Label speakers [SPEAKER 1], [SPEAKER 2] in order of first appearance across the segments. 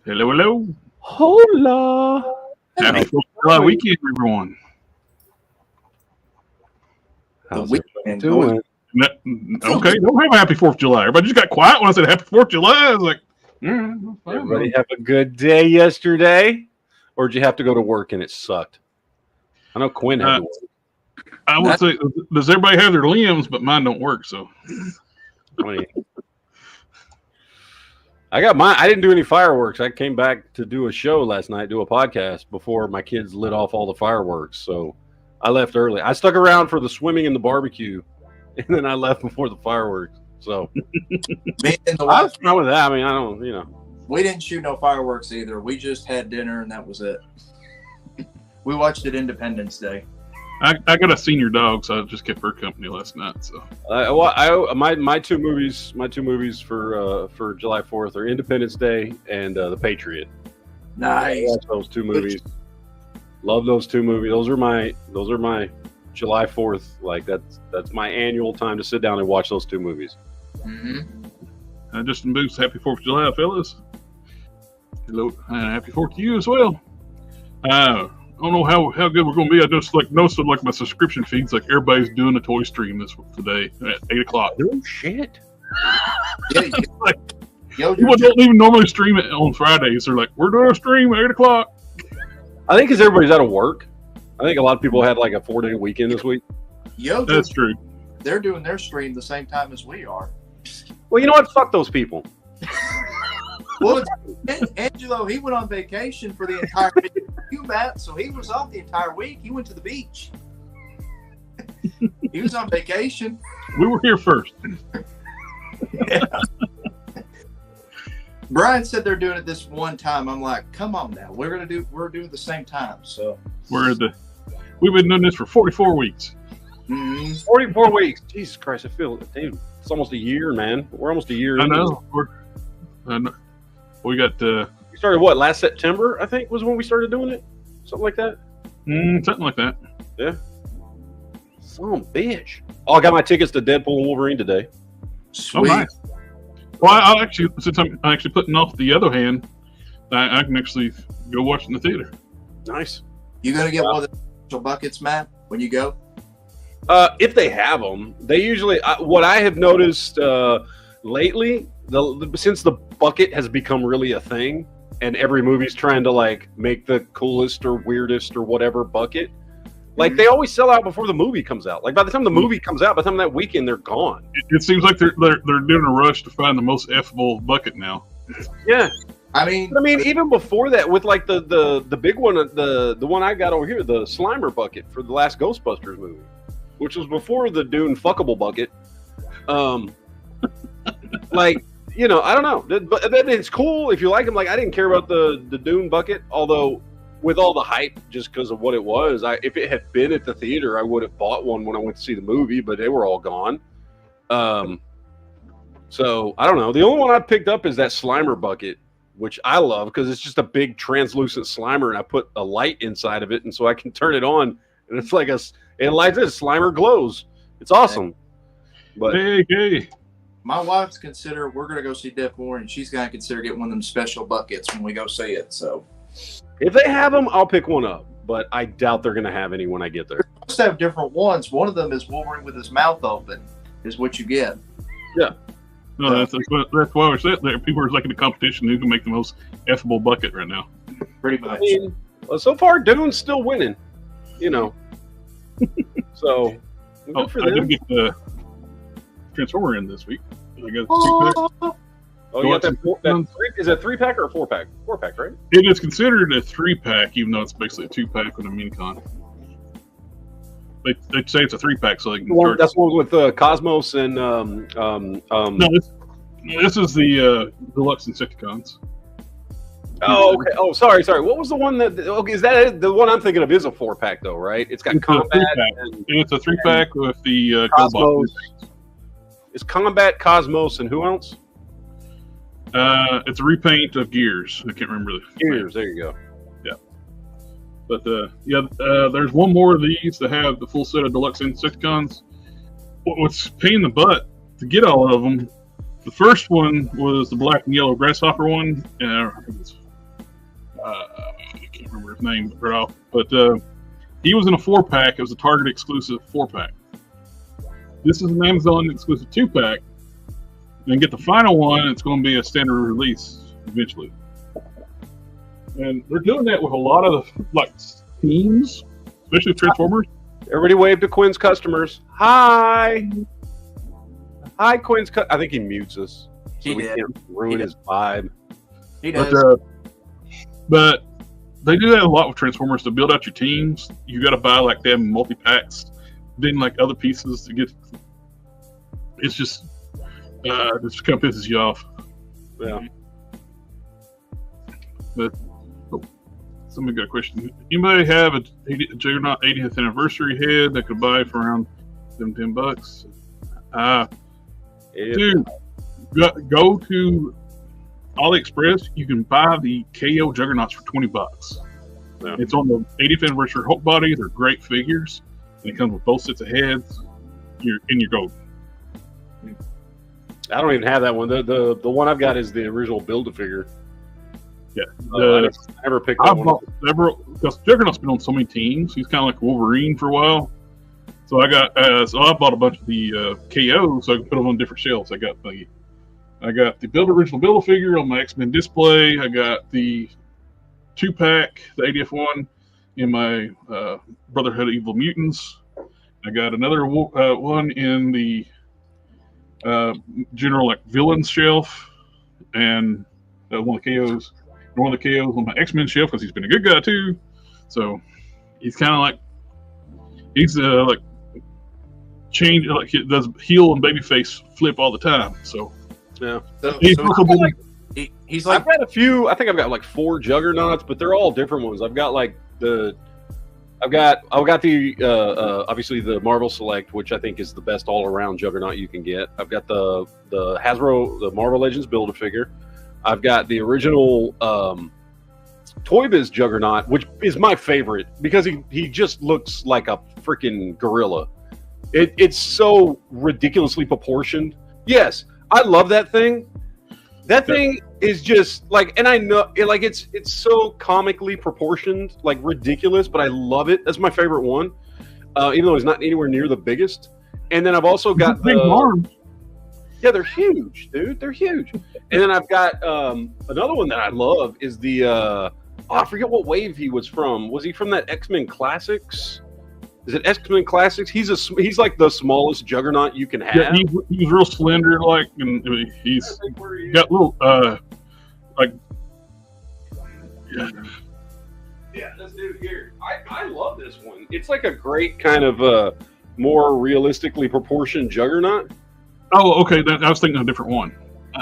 [SPEAKER 1] Hello, hello.
[SPEAKER 2] Hola.
[SPEAKER 1] Happy 4th of July weekend, everyone.
[SPEAKER 2] How's
[SPEAKER 3] The
[SPEAKER 2] everybody doing?
[SPEAKER 1] Okay, don't have a happy 4th of July. Everybody just got quiet when I said happy 4th of July. I was like,
[SPEAKER 2] Everybody have a good day yesterday? Or did you have to go to work and it sucked? I know Quinn had to work.
[SPEAKER 1] I would say, does everybody have their limbs, but mine don't work, so.
[SPEAKER 2] I mean, I got mine. I didn't do any fireworks. I came back to do a show last night, do a podcast before my kids lit off all the fireworks. So I left early. I stuck around for the swimming and the barbecue, and then I left before the fireworks. So
[SPEAKER 3] Me and the
[SPEAKER 2] I
[SPEAKER 3] wife,
[SPEAKER 2] was fine with that. I mean, I don't,
[SPEAKER 3] we didn't shoot no fireworks either. We just had dinner and that was it. We watched it Independence Day.
[SPEAKER 1] I got a senior dog, so I just kept her company last night. So
[SPEAKER 2] my two movies for July 4th are Independence Day and The Patriot.
[SPEAKER 3] Nice.
[SPEAKER 2] I watch those two movies. Love those two movies. Those are my July 4th. Like that's my annual time to sit down and watch those two movies.
[SPEAKER 3] Mm-hmm.
[SPEAKER 1] Justin Booth, happy 4th of July, fellas. Hello, happy 4th to you as well. I don't know how good we're going to be. I just noticed my subscription feeds, like everybody's doing a toy stream today at 8:00.
[SPEAKER 2] Oh shit!
[SPEAKER 3] Yeah,
[SPEAKER 1] People don't even normally stream it on Fridays. They're like, we're doing a stream at 8:00.
[SPEAKER 2] I think because everybody's out of work. I think a lot of people had like a 4-day weekend this week.
[SPEAKER 1] That's true.
[SPEAKER 3] They're doing their stream the same time as we are.
[SPEAKER 2] Well, you know what? Fuck those people.
[SPEAKER 3] Well, Angelo, he went on vacation for the entire week. You, Matt, so he was off the entire week. He went to the beach. He was on vacation.
[SPEAKER 1] We were here first.
[SPEAKER 3] Yeah. Brian said they're doing it this one time. I'm like, come on now. We're doing the same time. So
[SPEAKER 1] we've been doing this for 44 weeks.
[SPEAKER 2] 44 weeks. Jesus Christ, I feel it. Dude, it's almost a year, man. We're almost a year.
[SPEAKER 1] I know. We got
[SPEAKER 2] we started what, last September, I think, was when we started doing it? Something like that?
[SPEAKER 1] Something like that.
[SPEAKER 2] Yeah. Some bitch. Oh, I got my tickets to Deadpool and Wolverine today.
[SPEAKER 3] Sweet.
[SPEAKER 1] Oh, nice. Well, I'll actually, since I'm actually putting off the other hand, I can actually go watch in the theater.
[SPEAKER 2] Nice.
[SPEAKER 3] You gonna get one of the special buckets, Matt, when you go?
[SPEAKER 2] If they have them, they usually. What I have noticed lately, since the bucket has become really a thing, and every movie's trying to like make the coolest or weirdest or whatever bucket, like they always sell out before the movie comes out. Like by the time the movie comes out, by the time that weekend, they're gone.
[SPEAKER 1] It seems like they're doing a rush to find the most effable bucket now.
[SPEAKER 2] Yeah.
[SPEAKER 3] I mean,
[SPEAKER 2] even before that, with like the big one, the one I got over here, the Slimer bucket for the last Ghostbusters movie, which was before the Dune fuckable bucket. Like, I don't know, but it's cool if you like them. Like, I didn't care about the Dune bucket, although with all the hype, just because of what it was, if it had been at the theater, I would have bought one when I went to see the movie, but they were all gone. So I don't know. The only one I picked up is that Slimer bucket, which I love because it's just a big translucent Slimer, and I put a light inside of it, and so I can turn it on, and it's like it lights it. Slimer glows. It's awesome. But
[SPEAKER 1] hey.
[SPEAKER 3] My wife's we're gonna go see Deadpool, and she's gonna consider getting one of them special buckets when we go see it. So
[SPEAKER 2] if they have them, I'll pick one up. But I doubt they're gonna have any when I get there.
[SPEAKER 3] They must have different ones. One of them is Wolverine with his mouth open, is what you get.
[SPEAKER 1] Yeah. No, that's why we're saying there. People are like in a competition who can make the most effable bucket right now.
[SPEAKER 3] Pretty much.
[SPEAKER 2] I mean, well, so far, Dune's still winning. So good for
[SPEAKER 1] I
[SPEAKER 2] them.
[SPEAKER 1] didn't get the Transformer in this week. I got
[SPEAKER 2] Oh, you got that is it a 3-pack or a 4-pack? 4-pack, right?
[SPEAKER 1] It is considered a 3-pack, even though it's basically a 2-pack with a mini-con. They say it's a 3-pack, so they can charge.
[SPEAKER 2] That's one with Cosmos and
[SPEAKER 1] No, this is the deluxe Insecticons.
[SPEAKER 2] Oh, okay. Oh, sorry. What was the one that? Okay, is that the one I'm thinking of? Is a 4-pack though, right? It's got Combat.
[SPEAKER 1] It's a 3-pack with the
[SPEAKER 2] Cosmos. It's Combat, Cosmos, and who else?
[SPEAKER 1] It's a repaint of Gears. I can't remember the
[SPEAKER 2] Gears. There you go.
[SPEAKER 1] Yeah, but there's one more of these that have the full set of deluxe Insecticons. What's a pain in the butt to get all of them? The first one was the black and yellow grasshopper one. I think it's I can't remember his name right off, but he was in a 4-pack. It was a Target exclusive 4-pack. This is an Amazon exclusive 2-pack. And get the final one, it's going to be a standard release eventually. And they're doing that with a lot of like themes, especially Transformers.
[SPEAKER 2] Everybody wave to Quinn's customers. Hi. Hi, Quinn's. I think he mutes us. So we can't ruin his vibe.
[SPEAKER 3] He does.
[SPEAKER 1] But they do that a lot with Transformers. To build out your teams, you got to buy like them multi-packs, then like other pieces to get. It's just this kind of pisses you off.
[SPEAKER 2] Yeah.
[SPEAKER 1] But somebody got a question. Anybody have a Juggernaut 80th anniversary head that could buy for around $10? Dude, go to AliExpress. You can buy the KO Juggernauts for $20.
[SPEAKER 2] Yeah.
[SPEAKER 1] It's on the 80th anniversary Hulk body. They're great figures, and it comes with both sets of heads. You're gold.
[SPEAKER 2] I don't even have that one. The one I've got is the original Build-A-Figure.
[SPEAKER 1] Yeah,
[SPEAKER 2] I never picked that one up.
[SPEAKER 1] Because Juggernaut's been on so many teams. He's kind of like Wolverine for a while. So I bought a bunch of the KOs so I can put them on different shelves. I got the original Build-A-Figure on my X-Men display. I got the 2-pack, the 80th one, in my Brotherhood of Evil Mutants. I got another one in the general like villains shelf, and one of the KOs. One of the KOs on my X-Men shelf because he's been a good guy too. So he's kind of like like change, like he does heel and babyface flip all the time. So
[SPEAKER 2] yeah,
[SPEAKER 3] he's like
[SPEAKER 2] I've got a few. I think I've got like 4 Juggernauts, but they're all different ones. I've got like I've got the obviously the Marvel Select, which I think is the best all around Juggernaut you can get. I've got the Hasbro, the Marvel Legends Build-A-Figure. I've got the original Toy Biz Juggernaut, which is my favorite because he just looks like a freaking gorilla. It's so ridiculously proportioned. Yes, I love that thing. That thing is just like, and I know it's so comically proportioned, like ridiculous, but I love it. That's my favorite one, even though it's not anywhere near the biggest. And then I've also got
[SPEAKER 1] big arms.
[SPEAKER 2] Yeah, they're huge, dude. They're huge. And then I've got another one that I love is the I forget what wave he was from. Was he from that X-Men Classics? Is it X-Men Classics? He's like the smallest Juggernaut you can have.
[SPEAKER 1] Yeah, he's real slender, like, and he's got little like.
[SPEAKER 2] Yeah, this dude here. I love this one. It's like a great kind of more realistically proportioned Juggernaut.
[SPEAKER 1] Oh, okay. I was thinking of a different one.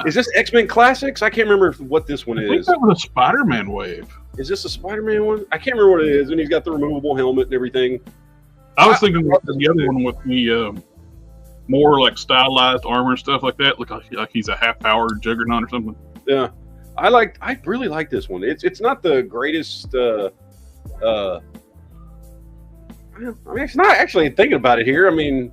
[SPEAKER 2] Is this X-Men Classics? I can't remember what this one is.
[SPEAKER 1] I think that was a Spider-Man wave.
[SPEAKER 2] Is this a Spider-Man one? I can't remember what it is. And he's got the removable helmet and everything.
[SPEAKER 1] I was thinking of the other one with the more like stylized armor and stuff like that. Look like he's a half-powered Juggernaut or something.
[SPEAKER 2] Yeah, I really like this one. It's not the greatest. I mean, it's not actually thinking about it here. I mean,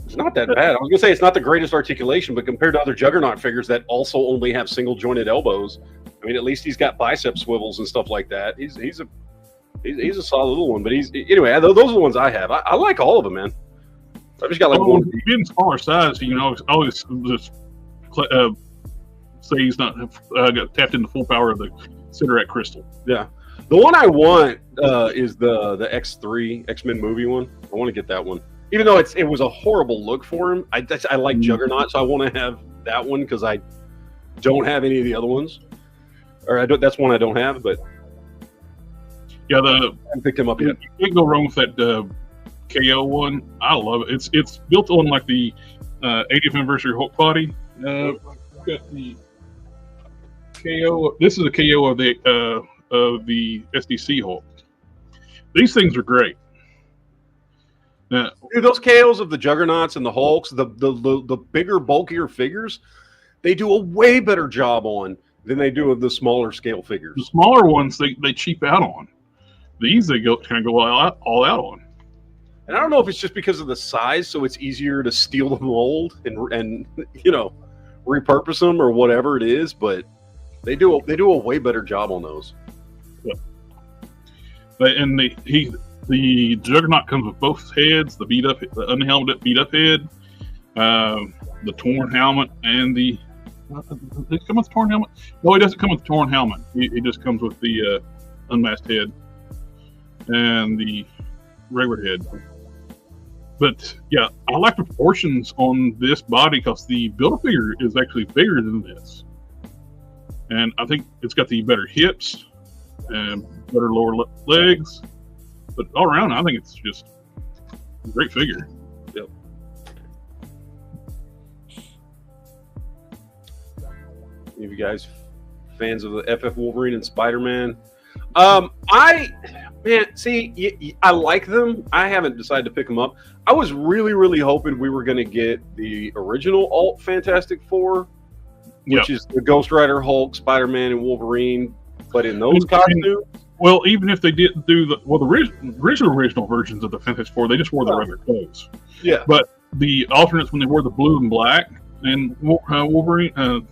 [SPEAKER 2] it's not that bad. I was gonna say it's not the greatest articulation, but compared to other Juggernaut figures that also only have single jointed elbows, I mean, at least he's got bicep swivels and stuff like that. He's a solid little one. But anyway. Those are the ones I have. I like all of them, man. I've just got like one.
[SPEAKER 1] Being smaller size, you know, always just say he's not got tapped into full power of the Cinder Crystal.
[SPEAKER 2] Yeah. The one I want is the X3 X-Men movie one. I want to get that one, even though it was a horrible look for him. I like Juggernaut, so I want to have that one because I don't have any of the other ones, or that's one I don't have. But
[SPEAKER 1] yeah,
[SPEAKER 2] I haven't picked him up yet.
[SPEAKER 1] You can't go wrong with that KO one. I love it. It's built on like the 80th anniversary Hulk body. I've got the KO. This is a KO of the SDC Hulk. These things are great.
[SPEAKER 2] Dude, those KOs of the Juggernauts and the Hulks, the bigger, bulkier figures, they do a way better job on than they do of the smaller scale figures.
[SPEAKER 1] The smaller ones they cheap out on. These they kind of go all out on.
[SPEAKER 2] And I don't know if it's just because of the size, so it's easier to steal the mold and you know, repurpose them or whatever it is, but they do a way better job on those.
[SPEAKER 1] And the Juggernaut comes with both heads, the unhelmeted beat up head, the torn helmet, and the. Does it come with the torn helmet? No, it doesn't come with the torn helmet. It just comes with the unmasked head and the regular head. But yeah, I like the proportions on this body because the Build-A-Figure is actually bigger than this, and I think it's got the better hips and better lower legs. But all around, I think it's just a great figure.
[SPEAKER 2] Yep. Any of you guys fans of the FF Wolverine and Spider-Man? I like them. I haven't decided to pick them up. I was really hoping we were going to get the original alt Fantastic Four, which is the Ghost Rider, Hulk, Spider-Man, and Wolverine, but in those costumes.
[SPEAKER 1] Well, even if they didn't do the original versions of the Fantastic Four, they just wore the regular clothes.
[SPEAKER 2] Yeah.
[SPEAKER 1] But the alternates, when they wore the blue and black, and Wolverine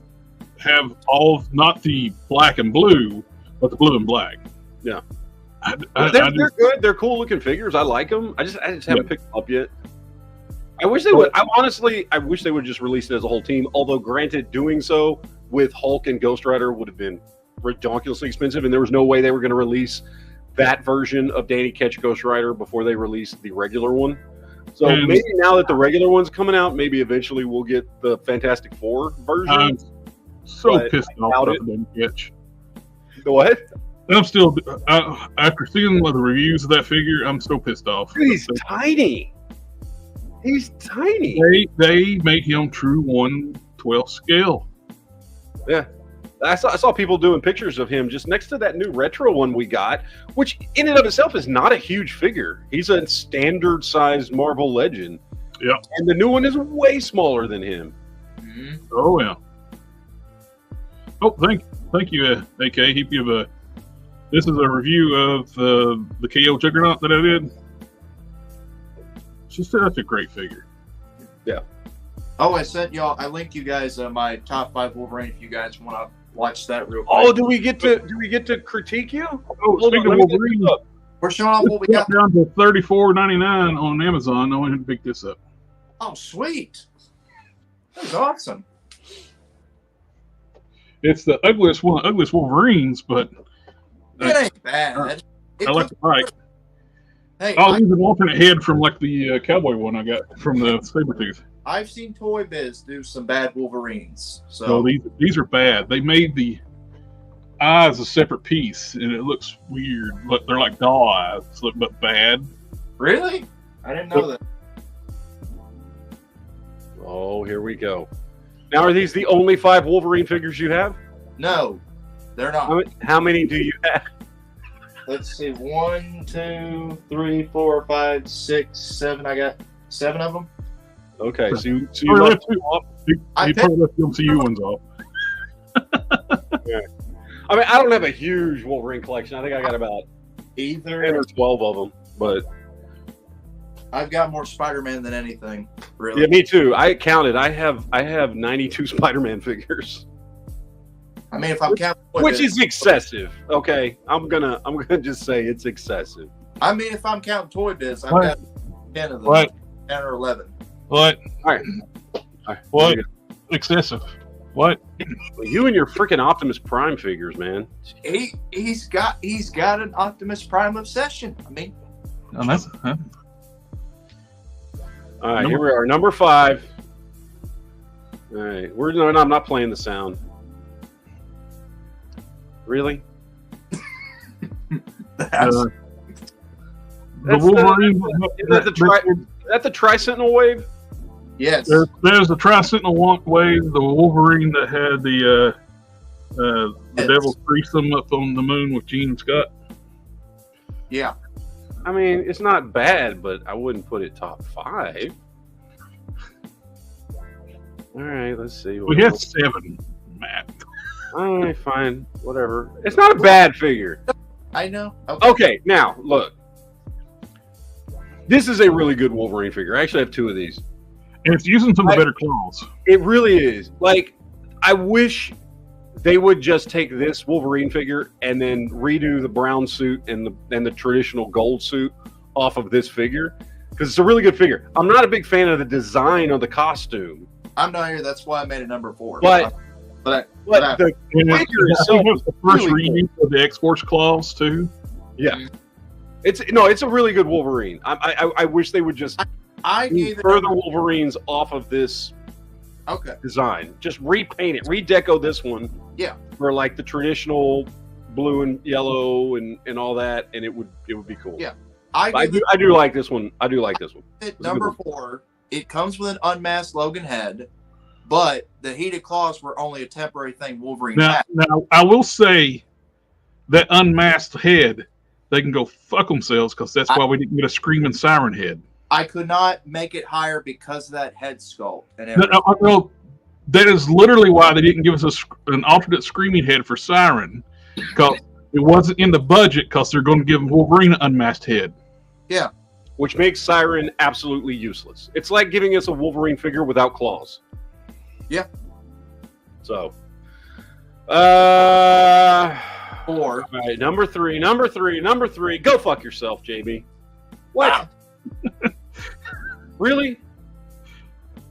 [SPEAKER 1] have all not the black and blue, but the blue and black.
[SPEAKER 2] Yeah. They're good. They're cool looking figures. I like them. I just haven't picked them up yet. I wish they would. I wish they would just release it as a whole team. Although, granted, doing so with Hulk and Ghost Rider would have been ridiculously expensive, and there was no way they were going to release that version of Danny Ketch Ghost Rider before they released the regular one. So maybe now that the regular one's coming out, maybe eventually we'll get the Fantastic Four version.
[SPEAKER 1] I'm so pissed off about Danny Ketch.
[SPEAKER 2] Go ahead.
[SPEAKER 1] I'm still, after seeing the reviews of that figure, I'm so pissed off.
[SPEAKER 2] He's tiny. He's tiny.
[SPEAKER 1] They made him true 1/12 scale.
[SPEAKER 2] Yeah. I saw people doing pictures of him just next to that new retro one we got, which in and of itself is not a huge figure. He's a standard sized Marvel Legend.
[SPEAKER 1] Yeah.
[SPEAKER 2] And the new one is way smaller than him.
[SPEAKER 3] Mm-hmm.
[SPEAKER 1] Oh, yeah. Oh, thank you, AK. This is a review of the KO Juggernaut that I did. She's such a great figure.
[SPEAKER 2] Yeah.
[SPEAKER 3] Oh, I linked you guys my top 5 Wolverine if you guys want to watch that real quick.
[SPEAKER 2] Oh, do we get to critique you?
[SPEAKER 1] Oh, speaking of Wolverine,
[SPEAKER 3] we're showing off what we got
[SPEAKER 1] down to $34.99 on Amazon. I went ahead and picked this up.
[SPEAKER 3] Oh, sweet. That's awesome.
[SPEAKER 1] It's the ugliest Wolverines, but
[SPEAKER 3] it ain't bad.
[SPEAKER 1] I like the bike.
[SPEAKER 3] Hey,
[SPEAKER 1] I'll use an alternate head from like the cowboy one I got from the Sabretooth.
[SPEAKER 3] I've seen Toy Biz do some bad Wolverines.
[SPEAKER 1] So these are bad. They made the eyes a separate piece, and it looks weird. But they're like doll eyes, but bad.
[SPEAKER 3] Really? I didn't know that.
[SPEAKER 2] Oh, here we go. Now, are these the only 5 Wolverine figures you have?
[SPEAKER 3] No, they're not.
[SPEAKER 2] How many do you have?
[SPEAKER 3] Let's see. 1, 2, 3, 4, 5, 6, 7. I got 7 of them.
[SPEAKER 2] Okay, so you
[SPEAKER 1] left 2 off. You probably left the MCU ones off.
[SPEAKER 2] Yeah. I mean, I don't have a huge Wolverine collection. I think I got about 10 or 12 of them, but
[SPEAKER 3] I've got more Spider-Man than anything. Really?
[SPEAKER 2] Yeah, me too. I counted. I have 92 Spider-Man figures.
[SPEAKER 3] I mean, if I'm counting,
[SPEAKER 2] which is excessive. Okay, I'm gonna just say it's excessive.
[SPEAKER 3] I mean, if I'm counting Toy Biz, I've got 10 of them.
[SPEAKER 1] What?
[SPEAKER 3] 10 or 11.
[SPEAKER 1] What?
[SPEAKER 2] All right.
[SPEAKER 1] What? Excessive. What?
[SPEAKER 2] You and your freaking Optimus Prime figures, man.
[SPEAKER 3] He's got an Optimus Prime obsession. I mean,
[SPEAKER 2] all right, here we are, number 5. All right, I'm not playing the sound. Really?
[SPEAKER 1] The Wolverine.
[SPEAKER 2] Is that the Tri-Sentinel wave?
[SPEAKER 3] Yes.
[SPEAKER 1] There's the Tri-Sentinel wave, the Wolverine that had the Devil's threesome up on the moon with Gene and Scott.
[SPEAKER 3] Yeah.
[SPEAKER 2] I mean, it's not bad, but I wouldn't put it top 5. All right, let's see.
[SPEAKER 1] We had 7, Matt.
[SPEAKER 2] All right, fine, whatever. It's not a bad figure.
[SPEAKER 3] I know.
[SPEAKER 2] Okay, now look. This is a really good Wolverine figure. I actually have 2 of these.
[SPEAKER 1] And it's using some of the better claws.
[SPEAKER 2] It really is. Like, I wish they would just take this Wolverine figure and then redo the brown suit and the traditional gold suit off of this figure, because it's a really good figure. I'm not a big fan of the design of the costume.
[SPEAKER 3] I'm not here. That's why I made it number 4.
[SPEAKER 2] But
[SPEAKER 3] the
[SPEAKER 1] figure itself was the first reuse of the X-Force claws too.
[SPEAKER 2] Yeah, it's a really good Wolverine. I wish they would just further Wolverines off of this design. Just repaint it, redeco this one.
[SPEAKER 3] Yeah,
[SPEAKER 2] for like the traditional blue and yellow and all that, and it would be cool.
[SPEAKER 3] Yeah,
[SPEAKER 2] I do like this one. I do like this one.
[SPEAKER 3] Number 4. It comes with an unmasked Logan head, but the heated claws were only a temporary thing Wolverine had.
[SPEAKER 1] Now, I will say that unmasked head, they can go fuck themselves, because that's why we didn't get a screaming siren head.
[SPEAKER 3] I could not make it higher because of that head sculpt. And
[SPEAKER 1] no, that is literally why they didn't give us an alternate screaming head for Siren, because it wasn't in the budget, because they're going to give Wolverine an unmasked head.
[SPEAKER 3] Yeah.
[SPEAKER 2] Which makes Siren absolutely useless. It's like giving us a Wolverine figure without claws.
[SPEAKER 3] Yeah.
[SPEAKER 2] So,
[SPEAKER 3] 4.
[SPEAKER 2] All right, number three. Go fuck yourself, JB. What?
[SPEAKER 3] Wow.
[SPEAKER 2] Really?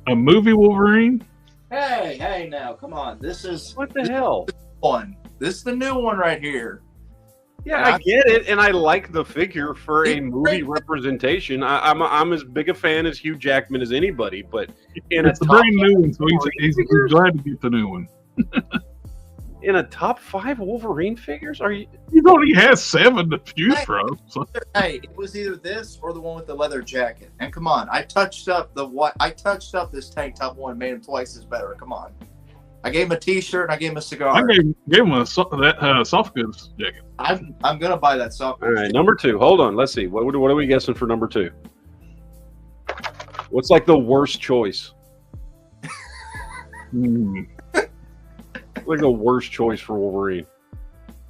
[SPEAKER 1] A movie Wolverine?
[SPEAKER 3] Hey, now, come on. This is
[SPEAKER 2] what the hell?
[SPEAKER 3] This is the new one right here.
[SPEAKER 2] Yeah, I get it, and I like the figure for a movie representation. I'm as big a fan as Hugh Jackman as anybody, but
[SPEAKER 1] it's a very new one, so he's glad to get the new one.
[SPEAKER 2] In a top 5 Wolverine figures? Are you?
[SPEAKER 1] He only has 7 to choose from. So.
[SPEAKER 3] Hey, it was either this or the one with the leather jacket. And come on, I touched up this tank top one, made him twice as better. Come on. I gave him a T-shirt and I gave him a cigar.
[SPEAKER 1] I gave him that soft goods jacket.
[SPEAKER 3] I'm gonna buy that soft goods.
[SPEAKER 2] All right, number 2. Hold on, let's see. What are we guessing for number 2? What's like the worst choice? Like the worst choice for Wolverine.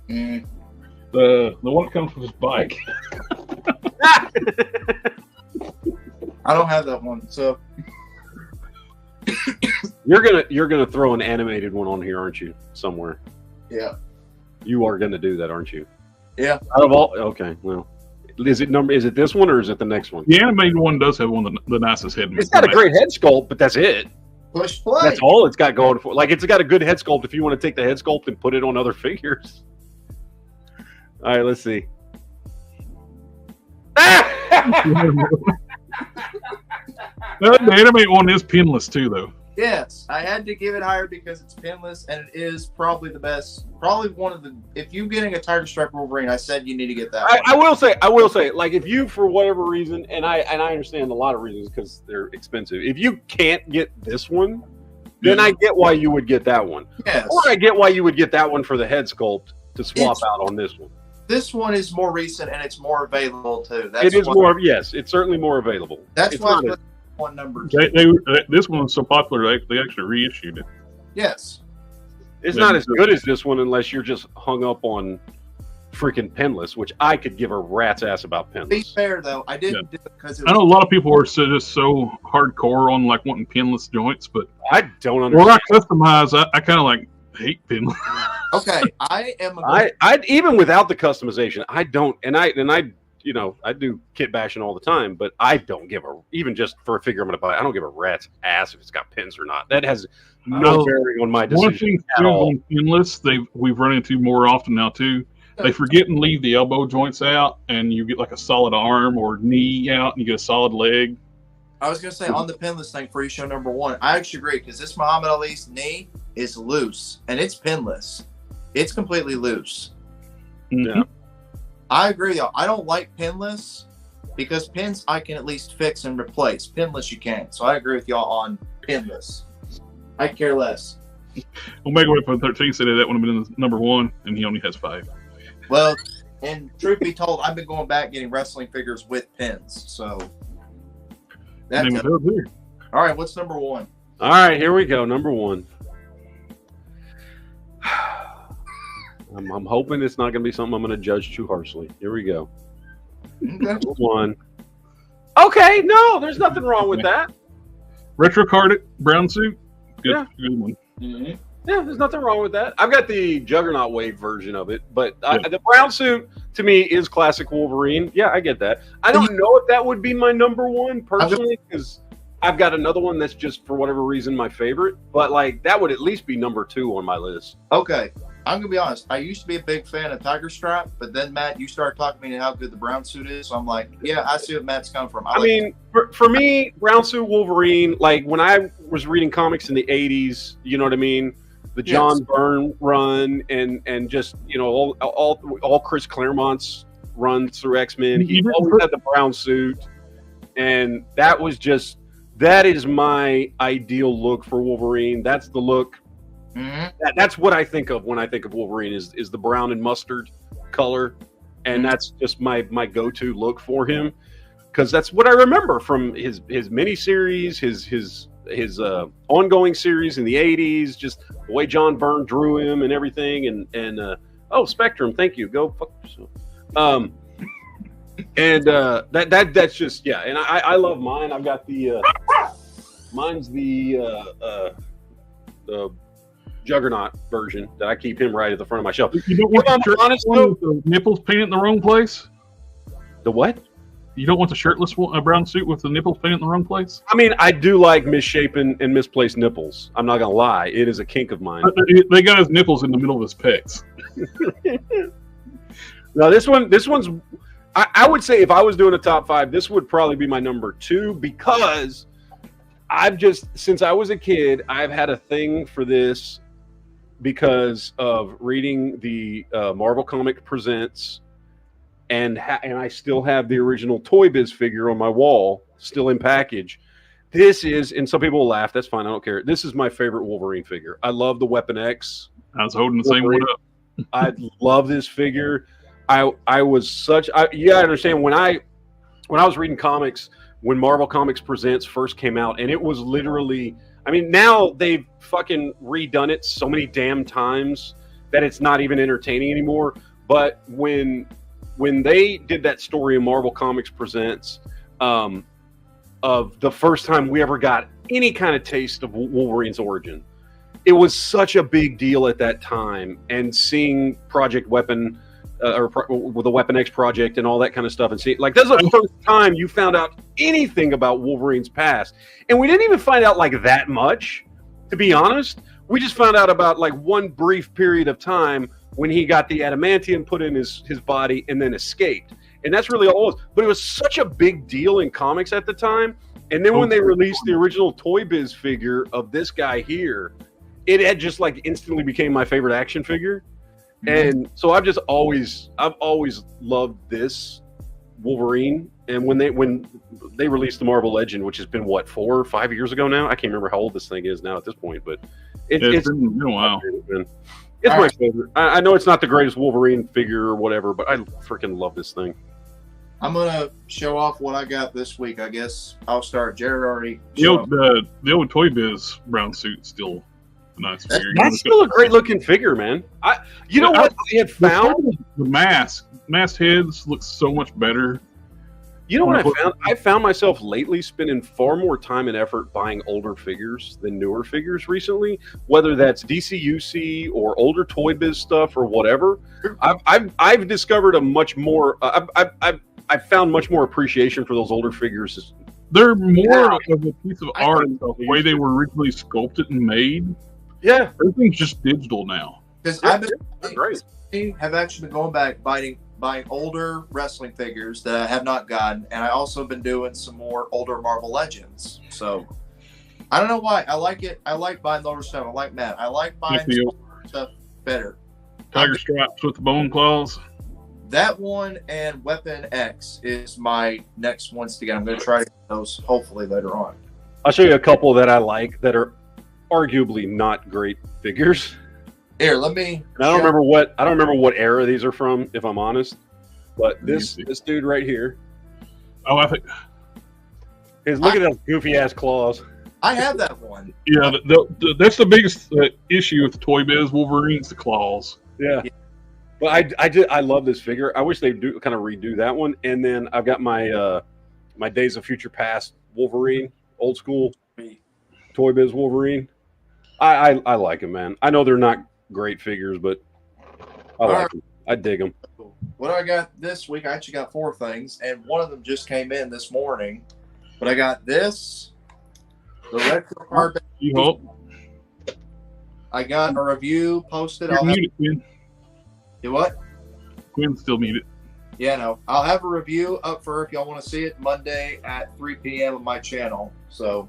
[SPEAKER 1] The one that comes with his bike.
[SPEAKER 3] I don't have that one, so
[SPEAKER 2] you're gonna throw an animated one on here, aren't you? Somewhere.
[SPEAKER 3] Yeah.
[SPEAKER 2] You are gonna do that, aren't you?
[SPEAKER 3] Yeah.
[SPEAKER 2] Out of all, okay. Well, is it this one or is it the next one?
[SPEAKER 1] The animated one does have one of the nicest head.
[SPEAKER 2] It's got a great head sculpt, but that's it.
[SPEAKER 3] Push play.
[SPEAKER 2] That's all it's got going for. Like, it's got a good head sculpt if you want to take the head sculpt and put it on other figures. All right, let's see.
[SPEAKER 1] The animated one is pinless too, though.
[SPEAKER 3] Yes, I had to give it higher because it's pinless, and it is probably the best. Probably one of the. If you're getting a Tiger Stripe Wolverine, I said you need to get that.
[SPEAKER 2] I will say, like, if you, for whatever reason, and I understand a lot of reasons because they're expensive. If you can't get this one, then I get why you would get that one.
[SPEAKER 3] Yes.
[SPEAKER 2] Or I get why you would get that one for the head sculpt to swap out on this one.
[SPEAKER 3] This one is more recent and it's more available too.
[SPEAKER 2] Yes, it's certainly more available.
[SPEAKER 3] That's why I put one number 2.
[SPEAKER 1] This one was so popular they actually reissued it.
[SPEAKER 3] Yes.
[SPEAKER 2] It's not as good as this one unless you're just hung up on freaking pinless, which I could give a rat's ass about pinless.
[SPEAKER 3] Be fair though, I didn't do it because
[SPEAKER 1] I know a lot of people are just so hardcore on like wanting pinless joints, but
[SPEAKER 2] I don't understand.
[SPEAKER 1] When I customize, I kind of like hate pinless.
[SPEAKER 3] Okay, I
[SPEAKER 2] even without the customization, I don't, and I do kit bashing all the time, but I don't give even just for a figure I'm going to buy, I don't give a rat's ass if it's got pins or not. That has no bearing on my decision.
[SPEAKER 1] One thing at all. On pinless, we've run into more often now too. They forget and leave the elbow joints out, and you get like a solid arm or knee out, and you get a solid leg.
[SPEAKER 3] I was going to say on the pinless thing for you, show number 1, I actually agree because this Muhammad Ali's knee is loose and it's pinless. It's completely loose.
[SPEAKER 1] Yeah.
[SPEAKER 3] I agree, though. I don't like pinless because pins I can at least fix and replace. Pinless you can't. So I agree with y'all on pinless. I care less.
[SPEAKER 1] Well, Mega Weapon 13 said that would have been number 1, and he only has 5.
[SPEAKER 3] Well, and truth be told, I've been going back getting wrestling figures with pins. So that's it. All right, what's number 1?
[SPEAKER 2] All right, here we go. Number 1. I'm hoping it's not going to be something I'm going to judge too harshly. Here we go.
[SPEAKER 3] Okay.
[SPEAKER 2] 1. Okay, no, there's nothing wrong with that.
[SPEAKER 1] Retro carded brown suit. Good,
[SPEAKER 2] Yeah.
[SPEAKER 1] good one.
[SPEAKER 3] Mm-hmm.
[SPEAKER 2] Yeah, there's nothing wrong with that. I've got the Juggernaut Wave version of it, but the brown suit to me is classic Wolverine. Yeah, I get that. I don't know if that would be my number one personally, because I've got another one that's just for whatever reason my favorite. But like that would at least be number 2 on my list.
[SPEAKER 3] Okay, I'm gonna be honest. I used to be a big fan of Tiger Stripe, but then Matt, you started talking to me how good the brown suit is. So I'm like, yeah, I see what Matt's coming from.
[SPEAKER 2] I mean, for me, brown suit Wolverine. Like when I was reading comics in the '80s, you know what I mean. The John Byrne run and just all Chris Claremont's run through X-Men. He always had the brown suit, and that is my ideal look for Wolverine. That's the look. Mm-hmm. That's what I think of when I think of Wolverine is the brown and mustard color, and that's just my go-to look for him, because that's what I remember from his miniseries, his ongoing series in the 80s, just the way John Byrne drew him and everything, and Spectrum, thank you, go fuck yourself. That's just and I love mine. I've got the mine's the Juggernaut version that I keep him right at the front of my shelf.
[SPEAKER 1] You don't want the shirtless one with the nipples painted in the wrong place?
[SPEAKER 2] The what?
[SPEAKER 1] You don't want the shirtless one, a brown suit with the nipples painted in the wrong place?
[SPEAKER 2] I mean, I do like misshapen and misplaced nipples. I'm not going to lie. It is a kink of mine.
[SPEAKER 1] They got his nipples in the middle of his pecs.
[SPEAKER 2] Now, this one's... I would say if I was doing a top 5, this would probably be my number 2, because since I was a kid, I've had a thing for this because of reading the Marvel Comic Presents, and I still have the original Toy Biz figure on my wall, still in package. This is, and some people will laugh, that's fine, I don't care. This is my favorite Wolverine figure. I love the Weapon X.
[SPEAKER 1] I was holding the Wolverine. Same one up.
[SPEAKER 2] I love this figure. I understand when I was reading comics, when Marvel Comics Presents first came out, and it was literally, I mean, now they've fucking redone it so many damn times that it's not even entertaining anymore. But when they did that story in Marvel Comics Presents, of the first time we ever got any kind of taste of Wolverine's origin, it was such a big deal at that time. And seeing Project Weapon, with the Weapon X project and all that kind of stuff, and see, like, that's the first time you found out anything about Wolverine's past. And we didn't even find out like that much, to be honest. We just found out about like one brief period of time when he got the adamantium put in his body and then escaped. And that's really all it was. But it was such a big deal in comics at the time. And then when they released the original Toy Biz figure of this guy here, it had just like instantly became my favorite action figure. And so I've always loved this Wolverine. And when they released the Marvel Legend, which has been 4 or 5 years ago now, I can't remember how old this thing is now at this point, but it's been a while. It's my favorite. I know it's not the greatest Wolverine figure or whatever, but I freaking love this thing.
[SPEAKER 3] I'm gonna show off what I got this week. I guess I'll start. Jared already.
[SPEAKER 1] The old Toy Biz brown suit still a nice figure.
[SPEAKER 2] That's still a great looking figure, man. You know what I had found?
[SPEAKER 1] The masked heads look so much better.
[SPEAKER 2] You know what I found? I found myself lately spending far more time and effort buying older figures than newer figures recently, whether that's DCUC or older Toy Biz stuff or whatever. I've discovered a much more. I've found much more appreciation for those older figures.
[SPEAKER 1] They're more of a piece of art, the way they were originally sculpted and made.
[SPEAKER 2] Yeah,
[SPEAKER 1] everything's just digital now.
[SPEAKER 3] Because have actually been going back buying older wrestling figures that I have not gotten, and I also been doing some more older Marvel Legends. So I don't know why I like it. I like buying the older stuff. I like Matt. I like buying stuff better.
[SPEAKER 1] Tiger stripes with the bone claws.
[SPEAKER 3] That one and Weapon X is my next ones to get. I'm going to try those hopefully later on.
[SPEAKER 2] I'll show you a couple that I like that are arguably not great figures.
[SPEAKER 3] Here, let me.
[SPEAKER 2] And I don't remember what era these are from, if I'm honest. But this dude right here.
[SPEAKER 1] Oh, I think.
[SPEAKER 2] Look at those goofy ass claws.
[SPEAKER 3] I have that one.
[SPEAKER 1] Yeah, that's the biggest issue with the Toy Biz Wolverine's the claws.
[SPEAKER 2] Yeah. But I love this figure. I wish they'd kind of redo that one. And then I've got my my Days of Future Past Wolverine, old school Toy Biz Wolverine. I like them, man. I know they're not great figures, but I like them. I dig them.
[SPEAKER 3] What I got this week, I actually got 4 things, and one of them just came in this morning. But I got this, the retro card.
[SPEAKER 1] You hope.
[SPEAKER 3] I got a review posted.
[SPEAKER 1] You're muted, Quinn.
[SPEAKER 3] Do what?
[SPEAKER 1] Quinn's still muted.
[SPEAKER 3] Yeah, no. I'll have a review up for her if y'all want to see it Monday at 3 p.m. on my channel. So,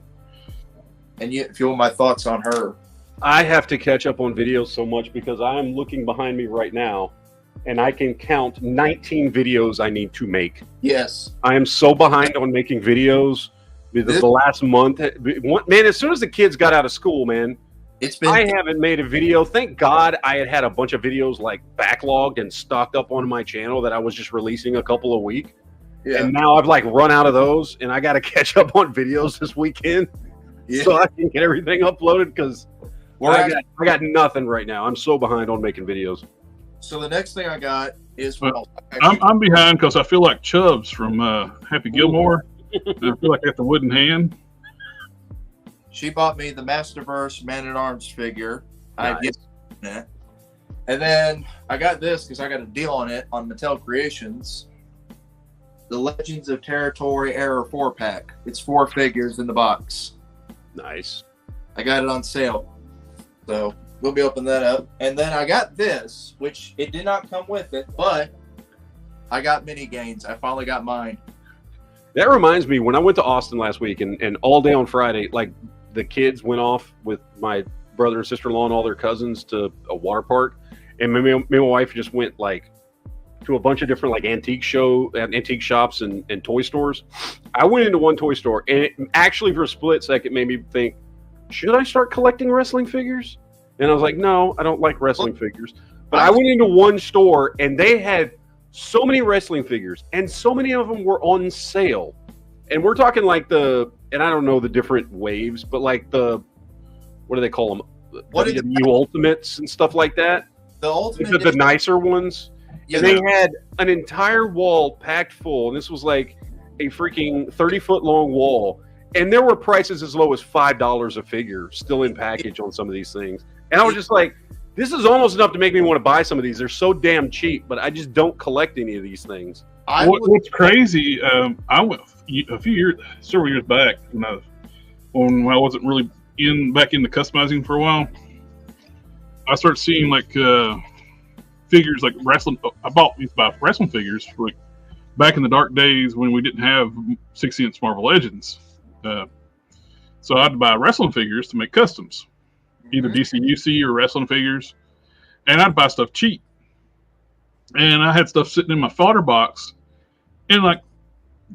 [SPEAKER 3] and if you want my thoughts on her.
[SPEAKER 2] I have to catch up on videos so much because I am looking behind me right now, and I can count 19 videos I need to make.
[SPEAKER 3] Yes.
[SPEAKER 2] I am so behind on making videos because the last month, man, as soon as the kids got out of school, man, I haven't made a video. Thank God I had a bunch of videos like backlogged and stocked up on my channel that I was just releasing a couple a week. Yeah. And now I've like run out of those, and I got to catch up on videos this weekend so I can get everything uploaded because I got nothing right now. I'm so behind on making videos.
[SPEAKER 3] So the next thing I got is
[SPEAKER 1] I'm behind because I feel like Chubbs from Happy Gilmore. I feel like I got the wooden hand.
[SPEAKER 3] She bought me the Masterverse Man-at-Arms figure.
[SPEAKER 2] Nice.
[SPEAKER 3] I get that. And then I got this because I got a deal on it on Mattel Creations. The Legends of Territory Era 4-pack. It's 4 figures in the box.
[SPEAKER 2] Nice.
[SPEAKER 3] I got it on sale. So we'll be opening that up. And then I got this, which it did not come with it, but I got mini gains. I finally got mine.
[SPEAKER 2] That reminds me, when I went to Austin last week and all day on Friday, like the kids went off with my brother and sister-in-law and all their cousins to a water park. And me and my wife just went like to a bunch of different like antique shops and toy stores. I went into one toy store and it actually for a split second made me think, should I start collecting wrestling figures? And I was like, no, I don't like wrestling figures. But I went into one store and they had so many wrestling figures and so many of them were on sale. And we're talking like and I don't know the different waves, but like what do they call them? WWE Ultimates and stuff like that.
[SPEAKER 3] The Ultimate,
[SPEAKER 2] the nicer ones. Yeah, and they had an entire wall packed full. And this was like a freaking 30-foot long wall. And there were prices as low as $5 a figure still in package on some of these things. And I was just like, this is almost enough to make me want to buy some of these. They're so damn cheap, but I just don't collect any of these things.
[SPEAKER 1] What's crazy, I went several years back when I wasn't really back into customizing for a while. I started seeing like figures like wrestling. I bought these wrestling figures like back in the dark days when we didn't have 60-inch Marvel Legends. So I had to buy wrestling figures to make customs, either DCUC or wrestling figures, and I'd buy stuff cheap. And I had stuff sitting in my fodder box, and like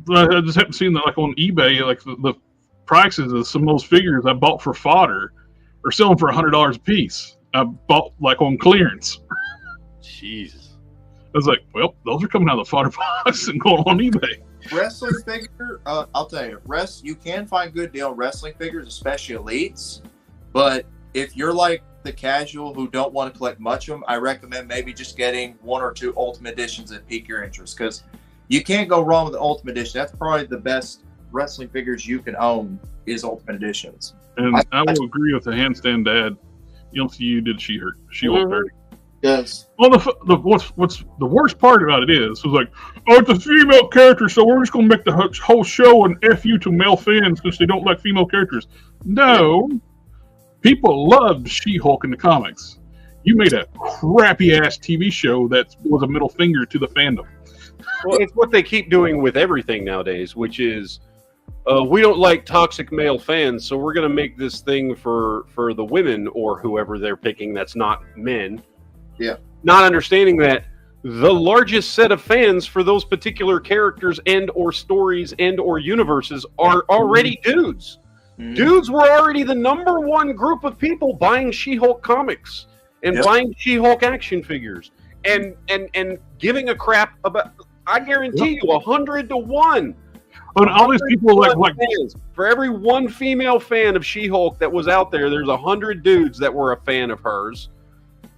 [SPEAKER 1] I just happened to see that like on eBay, like the prices of some of those figures I bought for fodder are selling for $100 a piece. I bought like on clearance.
[SPEAKER 2] Jesus.
[SPEAKER 1] I was like, well, those are coming out of the fodder box and going on eBay.
[SPEAKER 3] Wrestling figure, I'll tell you, you can find good deal wrestling figures, especially elites. But if you're like the casual who don't want to collect much of them, I recommend maybe just getting 1 or 2 Ultimate Editions that pique your interest, because you can't go wrong with the Ultimate Edition. That's probably the best wrestling figures you can own is Ultimate Editions.
[SPEAKER 1] And I will agree with the handstand dad. MCU did She-Hulk dirty.
[SPEAKER 3] Yes.
[SPEAKER 1] Well, what's the worst part about it is like, oh, it's a female character, so we're just going to make the whole show an F you to male fans because they don't like female characters. No. People loved She-Hulk in the comics. You made a crappy-ass TV show that was a middle finger to the fandom.
[SPEAKER 2] Well, it's what they keep doing with everything nowadays, which is, we don't like toxic male fans, so we're going to make this thing for the women or whoever they're picking that's not men.
[SPEAKER 3] Yeah.
[SPEAKER 2] Not understanding that the largest set of fans for those particular characters and or stories and or universes are already dudes. Mm-hmm. Dudes were already the #1 group of people buying She-Hulk comics and buying She-Hulk action figures and giving a crap about. I guarantee you, 100 to 1.
[SPEAKER 1] And all these people like
[SPEAKER 2] fans. For every 1 female fan of She-Hulk that was out there, there's 100 dudes that were a fan of hers.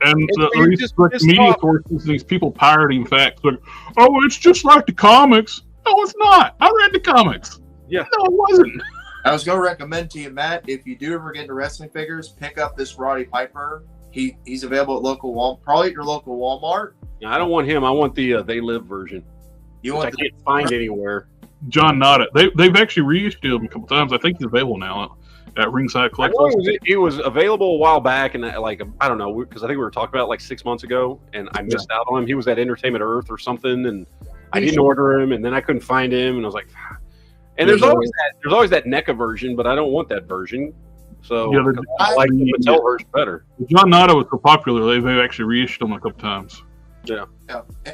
[SPEAKER 1] And these media sources, these people pirating facts, like, oh, it's just like the comics. No, it's not. I read the comics.
[SPEAKER 2] Yeah,
[SPEAKER 1] no, it wasn't.
[SPEAKER 3] I was going to recommend to you, Matt, if you do ever get into wrestling figures, pick up this Roddy Piper. He's available at local Walmart, probably at your local Walmart.
[SPEAKER 2] Yeah, I don't want him. I want the They Live version.
[SPEAKER 3] You want
[SPEAKER 2] I can't find anywhere.
[SPEAKER 1] John Nada. They've actually reissued him a couple times. I think he's available now at Ringside
[SPEAKER 2] I know
[SPEAKER 1] Collectibles.
[SPEAKER 2] it was available a while back, and I don't know, because I think we were talking about it like 6 months ago, and I missed out on him. He was at Entertainment Earth or something, and I didn't order him, and then I couldn't find him, and I was like, and there's always that NECA version, but I don't want that version. So
[SPEAKER 1] Yeah,
[SPEAKER 2] I like the Mattel version better.
[SPEAKER 1] John Nada was so popular, they've actually reissued him a couple times.
[SPEAKER 3] Yeah.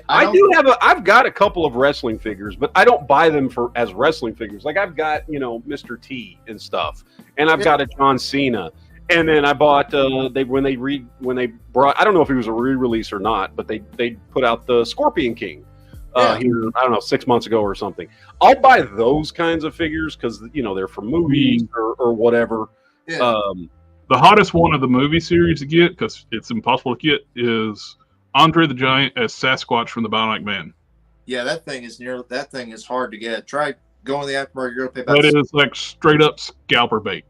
[SPEAKER 2] I've got a couple of wrestling figures, but I don't buy them as wrestling figures. Like I've got, Mr. T and stuff, and I've got a John Cena, and then I bought when they brought, I don't know if it was a re-release or not, but they put out the Scorpion King here, I don't know, 6 months ago or something. I'll buy those kinds of figures because they're from movies or whatever.
[SPEAKER 3] Yeah.
[SPEAKER 1] The hottest one of the movie series to get, because it's impossible to get, is Andre the Giant as Sasquatch from the Bionic Man.
[SPEAKER 3] Yeah, that thing is hard to get. Try going to the aftermarket. You're gonna pay
[SPEAKER 1] That is like straight up scalper bait.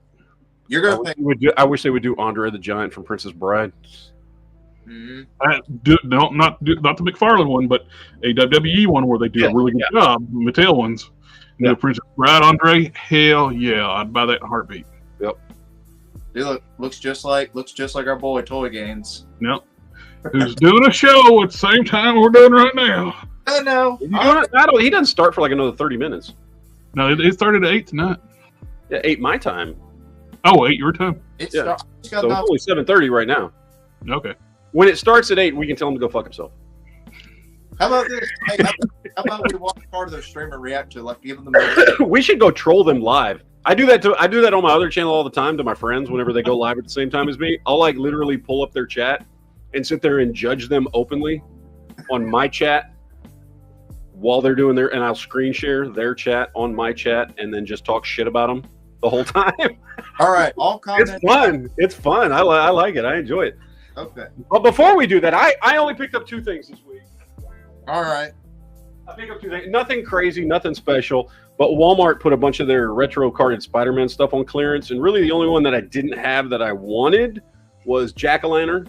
[SPEAKER 3] You're gonna pay.
[SPEAKER 2] I wish they would do Andre the Giant from Princess Bride.
[SPEAKER 3] Mm-hmm.
[SPEAKER 1] Not the McFarlane one, but a WWE one where they do a really good job. Mattel ones. Princess Bride Andre, hell yeah, I'd buy that in a heartbeat.
[SPEAKER 2] Yep.
[SPEAKER 3] Dude, looks just like our boy Toy Gaines.
[SPEAKER 1] Yep. Who's doing a show at the same time we're doing right now?
[SPEAKER 3] I know.
[SPEAKER 2] He doesn't start for like another 30 minutes.
[SPEAKER 1] No, it started at 8 tonight.
[SPEAKER 2] Yeah, 8 my time.
[SPEAKER 1] Oh, 8 your time.
[SPEAKER 2] So it's only 7:30 right now.
[SPEAKER 1] Okay.
[SPEAKER 2] When it starts at 8, we can tell him to go fuck himself.
[SPEAKER 3] How about this? Hey, how about we watch part of their stream and react to it, like give them the
[SPEAKER 2] We should go troll them live. I do that on my other channel all the time to my friends whenever they go live at the same time as me. I'll like literally pull up their chat and sit there and judge them openly on my chat while they're doing and I'll screen share their chat on my chat and then just talk shit about them the whole time.
[SPEAKER 3] All right, all comments.
[SPEAKER 2] It's fun. I like it. I enjoy it.
[SPEAKER 3] Okay.
[SPEAKER 2] But before we do that, I only picked up 2 things this week.
[SPEAKER 3] All right.
[SPEAKER 2] I picked up 2 things. Nothing crazy, nothing special. But Walmart put a bunch of their retro carded Spider-Man stuff on clearance, and really the only one that I didn't have that I wanted was Jack-o'-lantern.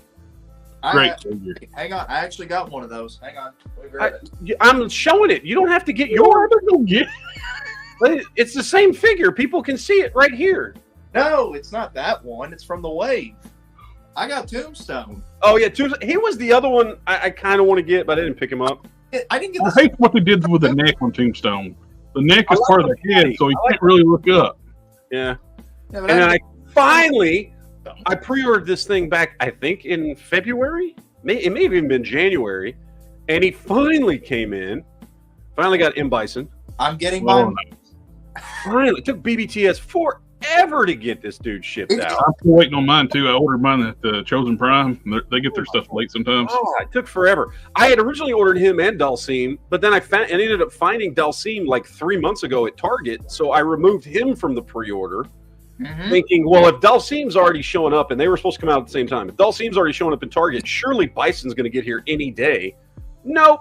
[SPEAKER 1] Great.
[SPEAKER 3] Hang on, I actually got one of those. Hang on.
[SPEAKER 2] I'm showing it. You don't have to get yours. But it's the same figure. People can see it right here.
[SPEAKER 3] No, it's not that one. It's from the Wave. I got Tombstone.
[SPEAKER 2] Oh yeah, he was the other one I kind of want to get, but I didn't pick him up.
[SPEAKER 3] I didn't get.
[SPEAKER 1] I hate what they did with the neck on Tombstone. The neck is part of the head, so you can't really look up.
[SPEAKER 2] Yeah. And then I pre-ordered this thing back, I think, in February. It may have even been January. And he finally came in. Finally got M. Bison.
[SPEAKER 3] I'm getting mine.
[SPEAKER 2] Finally. It took BBTS forever to get this dude shipped out.
[SPEAKER 1] I'm still waiting on mine, too. I ordered mine at the Chosen Prime. They get their stuff late sometimes.
[SPEAKER 2] Oh, it took forever. I had originally ordered him and Dalsim, but then I ended up finding Dalsim like 3 months ago at Target, so I removed him from the pre-order, thinking, well, if Dalsim's already showing up, and they were supposed to come out at the same time, if Dalsim's already showing up in Target, surely Bison's going to get here any day. Nope.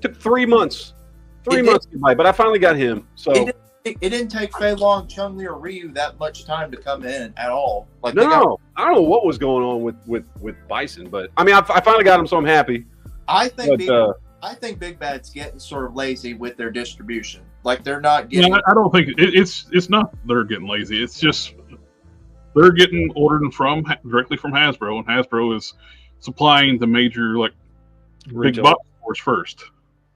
[SPEAKER 2] Took 3 months. 3 months to buy, but I finally got him. So
[SPEAKER 3] it didn't take Fei Long, Chun-Li, or Ryu that much time to come in at all. Like
[SPEAKER 2] I don't know what was going on with Bison, but I mean, I finally got him, so I'm happy.
[SPEAKER 3] I think Big Bad's getting sort of lazy with their distribution. Like they're not getting.
[SPEAKER 1] Yeah, I don't think it's not they're getting lazy. It's just they're getting ordered directly from Hasbro, and Hasbro is supplying the major big box stores first.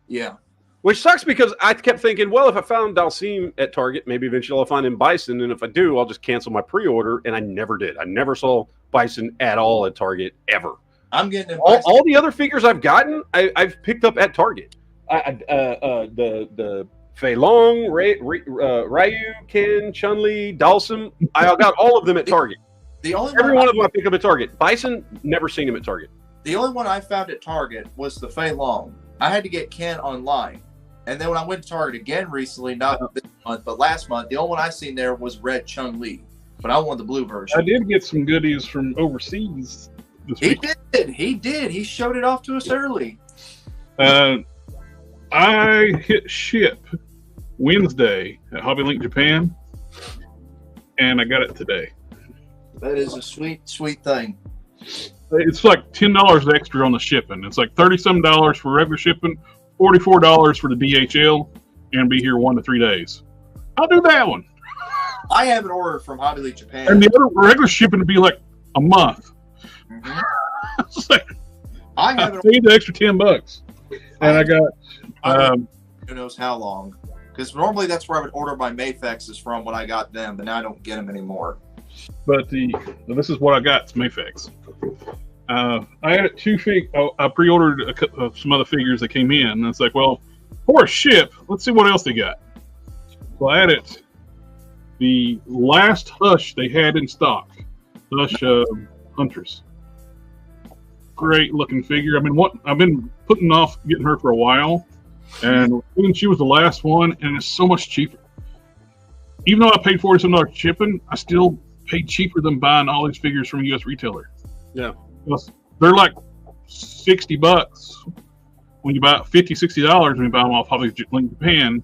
[SPEAKER 3] Yeah.
[SPEAKER 2] Which sucks because I kept thinking, well, if I found Dalsim at Target, maybe eventually I'll find him Bison, and if I do, I'll just cancel my pre-order, and I never did. I never saw Bison at all at Target, ever.
[SPEAKER 3] I'm getting
[SPEAKER 2] all the other figures I've gotten, I've picked up at Target. The Fei Long, Ryu, Ken, Chun-Li, Dalsim, I got all of them at Target. Every one of them I picked up at Target. Bison, never seen him at Target.
[SPEAKER 3] The only one I found at Target was the Fei Long. I had to get Ken online. And then when I went to Target again recently, not this month, but last month, the only one I seen there was Red Chun-Li. But I wanted the blue version.
[SPEAKER 1] I did get some goodies from overseas this week.
[SPEAKER 3] He did. He showed it off to us early.
[SPEAKER 1] I hit ship Wednesday at Hobby Link Japan and I got it today.
[SPEAKER 3] That is a sweet, sweet thing.
[SPEAKER 1] It's like $10 extra on the shipping. It's like $30-some for regular shipping, $44 for the DHL, and be here 1 to 3 days. I'll do that one.
[SPEAKER 3] I have an order from Hobby League Japan.
[SPEAKER 1] And the other regular shipping would be like a month.
[SPEAKER 3] Mm-hmm.
[SPEAKER 1] It's like,
[SPEAKER 3] I
[SPEAKER 1] I paid the extra $10, and I got
[SPEAKER 3] who knows how long. Because normally that's where I would order my Mayfexes from when I got them, but now I don't get them anymore.
[SPEAKER 1] But this is what I got. It's Mayfix. I had I pre-ordered some other figures that came in, and it's like, well, for a ship, let's see what else they got. So I added the last Hush they had in stock, Hush Huntress. Great looking figure. I've been putting off getting her for a while, and she was the last one, and it's so much cheaper. Even though I paid $40-some shipping, I still paid cheaper than buying all these figures from a U.S. retailer.
[SPEAKER 2] Yeah.
[SPEAKER 1] They're like $60 when you buy $50-$60 when you buy them off Hobby Link Japan.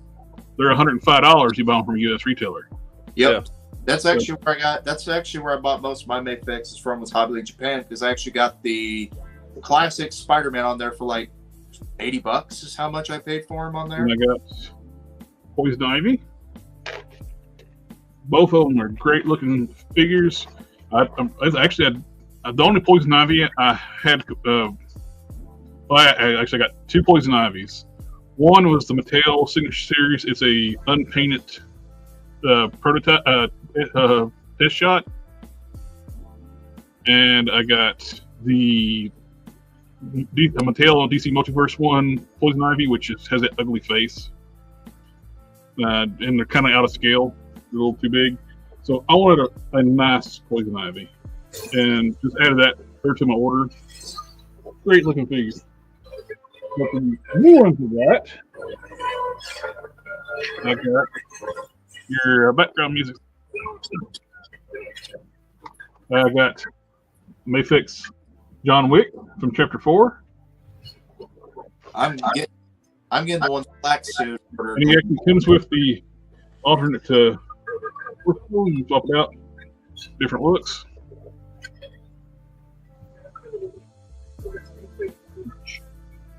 [SPEAKER 1] They're $105 you buy them from a U.S. retailer.
[SPEAKER 3] Yep. Yeah. That's actually where I bought most of my Mayfixes from, was Hobby League Japan, because I actually got the classic Spider-Man on there for like $80 is how much I paid for him on there.
[SPEAKER 1] And I got Poison Ivy. Both of them are great looking figures. I actually had the only Poison Ivy I had. I actually got 2 Poison Ivies. One was the Mattel Signature Series. It's a unpainted prototype test shot, and I got the Mattel DC Multiverse one Poison Ivy, which has that ugly face, and they're kind of out of scale. A little too big, so I wanted a nice Poison Ivy, and just added that to my order. Great looking figure. But the new ones I got your background music. I got Mayfix John Wick from Chapter 4.
[SPEAKER 3] I'm getting the one black suit.
[SPEAKER 1] And he actually comes with the alternate you swap it out, different looks.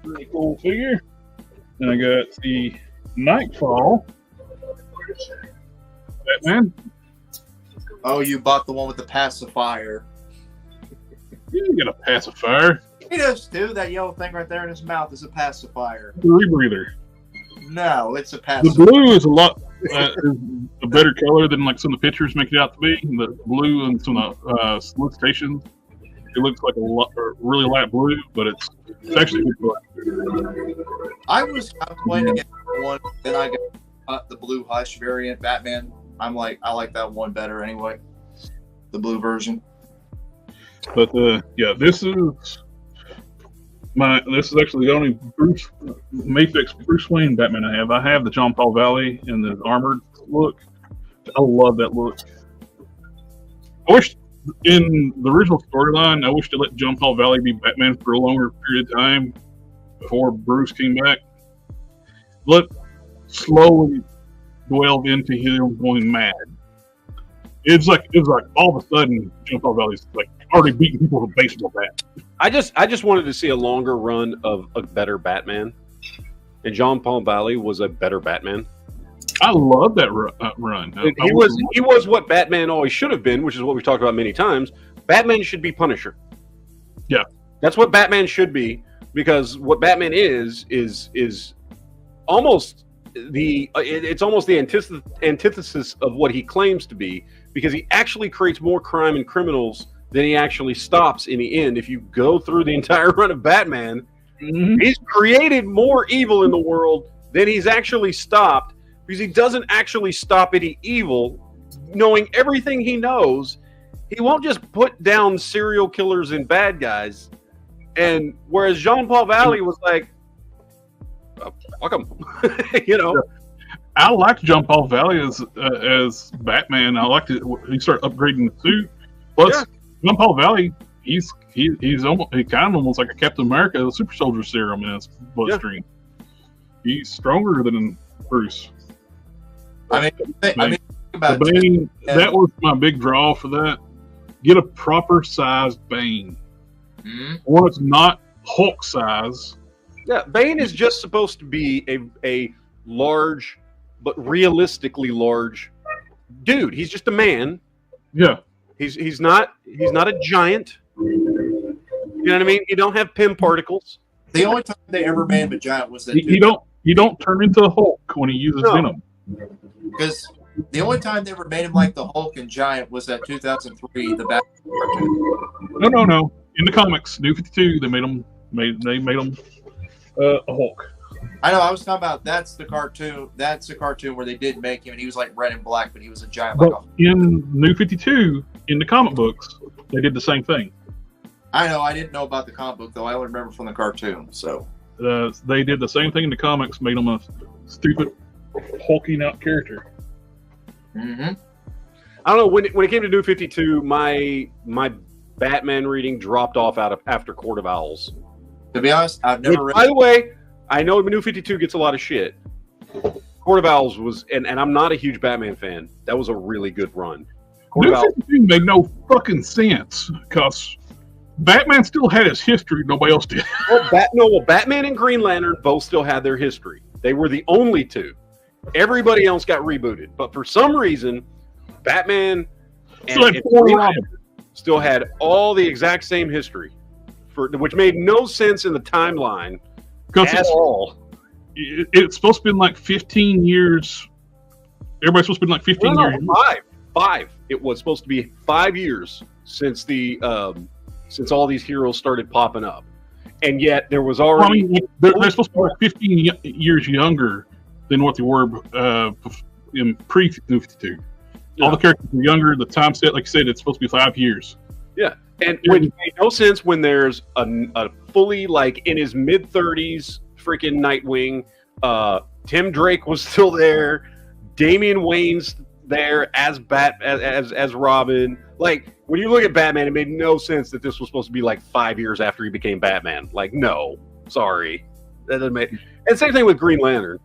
[SPEAKER 1] Really cool figure. And I got the Nightfall Batman.
[SPEAKER 3] Oh, you bought the one with the pacifier.
[SPEAKER 1] You get a pacifier.
[SPEAKER 3] He does too. That yellow thing right there in his mouth is a pacifier.
[SPEAKER 1] The rebreather.
[SPEAKER 3] No, it's a pacifier.
[SPEAKER 1] The blue is is a better color than like some of the pictures make it out to be. The blue and some of the solicitations, it looks like a really light blue, but it's actually good black.
[SPEAKER 3] I was playing to get one, then I got the blue Hush variant Batman. I like that one better anyway, the blue version.
[SPEAKER 1] But yeah, this is actually the only Mayfix Bruce Wayne Batman I have. I have the John Paul Valley in the armored look. I love that look. I wish in the original storyline, I wish to let John Paul Valley be Batman for a longer period of time before Bruce came back. Let slowly delve into him going mad. It's like all of a sudden John Paul Valley's like already beating people with a baseball bat.
[SPEAKER 2] I just wanted to see a longer run of a better Batman, and John Paul Valley was a better Batman.
[SPEAKER 1] I love that run.
[SPEAKER 2] He was what Batman always should have been, which is what we've talked about many times. Batman should be Punisher.
[SPEAKER 1] Yeah,
[SPEAKER 2] that's what Batman should be, because what Batman is almost it's almost the antithesis of what he claims to be, because he actually creates more crime and criminals than he actually stops in the end. If you go through the entire run of Batman, he's created more evil in the world than he's actually stopped, because he doesn't actually stop any evil. Knowing everything he knows, he won't just put down serial killers and bad guys. And whereas Jean Paul Valley was like, fuck him. You know,
[SPEAKER 1] I liked John Paul Valley as Batman. I liked it. He started upgrading the suit. Plus, John Paul Valley, he's kind of almost like a Captain America, a super soldier serum in his bloodstream. Yeah. He's stronger than Bruce.
[SPEAKER 3] I mean, About
[SPEAKER 1] The Bane,
[SPEAKER 3] Yeah.
[SPEAKER 1] that was my big draw for that. Get a proper sized Bane.
[SPEAKER 3] Mhm.
[SPEAKER 1] One that's not Hulk size.
[SPEAKER 2] Yeah, Bane is just supposed to be a large, but realistically large dude. He's just a man.
[SPEAKER 1] Yeah.
[SPEAKER 2] He's not a giant. You know what I mean? You don't have Pym particles.
[SPEAKER 3] The only time they ever made him a giant was that
[SPEAKER 1] He don't turn into a Hulk when he uses
[SPEAKER 2] No.
[SPEAKER 1] Venom.
[SPEAKER 3] because the only time they ever made him like the Hulk and giant was that 2003 the Batman cartoon.
[SPEAKER 1] No. In the comics, New 52, they made him a Hulk.
[SPEAKER 3] I know. I was talking about that's the cartoon. That's the cartoon where they did make him, and he was like red and black, but he was a giant. Like
[SPEAKER 1] But in New 52, in the comic books, they did the same thing.
[SPEAKER 3] I know. I didn't know about the comic book though. I only remember from the cartoon. So
[SPEAKER 1] They did the same thing in the comics, made him a stupid, hulking out character.
[SPEAKER 3] mm-hmm.
[SPEAKER 2] I don't know when it came to New 52, my Batman reading dropped off after Court of Owls.
[SPEAKER 3] To be honest, I've never
[SPEAKER 2] Which,
[SPEAKER 3] read.
[SPEAKER 2] by the way, I know New 52 gets a lot of shit. Court of Owls was, and I'm not a huge Batman fan. That was a really good run. Court
[SPEAKER 1] New
[SPEAKER 2] of Owls,
[SPEAKER 1] 52 made no fucking sense because Batman still had his history, nobody else did.
[SPEAKER 2] Batman and Green Lantern both still had their history. They were the only two. Everybody else got rebooted, but for some reason, Batman
[SPEAKER 1] Still had
[SPEAKER 2] and
[SPEAKER 1] four
[SPEAKER 2] Green
[SPEAKER 1] Robins.
[SPEAKER 2] Lantern still had all the exact same history, which made no sense in the timeline
[SPEAKER 1] Because
[SPEAKER 2] at all.
[SPEAKER 1] it's supposed to be like 15 years. Everybody's supposed to be like 15
[SPEAKER 2] No,
[SPEAKER 1] years.
[SPEAKER 2] five. It was supposed to be 5 years since since all these heroes started popping up, and yet there was
[SPEAKER 1] Well, I
[SPEAKER 2] already
[SPEAKER 1] mean, they're supposed to be like 15 years younger than what they were in pre-New 52.
[SPEAKER 2] Yeah.
[SPEAKER 1] All the characters were younger. The time set, like you said, it's supposed to be 5 years.
[SPEAKER 2] and which made no sense when there's a fully like in his mid-30s freaking Nightwing. Tim Drake was still there. Damian Wayne's there as as Robin. Like when you look at Batman, it made no sense that this was supposed to be like 5 years after he became Batman. Like, no, sorry, that doesn't make. And same thing with Green Lantern.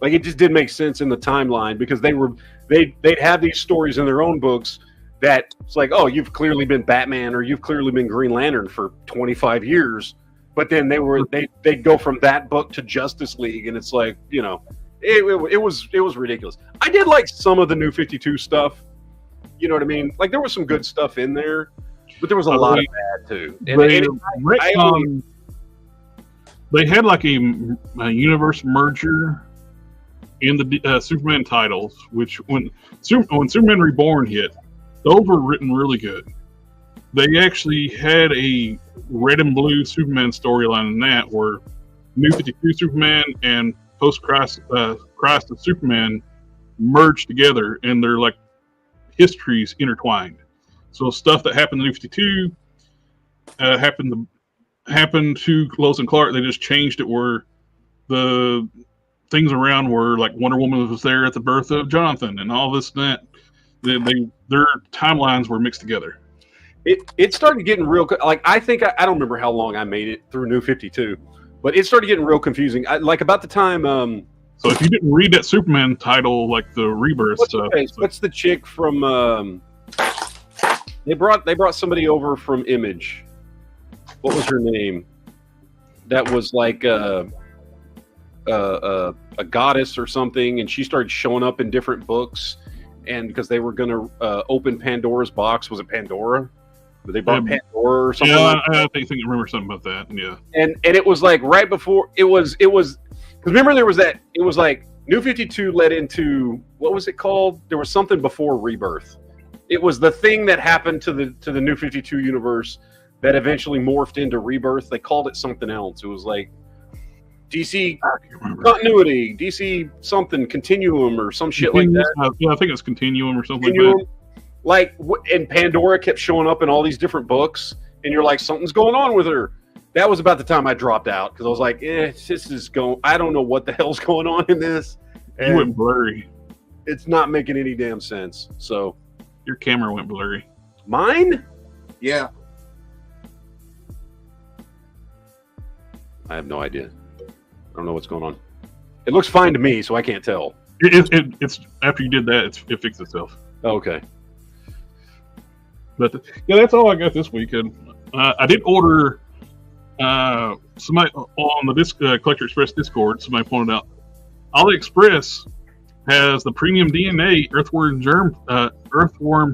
[SPEAKER 2] Like it just didn't make sense in the timeline because they'd have these stories in their own books that it's like, oh, you've clearly been Batman or you've clearly been Green Lantern for 25 years. But then they'd go from that book to Justice League, and it's like, you know, it was ridiculous. I did like some of the New 52 stuff. You know what I mean? Like there was some good stuff in there, but there was a lot of bad too.
[SPEAKER 1] They had like a universe merger in the Superman titles, which when Superman Reborn hit, those were written really good. They actually had a red and blue Superman storyline in that, where New 52 Superman and post Christ of Superman merged together, and they're like histories intertwined. So stuff that happened in New 52 happened to Lois and Clark. They just changed it where the things around were like Wonder Woman was there at the birth of Jonathan and all this and that. Their timelines were mixed together.
[SPEAKER 2] It started getting real. Like I think I don't remember how long I made it through New 52, but it started getting real confusing. Like about the time.
[SPEAKER 1] So if you didn't read that Superman title, like the Rebirth stuff,
[SPEAKER 2] what's the chick from? They brought somebody over from Image. What was her name? That was like a goddess or something, and she started showing up in different books. And because they were going to open Pandora's box, was it Pandora? They brought Pandora or something.
[SPEAKER 1] Yeah,
[SPEAKER 2] like that.
[SPEAKER 1] I think I remember something about that. Yeah,
[SPEAKER 2] and it was like right before it was because remember there was that it was like New 52 led into what was it called? There was something before Rebirth. It was the thing that happened to the New 52 universe that eventually morphed into Rebirth. They called it something else. It was like DC continuity, DC something continuum or some shit like that.
[SPEAKER 1] Yeah, I think it's Continuum or something like that.
[SPEAKER 2] Like, and Pandora kept showing up in all these different books, and you're like, something's going on with her. That was about the time I dropped out because I was like, this is going. I don't know what the hell's going on in this.
[SPEAKER 1] You went blurry.
[SPEAKER 2] It's not making any damn sense. So
[SPEAKER 1] your camera went blurry.
[SPEAKER 2] Mine?
[SPEAKER 3] Yeah.
[SPEAKER 2] I have no idea. I don't know what's going on. It looks fine to me, so I can't tell.
[SPEAKER 1] It's after you did that, it fixed itself.
[SPEAKER 2] Okay.
[SPEAKER 1] But yeah, that's all I got this weekend. I did order somebody on the Collector Express Discord. Somebody pointed out AliExpress has the premium DNA Earthworm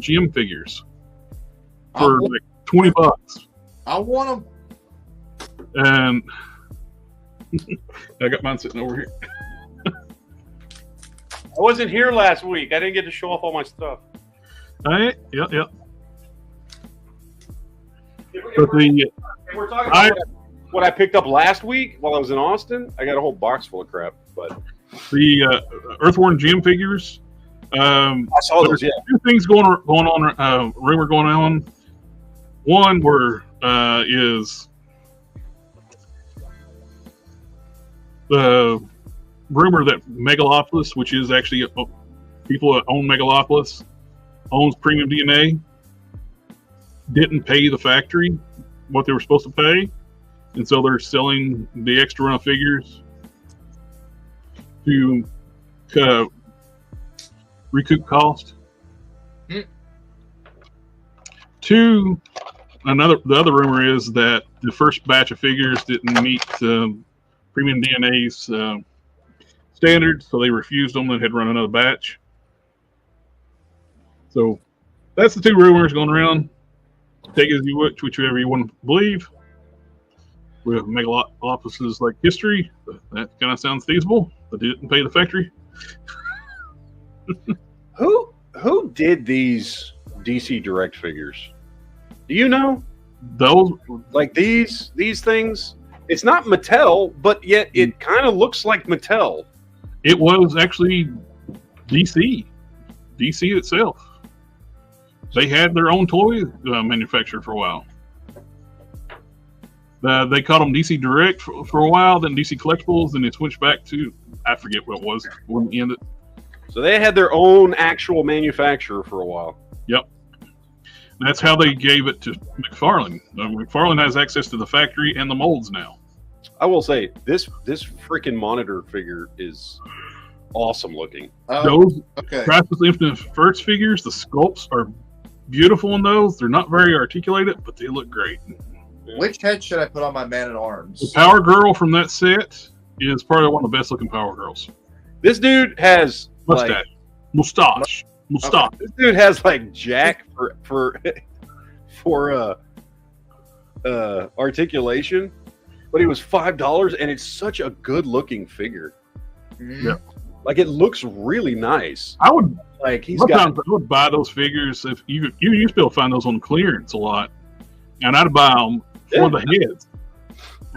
[SPEAKER 1] gem figures for like $20.
[SPEAKER 3] I want them.
[SPEAKER 1] And I got mine sitting over here.
[SPEAKER 2] I wasn't here last week. I didn't get to show off all my stuff.
[SPEAKER 1] Yep.
[SPEAKER 2] We're talking about what I picked up last week while I was in Austin. I got a whole box full of crap, but
[SPEAKER 1] the Earthworm gem figures.
[SPEAKER 2] I saw those. Yeah,
[SPEAKER 1] two things going on. Rumor going on. One where is the rumor that Megalopolis, which is actually people that own Megalopolis, owns Premium DNA, didn't pay the factory what they were supposed to pay, and so they're selling the extra run of figures to recoup cost. Two, the other rumor is that the first batch of figures didn't meet Premium DNA's standards, so they refused them and had run another batch. So that's the two rumors going around. Take it as you wish, whichever you want to believe. With Megalopolis's like history, that kind of sounds feasible, but they didn't pay the factory.
[SPEAKER 2] Who did these DC Direct figures? Do you know?
[SPEAKER 1] Those
[SPEAKER 2] like these things? It's not Mattel, but yet it kind of looks like Mattel.
[SPEAKER 1] It was actually DC itself. They had their own toy manufacturer for a while. They called them DC Direct for a while, then DC Collectibles, and it switched back to, I forget what it was, when it ended.
[SPEAKER 2] So they had their own actual manufacturer for a while.
[SPEAKER 1] Yep. That's how they gave it to McFarlane. McFarlane has access to the factory and the molds now.
[SPEAKER 2] I will say, this freaking monitor figure is awesome looking.
[SPEAKER 1] Those Crisis Infinite First figures, the sculpts are beautiful in those. They're not very articulated, but they look great.
[SPEAKER 3] Which head should I put on my Man-at-Arms?
[SPEAKER 1] The Power Girl from that set is probably one of the best looking Power Girls.
[SPEAKER 2] This dude has
[SPEAKER 1] mustache.
[SPEAKER 2] Okay. This dude has like Jack for articulation, but he was $5, and it's such a good looking figure.
[SPEAKER 1] Yeah,
[SPEAKER 2] like it looks really nice.
[SPEAKER 1] I would
[SPEAKER 2] like
[SPEAKER 1] I would buy those figures if you used to be able to find those on clearance a lot, and I'd buy them for the heads.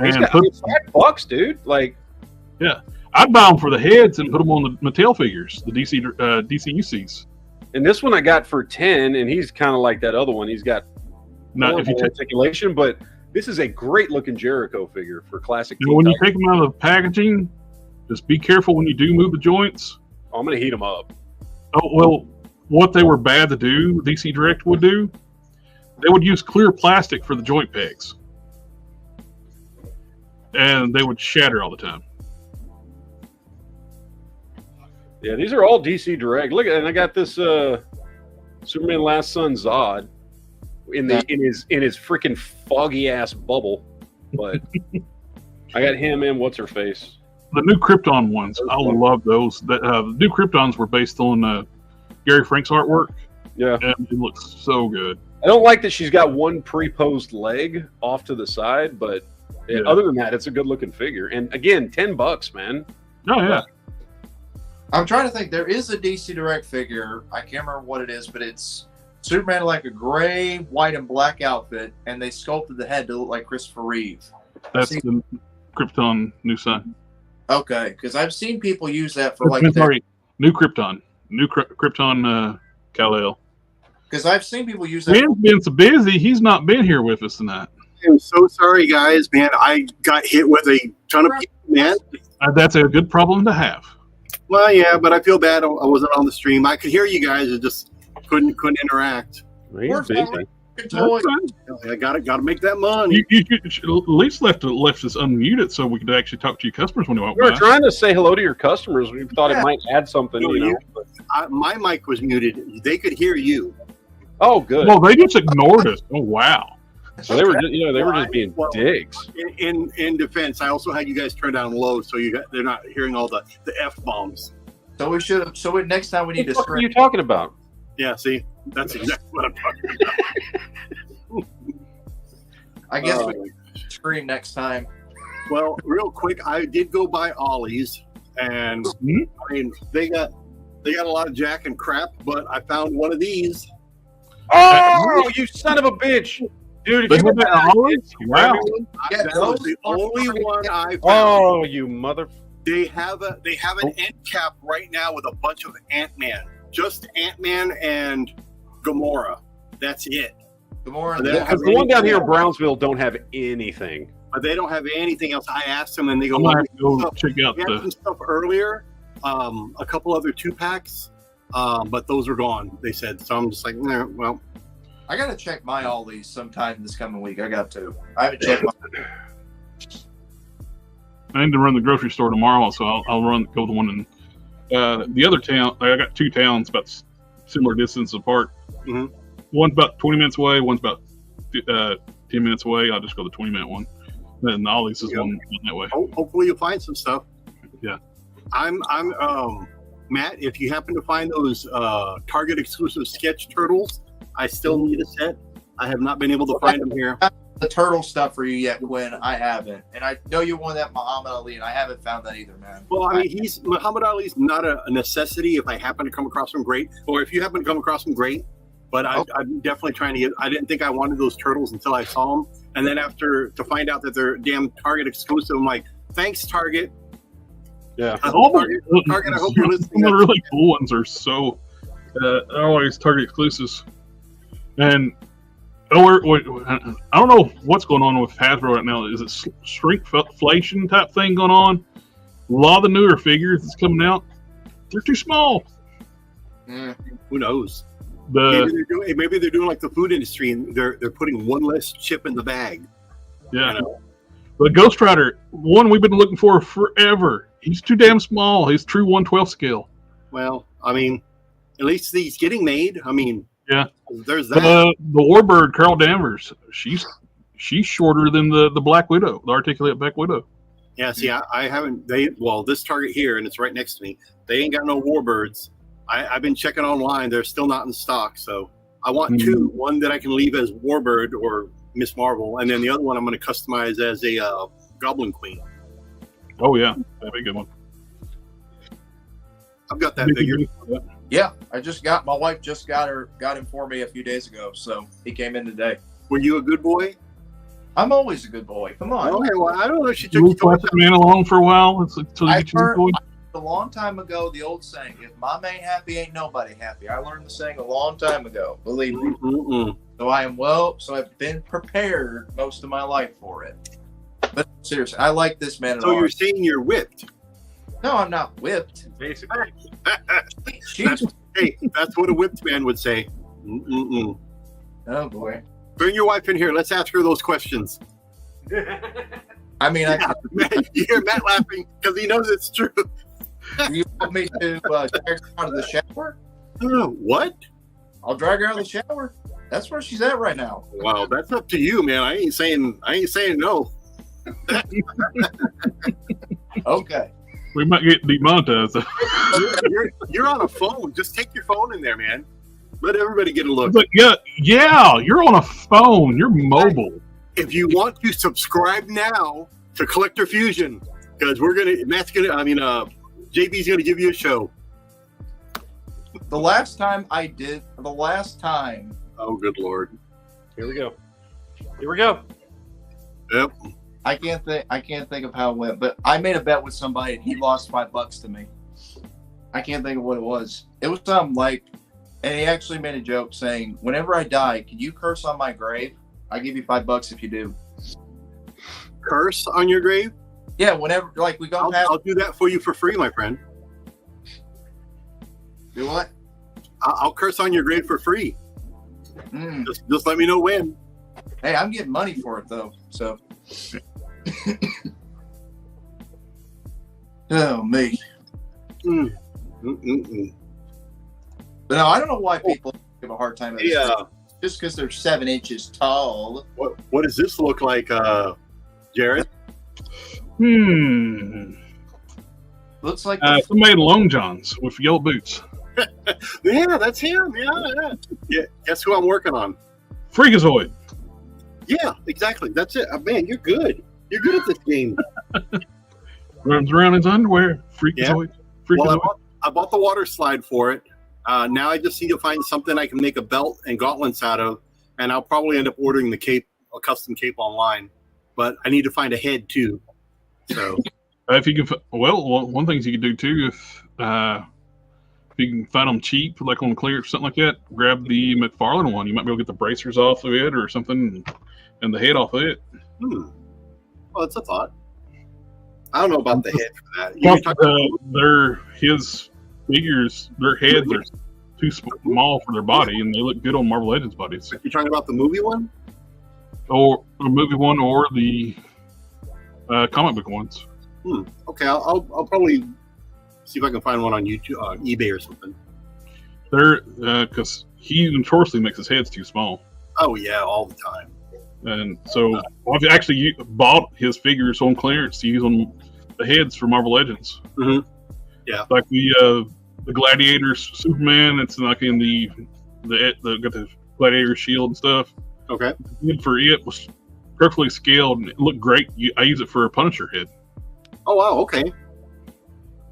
[SPEAKER 2] He's got $5, dude. Like,
[SPEAKER 1] yeah, I'd buy them for the heads and put them on the Mattel figures, the DCUCs.
[SPEAKER 2] And this one I got for $10, and he's kind of like that other one. He's got articulation, but this is a great looking Jericho figure for classic.
[SPEAKER 1] And when you take them out of the packaging, just be careful when you do move the joints.
[SPEAKER 2] I'm going to heat them up.
[SPEAKER 1] Oh, well, what they were bad to do, DC Direct would do, they would use clear plastic for the joint pegs. And they would shatter all the time.
[SPEAKER 2] Yeah, these are all DC Direct. Look at it, and I got this Superman Last Son Zod in his freaking foggy ass bubble. But I got him and what's her face.
[SPEAKER 1] The new Krypton ones, I love those. The new Kryptons were based on Gary Frank's artwork.
[SPEAKER 2] Yeah,
[SPEAKER 1] and it looks so good.
[SPEAKER 2] I don't like that she's got one pre-posed leg off to the side, but other than that, it's a good looking figure. And again, $10, man.
[SPEAKER 1] Oh yeah.
[SPEAKER 3] I'm trying to think. There is a DC Direct figure. I can't remember what it is, but it's Superman in like a gray, white, and black outfit, and they sculpted the head to look like Christopher Reeve.
[SPEAKER 1] That's the Krypton new son.
[SPEAKER 3] Okay, because I've seen people use that for like
[SPEAKER 1] new Krypton, Krypton Kal-El.
[SPEAKER 3] Because I've seen people use that.
[SPEAKER 1] Ben's been so busy; he's not been here with us tonight.
[SPEAKER 4] I'm so sorry, guys. Man, I got hit with a ton of people, man.
[SPEAKER 1] That's a good problem to have.
[SPEAKER 4] Well, yeah, but I feel bad I wasn't on the stream. I could hear you guys, I just couldn't interact.
[SPEAKER 3] We're toy.
[SPEAKER 4] I gotta make that money.
[SPEAKER 1] You should at least left this unmuted so we could actually talk to your customers when you walk
[SPEAKER 2] We were
[SPEAKER 1] by.
[SPEAKER 2] trying to say hello to your customers. We thought it might add something,
[SPEAKER 4] No,
[SPEAKER 2] you know.
[SPEAKER 4] My mic was muted. They could hear you.
[SPEAKER 2] Oh, good.
[SPEAKER 1] Well, they just ignored us. Oh, wow.
[SPEAKER 2] So they were, they were just being dicks.
[SPEAKER 4] In defense, I also had you guys turn down low so they're not hearing all the F bombs.
[SPEAKER 3] So we should have. Next time we need to.
[SPEAKER 2] What are you talking about?
[SPEAKER 4] Yeah, see, that's exactly what I'm talking about.
[SPEAKER 3] I guess we can scream next time.
[SPEAKER 4] Well, real quick, I did go buy Ollie's, and I mean they got a lot of jack and crap, but I found one of these.
[SPEAKER 2] Oh, you son of a bitch, dude! If you
[SPEAKER 1] Wow.
[SPEAKER 3] Yeah,
[SPEAKER 4] that was the only one I found.
[SPEAKER 2] oh, you mother!
[SPEAKER 4] They have an end cap right now with a bunch of Ant-Man, just Ant-Man and Gamora. That's it.
[SPEAKER 3] The more
[SPEAKER 2] Because the one down here in Brownsville don't have anything.
[SPEAKER 4] But they don't have anything else. I asked them, and they go,
[SPEAKER 1] I'm going to have to go check out
[SPEAKER 4] we had some stuff earlier, a couple other 2-packs, but those are gone, they said. So I'm just like, nah, well.
[SPEAKER 3] I gotta check my Ollie's sometime this coming week. I got to. I haven't checked my.
[SPEAKER 1] I need to run the grocery store tomorrow, so I'll go to one in the other town. I got 2 towns about similar distance apart.
[SPEAKER 4] Mhm.
[SPEAKER 1] One's about 20 minutes away. One's about 10 minutes away. I'll just go to the 20-minute one. Then Ollie's is one that way.
[SPEAKER 4] Hopefully you'll find some stuff.
[SPEAKER 1] Yeah.
[SPEAKER 4] I'm Matt, if you happen to find those Target exclusive sketch turtles, I still need a set. I have not been able to find them here.
[SPEAKER 3] The turtle stuff for you yet, Quinn. I haven't, and I know you want that Muhammad Ali, and I haven't found that either, man.
[SPEAKER 4] Well, I mean, Muhammad Ali's not a necessity. If I happen to come across them, great. Or if you happen to come across them, great. But I'm definitely trying to get. I didn't think I wanted those turtles until I saw them, and then to find out that they're damn Target exclusive, I'm like, thanks, Target.
[SPEAKER 2] Yeah.
[SPEAKER 4] Target, I hope you're listening.
[SPEAKER 1] Some of the really cool ones are so always Target exclusives. And I don't know what's going on with Hasbro right now. Is it shrinkflation type thing going on? A lot of the newer figures that's coming out, they're too small.
[SPEAKER 4] Who knows? Maybe they're doing like the food industry, and they're putting one less chip in the bag.
[SPEAKER 1] Yeah.
[SPEAKER 4] You know?
[SPEAKER 1] But Ghost Rider, one we've been looking for forever. He's too damn small. He's true 1/12 scale.
[SPEAKER 4] Well, I mean, at least he's getting made. I mean,
[SPEAKER 1] yeah.
[SPEAKER 4] There's that.
[SPEAKER 1] The Warbird, Carol Danvers, she's shorter than the Black Widow, the articulate Black Widow.
[SPEAKER 4] Yeah, see, I haven't. This Target here, and it's right next to me. They ain't got no Warbirds. I've been checking online. They're still not in stock. So I want 2. One that I can leave as Warbird or Miss Marvel, and then the other one I'm going to customize as a Goblin Queen.
[SPEAKER 1] Oh yeah, that'd be a good one.
[SPEAKER 4] I've got that figure.
[SPEAKER 3] Yeah, my wife just got him for me a few days ago, so he came in today.
[SPEAKER 4] Were you a good boy?
[SPEAKER 3] I'm always a good boy. Come on.
[SPEAKER 4] Okay, well, I don't know if she took
[SPEAKER 1] You left the man alone for a while.
[SPEAKER 3] A long time ago, the old saying, if mom ain't happy, ain't nobody happy. I learned the saying a long time ago, believe me. So I've been prepared most of my life for it. But seriously, I like this man.
[SPEAKER 4] So you're saying you're whipped?
[SPEAKER 3] No, I'm not whipped.
[SPEAKER 2] Basically.
[SPEAKER 4] Hey, that's what a whipped man would say.
[SPEAKER 3] Oh boy.
[SPEAKER 4] Bring your wife in here. Let's ask her those questions.
[SPEAKER 3] I mean,
[SPEAKER 4] you hear Matt laughing because he knows it's true.
[SPEAKER 3] You want me to drag her out of the shower?
[SPEAKER 4] What?
[SPEAKER 3] I'll drag her out of the shower. That's where she's at right now.
[SPEAKER 4] Wow, that's up to you, man. I ain't saying no.
[SPEAKER 3] Okay.
[SPEAKER 1] We might get demonetized.
[SPEAKER 4] You're on a phone. Just take your phone in there, man. Let everybody get a look.
[SPEAKER 1] But yeah, you're on a phone. You're mobile.
[SPEAKER 4] If you want to subscribe now to Collector Fusion, because JB's gonna give you a show.
[SPEAKER 3] The last time.
[SPEAKER 4] Oh, good Lord.
[SPEAKER 2] Here we go.
[SPEAKER 4] Yep.
[SPEAKER 3] I can't think of how it went, but I made a bet with somebody and he lost $5 to me. I can't think of what it was. It was something like, and he actually made a joke saying, whenever I die, can you curse on my grave? I'll give you $5 if you do.
[SPEAKER 4] Curse on your grave?
[SPEAKER 3] Yeah, whenever, like, we go past.
[SPEAKER 4] I'll do that for you for free, my friend.
[SPEAKER 3] Do what?
[SPEAKER 4] I'll curse on your grave for free. Just let me know when.
[SPEAKER 3] Hey, I'm getting money for it though. So. Oh me.
[SPEAKER 4] Mm.
[SPEAKER 3] But no, I don't know why people give a hard time at
[SPEAKER 4] Yeah.
[SPEAKER 3] just because they're 7 inches tall.
[SPEAKER 4] What does this look like, Jared?
[SPEAKER 3] Looks like
[SPEAKER 1] Somebody in long johns with yellow boots.
[SPEAKER 4] Yeah, that's him. Yeah. Guess who I'm working on?
[SPEAKER 1] Freakazoid.
[SPEAKER 4] Yeah, exactly. That's it. Man, you're good. You're good at this game.
[SPEAKER 1] Runs around in his underwear. Freakazoid. Freakazoid.
[SPEAKER 4] Well, I bought the water slide for it. Now I just need to find something I can make a belt and gauntlets out of, and I'll probably end up ordering the cape, a custom cape online. But I need to find a head too. So,
[SPEAKER 1] if you can, one thing you could do too, if you can find them cheap, like on clearance, something like that, grab the McFarlane one. You might be able to get the bracers off of it or something, and the head off of it.
[SPEAKER 4] Well, that's a thought. I don't know about the head for that.
[SPEAKER 1] His figures, their heads are too small for their body, and they look good on Marvel Legends bodies.
[SPEAKER 4] You're talking about the movie one,
[SPEAKER 1] or the movie one, or the comic book ones.
[SPEAKER 4] Okay, I'll probably see if I can find one on YouTube, eBay or something.
[SPEAKER 1] They're because he notoriously makes his heads too small.
[SPEAKER 4] Oh yeah, all the time.
[SPEAKER 1] And so I've actually bought his figures on clearance to use on the heads for Marvel Legends.
[SPEAKER 4] Mm-hmm. Yeah,
[SPEAKER 1] like the Gladiator Superman. It's like in the got the Gladiator shield and stuff.
[SPEAKER 4] Okay.
[SPEAKER 1] Good for it was perfectly scaled and it looked great. I use it for a Punisher head.
[SPEAKER 4] Oh wow, okay.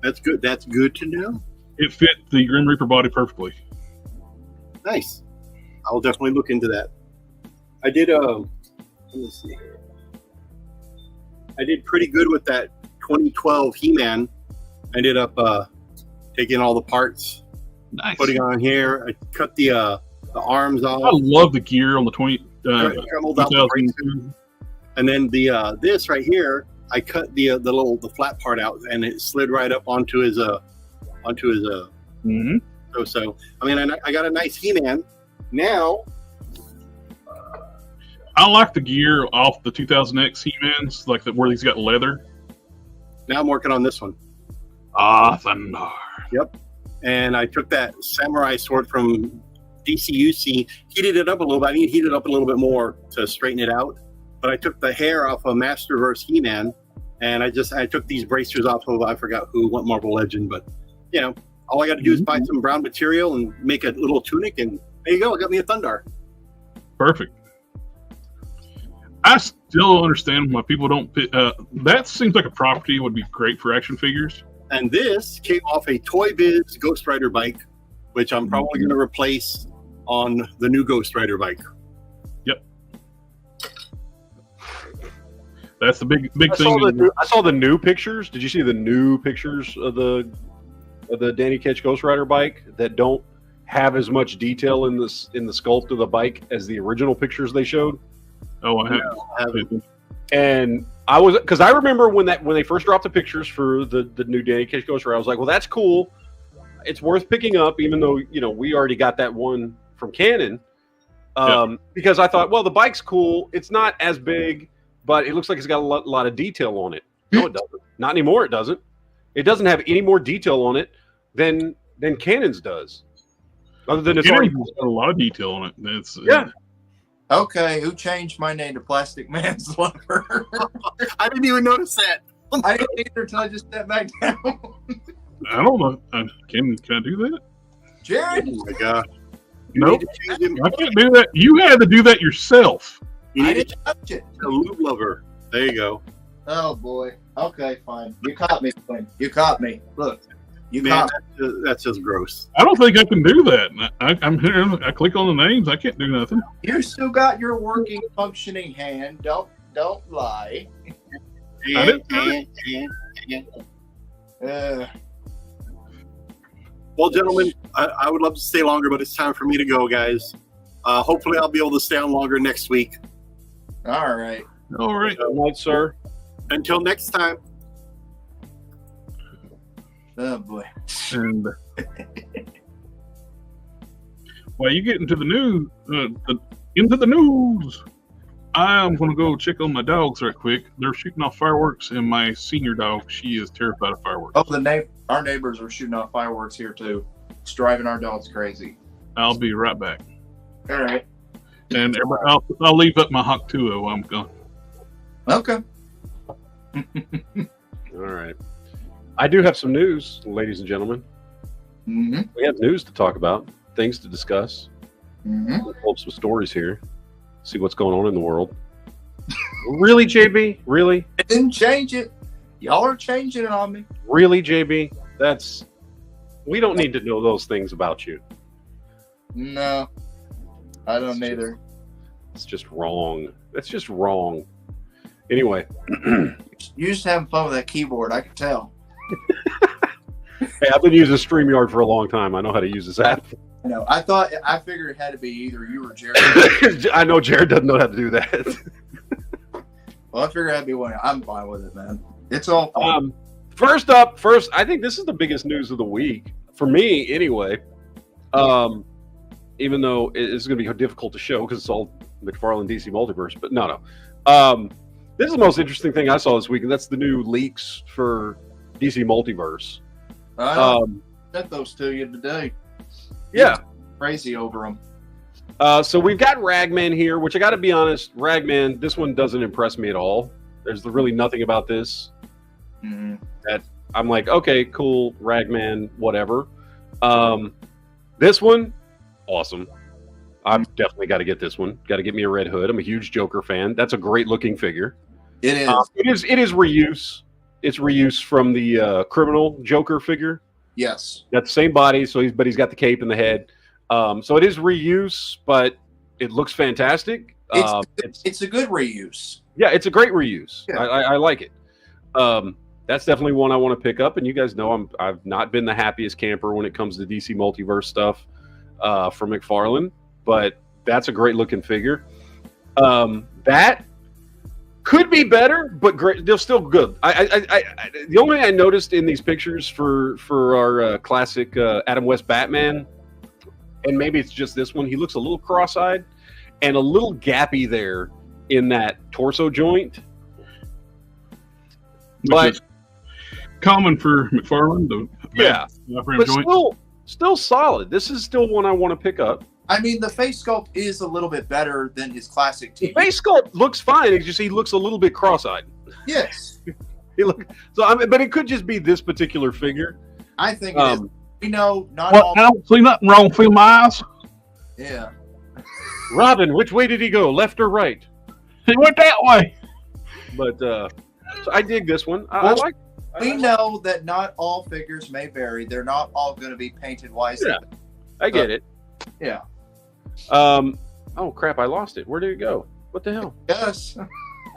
[SPEAKER 4] That's good. That's good to know.
[SPEAKER 1] It fit the Grim Reaper body perfectly.
[SPEAKER 4] Nice. I'll definitely look into that. I did. Let me see. I did pretty good with that 2012 He-Man. I ended up taking all the parts, putting on here. I cut the arms off.
[SPEAKER 1] I love the gear on the
[SPEAKER 4] 2002. And then the this right here, I cut the flat part out, and it slid right up onto his
[SPEAKER 1] Mm-hmm.
[SPEAKER 4] So I mean, I got a nice He-Man now.
[SPEAKER 1] I like the gear off the 2000X He-Mans, like where he's got leather.
[SPEAKER 4] Now I'm working on this one.
[SPEAKER 1] Thunder.
[SPEAKER 4] Yep. And I took that samurai sword from DCUC, heated it up a little bit. I need to heat it up a little bit more to straighten it out. But I took the hair off of Masterverse He-Man, and I took these bracers off of, I forgot what Marvel Legend, but you know, all I got to do is buy some brown material and make a little tunic, and there you go. I got me a Thundar.
[SPEAKER 1] Perfect. I still don't understand why people don't pick. That seems like a property would be great for action figures.
[SPEAKER 4] And this came off a Toy Biz Ghost Rider bike, which I'm probably going to replace on the new Ghost Rider bike.
[SPEAKER 1] Yep. That's the big thing.
[SPEAKER 2] I saw the new pictures. Did you see the new pictures of the Danny Ketch Ghost Rider bike that don't have as much detail in the sculpt of the bike as the original pictures they showed?
[SPEAKER 1] Oh, I haven't.
[SPEAKER 2] And I was, because I remember when they first dropped the pictures for the new Danny Ketch Ghost Rider, I was like, well, that's cool. It's worth picking up, even though we already got that one from Canon. Because I thought, well, the bike's cool. It's not as big, but it looks like it's got a lot of detail on it. No, it doesn't. Not anymore. It doesn't. It doesn't have any more detail on it than Canon's does. Other than it's already
[SPEAKER 1] got a lot of detail on it. It's
[SPEAKER 3] Okay, who changed my name to Plastic Man's Lover?
[SPEAKER 4] I didn't even notice that.
[SPEAKER 3] I didn't either until I just stepped back down.
[SPEAKER 1] I don't know. Can I do that?
[SPEAKER 3] Jared?
[SPEAKER 4] Oh my God.
[SPEAKER 1] Nope. I can't do that. You had to do that yourself.
[SPEAKER 3] I didn't touch it.
[SPEAKER 4] A lube lover. There you go.
[SPEAKER 3] Oh, boy. Okay, fine. You caught me, Quinn. You caught me. Look. Caught
[SPEAKER 4] me. That's just gross.
[SPEAKER 1] I don't think I can do that. I'm here. I click on the names. I can't do nothing.
[SPEAKER 3] You still got your working, functioning hand. Don't lie.
[SPEAKER 4] Well, gentlemen, I would love to stay longer, but it's time for me to go, guys. Hopefully, I'll be able to stay on longer next week.
[SPEAKER 3] All right.
[SPEAKER 1] All right.
[SPEAKER 2] Good night, sir.
[SPEAKER 4] Until next time.
[SPEAKER 3] Oh, boy.
[SPEAKER 1] And while you get into the news, I'm going to go check on my dogs right quick. They're shooting off fireworks, and my senior dog, she is terrified of fireworks.
[SPEAKER 3] Oh, our neighbors are shooting off fireworks here too. It's driving our dogs crazy.
[SPEAKER 1] I'll be right back.
[SPEAKER 3] All right.
[SPEAKER 1] And I'll leave up my Hawk 2 while I'm gone.
[SPEAKER 3] Okay.
[SPEAKER 2] All right. I do have some news, ladies and gentlemen.
[SPEAKER 3] Mm-hmm.
[SPEAKER 2] We have news to talk about, things to discuss.
[SPEAKER 3] Mm-hmm.
[SPEAKER 2] We'll pull up some stories here, see what's going on in the world. Really, JB? Really?
[SPEAKER 3] It didn't change it. Y'all are changing it on me.
[SPEAKER 2] Really, JB? We don't need to know those things about you.
[SPEAKER 3] No, I don't either.
[SPEAKER 2] It's just wrong. That's just wrong. Anyway.
[SPEAKER 3] You're just having fun with that keyboard, I can tell.
[SPEAKER 2] Hey, I've been using StreamYard for a long time. I know how to use this app.
[SPEAKER 3] No, I figured it had to be either you or Jared.
[SPEAKER 2] I know Jared doesn't know how to do that.
[SPEAKER 3] Well, I figured it had to be one. I'm fine with it, man. It's all fun.
[SPEAKER 2] First, I think this is the biggest news of the week for me, anyway. Even though it's going to be difficult to show because it's all McFarlane DC Multiverse, but no. This is the most interesting thing I saw this week, and that's the new leaks for DC Multiverse.
[SPEAKER 3] I sent those to you today.
[SPEAKER 2] Yeah,
[SPEAKER 3] crazy over them.
[SPEAKER 2] So we've got Ragman here, which I got to be honest, Ragman, this one doesn't impress me at all. There's really nothing about this that I'm like, okay, cool, Ragman, whatever. This one, awesome. I've definitely got to get this one. Got to get me a Red Hood. I'm a huge Joker fan. That's a great looking figure.
[SPEAKER 3] It is.
[SPEAKER 2] It is reuse. It's reuse from the criminal Joker figure.
[SPEAKER 3] Yes.
[SPEAKER 2] Got the same body, but he's got the cape and the head. So it is reuse, but it looks fantastic.
[SPEAKER 3] It's a good reuse.
[SPEAKER 2] Yeah, it's a great reuse.
[SPEAKER 3] Yeah.
[SPEAKER 2] I like it. That's definitely one I want to pick up. And you guys know I've not been the happiest camper when it comes to DC Multiverse stuff from McFarlane, but that's a great looking figure. That could be better, but great. They're still good. The only thing I noticed in these pictures for our classic Adam West Batman, and maybe it's just this one, he looks a little cross-eyed and a little gappy there in that torso joint.
[SPEAKER 1] Which is common for McFarlane.
[SPEAKER 2] But still solid. This is still one I want to pick up.
[SPEAKER 3] I mean, the face sculpt is a little bit better than his classic TV.
[SPEAKER 2] The face sculpt looks fine. It's just he looks a little bit cross-eyed.
[SPEAKER 3] Yes.
[SPEAKER 2] But it could just be this particular figure.
[SPEAKER 3] I think it is. We know not
[SPEAKER 1] well,
[SPEAKER 3] all.
[SPEAKER 1] I don't see nothing wrong with my eyes.
[SPEAKER 3] Yeah.
[SPEAKER 2] Robin, which way did he go? Left or right?
[SPEAKER 1] He went that way.
[SPEAKER 2] But so I dig this one.
[SPEAKER 3] We know that not all figures may vary. They're not all going to be painted wisely.
[SPEAKER 2] Yeah, I get it.
[SPEAKER 3] Yeah.
[SPEAKER 2] Oh crap! I lost it. Where did it go? What the hell?
[SPEAKER 3] Yes.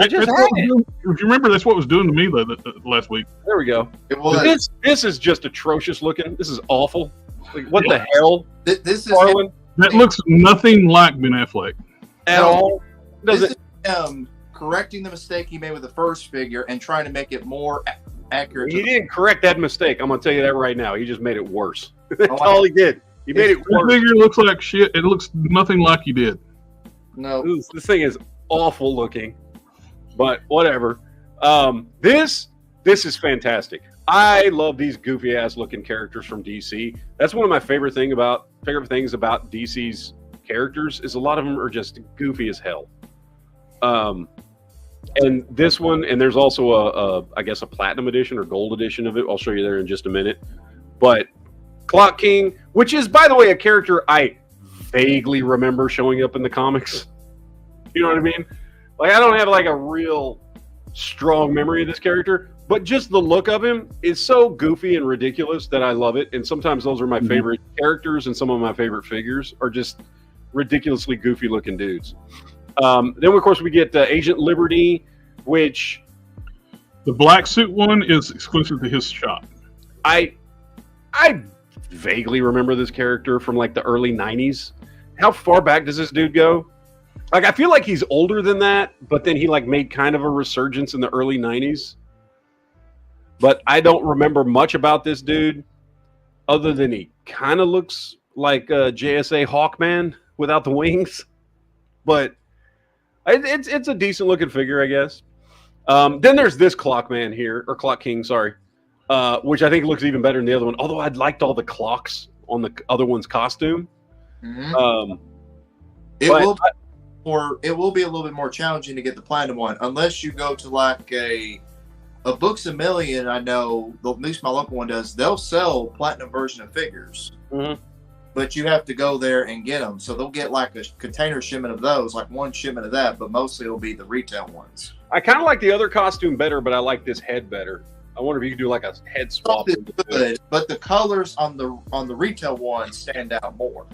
[SPEAKER 2] I just had it.
[SPEAKER 1] If you remember, that's what was doing to me last week.
[SPEAKER 2] There we go.
[SPEAKER 3] It was.
[SPEAKER 2] This is just atrocious looking. This is awful. Like, what the hell?
[SPEAKER 3] This is
[SPEAKER 2] Harlan?
[SPEAKER 1] That looks nothing like Ben Affleck
[SPEAKER 2] At all.
[SPEAKER 3] This is correcting the mistake he made with the first figure and trying to make it more accurate.
[SPEAKER 2] He didn't correct that mistake. I'm going to tell you that right now. He just made it worse. That's all he did. He made it worse.
[SPEAKER 1] The figure looks like shit. It looks nothing like he did.
[SPEAKER 3] No.
[SPEAKER 2] This thing is awful looking, but whatever. This is fantastic. I love these goofy ass looking characters from DC. That's one of my favorite things about DC's characters is a lot of them are just goofy as hell. And this one, and there's also I guess a platinum edition or gold edition of it. I'll show you there in just a minute. But Clock King, which is, by the way, a character I vaguely remember showing up in the comics. You know what I mean? Like, I don't have like a real strong memory of this character, but just the look of him is so goofy and ridiculous that I love it. And sometimes those are my favorite characters, and some of my favorite figures are just ridiculously goofy looking dudes. Then, of course, we get Agent Liberty, which...
[SPEAKER 1] The black suit one is exclusive to his shop.
[SPEAKER 2] I vaguely remember this character from like the early 90s. How far back does this dude go? Like, I feel like he's older than that, but then he like made kind of a resurgence in the early 90s. But I don't remember much about this dude other than he kind of looks like JSA Hawkman without the wings, but it's a decent looking figure, I guess. Then there's this Clockman here, or Clock King, sorry, which I think looks even better than the other one. Although I'd liked all the clocks on the other one's costume.
[SPEAKER 3] Mm-hmm. It will be a little bit more challenging to get the platinum one, unless you go to like a Books A Million. I know, at least my local one does. They'll sell platinum version of figures, but you have to go there and get them. So they'll get like a container shipment of those, like one shipment of that, but mostly it'll be the retail ones.
[SPEAKER 2] I kind of like the other costume better, but I like this head better. I wonder if you could do like a head swap.
[SPEAKER 3] Good, but the colors on the retail one stand out more.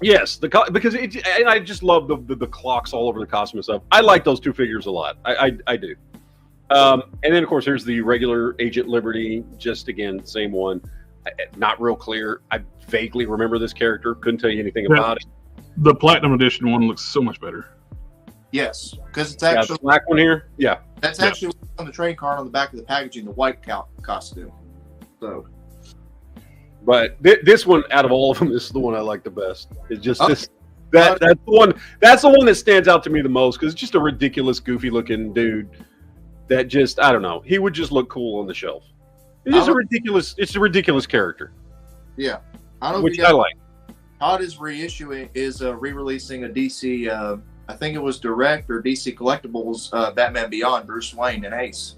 [SPEAKER 2] Yes, because and I just love the clocks all over the costume and stuff. I like those two figures a lot. I do. And then of course here's the regular Agent Liberty. Just again, same one. Not real clear. I vaguely remember this character. Couldn't tell you anything about it.
[SPEAKER 1] The Platinum Edition one looks so much better.
[SPEAKER 3] Yes, because it's actually
[SPEAKER 2] the black one here. Yeah,
[SPEAKER 3] that's actually on the trading card on the back of the packaging, the white costume. So,
[SPEAKER 2] but this one out of all of them, this is the one I like the best. It's just this. That's the one. That's the one that stands out to me the most because it's just a ridiculous, goofy looking dude. That just I don't know. He would just look cool on the shelf. It's just a ridiculous. It's a ridiculous character.
[SPEAKER 3] Yeah, I don't.
[SPEAKER 2] Which I like.
[SPEAKER 3] Todd is re-releasing a DC. I think it was Direct or DC Collectibles Batman Beyond, Bruce Wayne and Ace.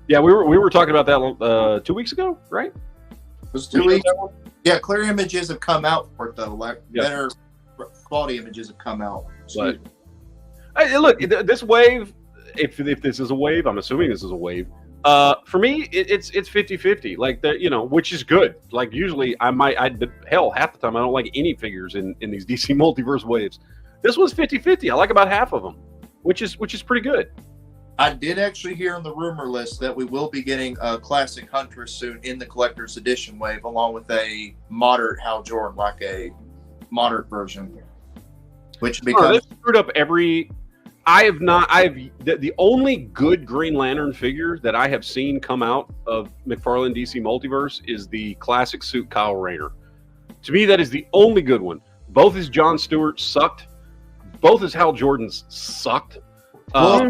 [SPEAKER 2] Yeah, we were talking about that 2 weeks ago, right?
[SPEAKER 3] It was 2 weeks. Yeah, clear images have come out for it though. Like better quality images have come out.
[SPEAKER 2] But look, this wave. If this is a wave, I'm assuming this is a wave. For me, it's 50-50. Like that, which is good. Like usually, half the time I don't like any figures in these DC multiverse waves. This one's 50-50. I like about half of them, which is pretty good.
[SPEAKER 3] I did actually hear on the rumor list that we will be getting a classic Huntress soon in the collector's edition wave, along with a moderate Hal Jordan, like a moderate version. Which becomes
[SPEAKER 2] they screwed up every. The only good Green Lantern figure that I have seen come out of McFarlane DC Multiverse is the classic suit Kyle Rayner. To me, that is the only good one. Both his John Stewart sucked. Both his Hal Jordans sucked. All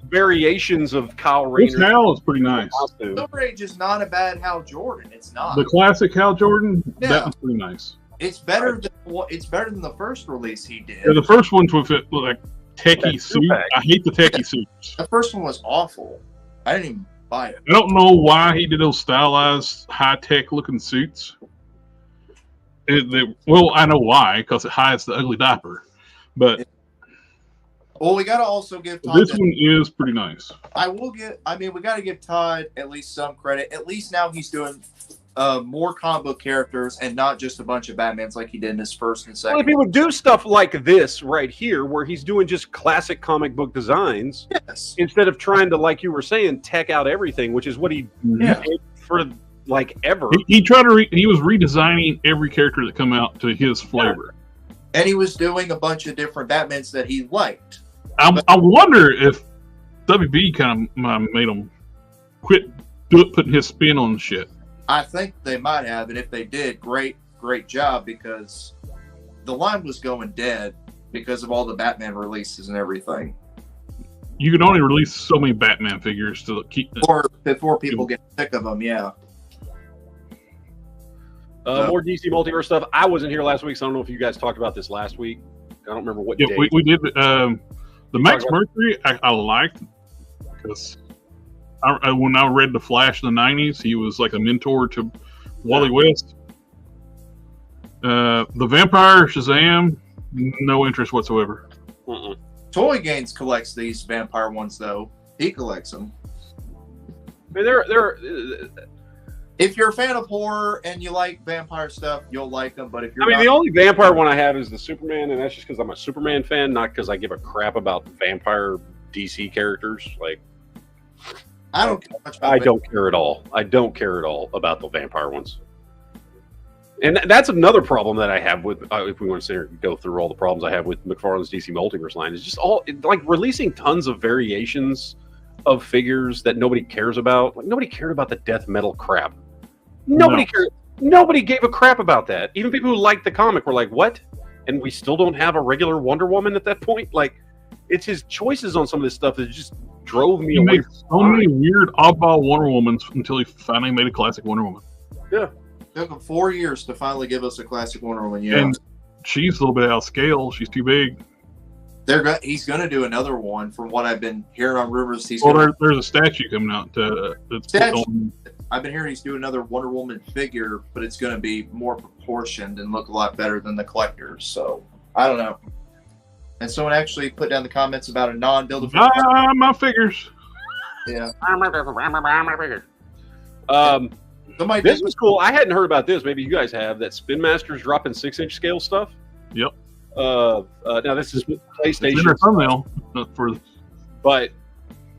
[SPEAKER 2] variations of Kyle Rayner.
[SPEAKER 1] This Hal is pretty nice.
[SPEAKER 3] Silver Age is not a bad Hal Jordan. It's not.
[SPEAKER 1] The classic Hal Jordan, that was pretty nice.
[SPEAKER 3] It's better than the first release he did.
[SPEAKER 1] Yeah, the first one's with like techie suit. I hate the techie suits.
[SPEAKER 3] The first one was awful. I didn't even buy it.
[SPEAKER 1] I don't know why he did those stylized, high-tech looking suits. I know why, because it hides the ugly diaper. But
[SPEAKER 3] we got to also give Todd.
[SPEAKER 1] This one is pretty nice.
[SPEAKER 3] We got to give Todd at least some credit. At least now he's doing more comic book characters and not just a bunch of Batmans like he did in his first and second.
[SPEAKER 2] Well, if he would do stuff like this right here, where he's doing just classic comic book designs, instead of trying to, like you were saying, tech out everything, which is what he did for like ever.
[SPEAKER 1] He tried to. He was redesigning every character that come out to his flavor,
[SPEAKER 3] and he was doing a bunch of different Batmans that he liked.
[SPEAKER 1] I wonder if WB kind of made him quit putting his spin on shit.
[SPEAKER 3] I think they might have, and if they did, great job, because the line was going dead because of all the Batman releases and everything.
[SPEAKER 1] You can only release so many Batman figures to keep
[SPEAKER 3] before people get sick of them. Yeah.
[SPEAKER 2] More DC Multiverse stuff. I wasn't here last week, so I don't know if you guys talked about this last week. I don't remember what day.
[SPEAKER 1] We did. The Max Mercury I liked because when I read The Flash in the 90s, he was like a mentor to Wally West. The Vampire Shazam, no interest whatsoever.
[SPEAKER 3] Toy Gaines collects these vampire ones, though. He collects them.
[SPEAKER 2] I mean, they're
[SPEAKER 3] if you're a fan of horror and you like vampire stuff, you'll like them. But if you're
[SPEAKER 2] the only vampire one I have is the Superman, and that's just because I'm a Superman fan, not because I give a crap about vampire DC characters. Like,
[SPEAKER 3] I don't care much about
[SPEAKER 2] I don't care at all. I don't care at all about the vampire ones. And that's another problem that I have with, if we want to sit here and go through all the problems I have with McFarlane's DC Multiverse line, is just like releasing tons of variations of figures that nobody cares about. Like, nobody cared about the death metal crap. Nobody cared. Nobody gave a crap about that. Even people who liked the comic were like, "What?" And we still don't have a regular Wonder Woman at that point. Like, it's his choices on some of this stuff that just drove me
[SPEAKER 1] He
[SPEAKER 2] away.
[SPEAKER 1] made so many weird oddball Wonder Womans until he finally made a classic Wonder Woman.
[SPEAKER 2] Yeah,
[SPEAKER 3] Took him 4 years to finally give us a classic Wonder Woman. Yeah,
[SPEAKER 1] And she's a little bit out of scale. She's too big.
[SPEAKER 3] he's going to do another one. From what I've been hearing on rumors,
[SPEAKER 1] There's a statue coming out. That's
[SPEAKER 3] I've been hearing he's doing another Wonder Woman figure, but it's going to be more proportioned and look a lot better than the collectors. So I don't know. And someone actually put down the comments about a non-buildable.
[SPEAKER 1] my figures.
[SPEAKER 3] Yeah.
[SPEAKER 2] Somebody this was cool. I hadn't heard about this. Maybe you guys have. That Spin Master's dropping 6-inch scale stuff.
[SPEAKER 1] Yep.
[SPEAKER 2] Now this is
[SPEAKER 1] It's in
[SPEAKER 2] PlayStation.
[SPEAKER 1] their thumbnail for
[SPEAKER 2] But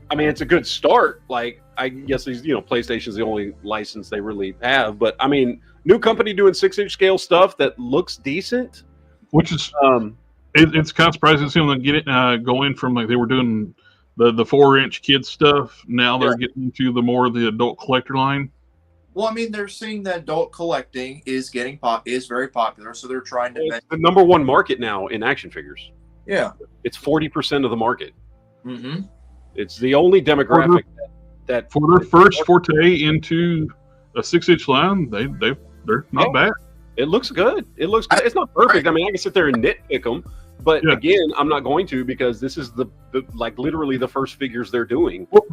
[SPEAKER 2] I mean, it's a good start. Like, I guess these, PlayStation's the only license they really have. But I mean, new company doing 6-inch scale stuff that looks decent.
[SPEAKER 1] which is it's kind of surprising to see them get it going from like they were doing the 4-inch kid stuff. Now they're getting into the more of the adult collector line.
[SPEAKER 3] Well, I mean, they're seeing that adult collecting is is very popular, so they're trying to.
[SPEAKER 2] It's the number one market now in action figures.
[SPEAKER 3] Yeah.
[SPEAKER 2] It's 40% of the market.
[SPEAKER 3] Mm-hmm.
[SPEAKER 2] It's the only demographic that
[SPEAKER 1] For their first forte into a 6-inch line, they're not bad.
[SPEAKER 2] It looks good. It looks good. It's not perfect. I mean, I can sit there and nitpick them, but again, I'm not going to because this is the like literally the first figures they're doing.
[SPEAKER 1] Well,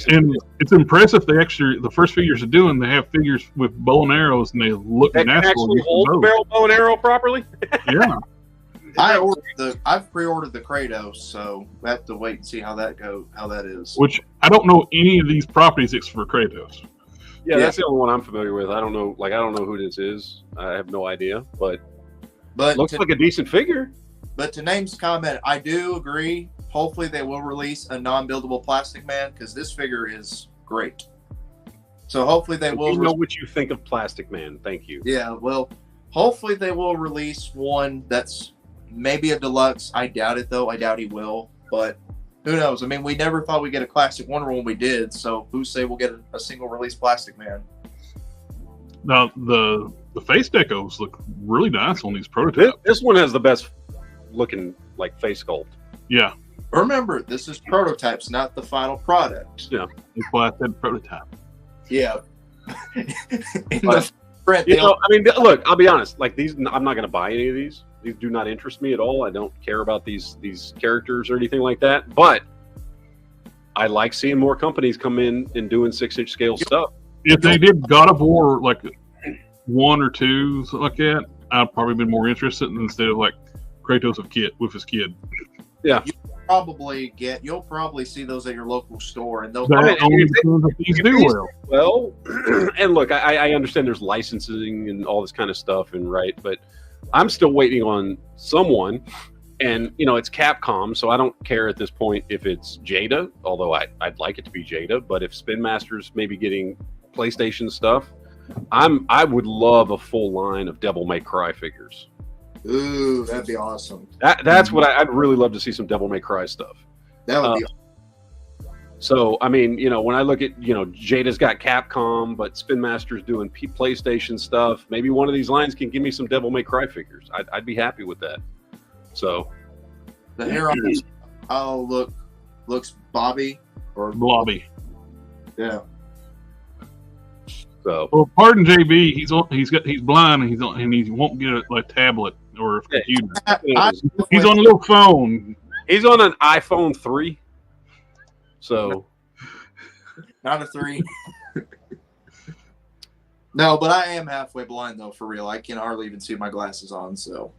[SPEAKER 1] and it's impressive. They actually the first figures they're doing. They have figures with bow and arrows, and they look
[SPEAKER 2] That can
[SPEAKER 1] natural.
[SPEAKER 2] actually hold the barrel bow and arrow properly.
[SPEAKER 1] Yeah.
[SPEAKER 3] I've pre-ordered the Kratos, so we have to wait and see how that is.
[SPEAKER 1] Which I don't know any of these properties except for Kratos.
[SPEAKER 2] Yeah, that's the only one I'm familiar with. I don't know who this is. I have no idea, but looks like a decent figure.
[SPEAKER 3] But to Name's comment, I do agree. Hopefully they will release a non-buildable Plastic Man because this figure is great. So hopefully they will.
[SPEAKER 2] You know what you think of Plastic Man. Thank you.
[SPEAKER 3] Yeah, well, hopefully they will release one that's maybe a deluxe. I doubt it, though. I doubt he will. But who knows? I mean, we never thought we'd get a classic Wonder Woman. We did. So who say we'll get a single release Plastic Man?
[SPEAKER 1] Now the face decos look really nice on these prototypes.
[SPEAKER 2] This one has the best looking like face sculpt.
[SPEAKER 1] Yeah.
[SPEAKER 3] Remember, this is prototypes, not the final product.
[SPEAKER 2] Yeah.
[SPEAKER 1] That's why I said prototype.
[SPEAKER 3] Yeah.
[SPEAKER 2] Look, I'll be honest. Like these, I'm not going to buy any of these. These do not interest me at all. I don't care about these characters or anything like that. But I like seeing more companies come in and doing 6-inch scale stuff.
[SPEAKER 1] If they did God of War like 1 or 2, something like that, I'd probably been more interested instead of like Kratos with his kid.
[SPEAKER 2] Yeah.
[SPEAKER 3] You'll probably see those at your local store, and they'll.
[SPEAKER 1] These do well.
[SPEAKER 2] Well, and look, I understand there's licensing and all this kind of stuff, but I'm still waiting on someone, and it's Capcom, so I don't care at this point if it's Jada, although I'd like it to be Jada. But if Spin Master's maybe getting PlayStation stuff, I would love a full line of Devil May Cry figures.
[SPEAKER 3] Ooh, that'd be awesome.
[SPEAKER 2] That's what I'd really love to see, some Devil May Cry stuff.
[SPEAKER 3] That would be awesome.
[SPEAKER 2] So, I mean, when I look at, Jada's got Capcom, but Spin Master's doing PlayStation stuff, maybe one of these lines can give me some Devil May Cry figures. I'd be happy with that. So.
[SPEAKER 3] The hair on this, looks Bobby or
[SPEAKER 1] Blobby.
[SPEAKER 3] Yeah.
[SPEAKER 2] So.
[SPEAKER 1] Well, pardon JB, he's blind and he won't get a tablet or a computer. He's on a little phone.
[SPEAKER 2] He's on an iPhone 3. So,
[SPEAKER 3] not a 3. No, but I am halfway blind though, for real. I can hardly even see my glasses on. So,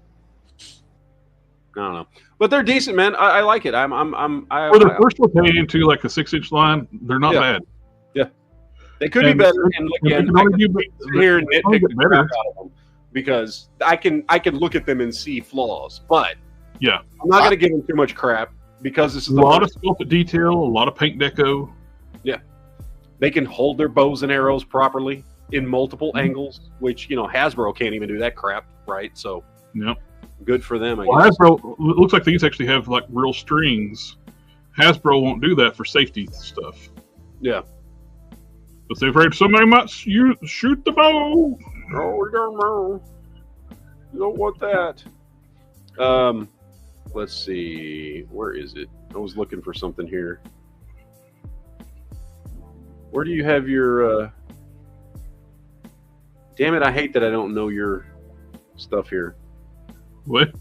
[SPEAKER 2] I don't know, but they're decent, man. I like it. For
[SPEAKER 1] the first one came into like a 6-inch line, they're not bad.
[SPEAKER 2] Yeah, they could be better. And again, I can here and nitpick the crap out of them because I can look at them and see flaws, but
[SPEAKER 1] yeah,
[SPEAKER 2] I'm not going to give them too much crap. Because this is
[SPEAKER 1] a lot of sculpted detail, a lot of paint deco.
[SPEAKER 2] Yeah, they can hold their bows and arrows properly in multiple angles, which Hasbro can't even do that crap, right? So,
[SPEAKER 1] yep,
[SPEAKER 2] good for them. I
[SPEAKER 1] guess.
[SPEAKER 2] guess.
[SPEAKER 1] Hasbro looks like these actually have like real strings. Hasbro won't do that for safety stuff.
[SPEAKER 2] Yeah,
[SPEAKER 1] but they've heard somebody might shoot the bow.
[SPEAKER 2] Oh, we don't know. You don't want that. Let's see. Where is it? I was looking for something here. Where do you have your... Damn it, I hate that I don't know your stuff here.
[SPEAKER 1] What?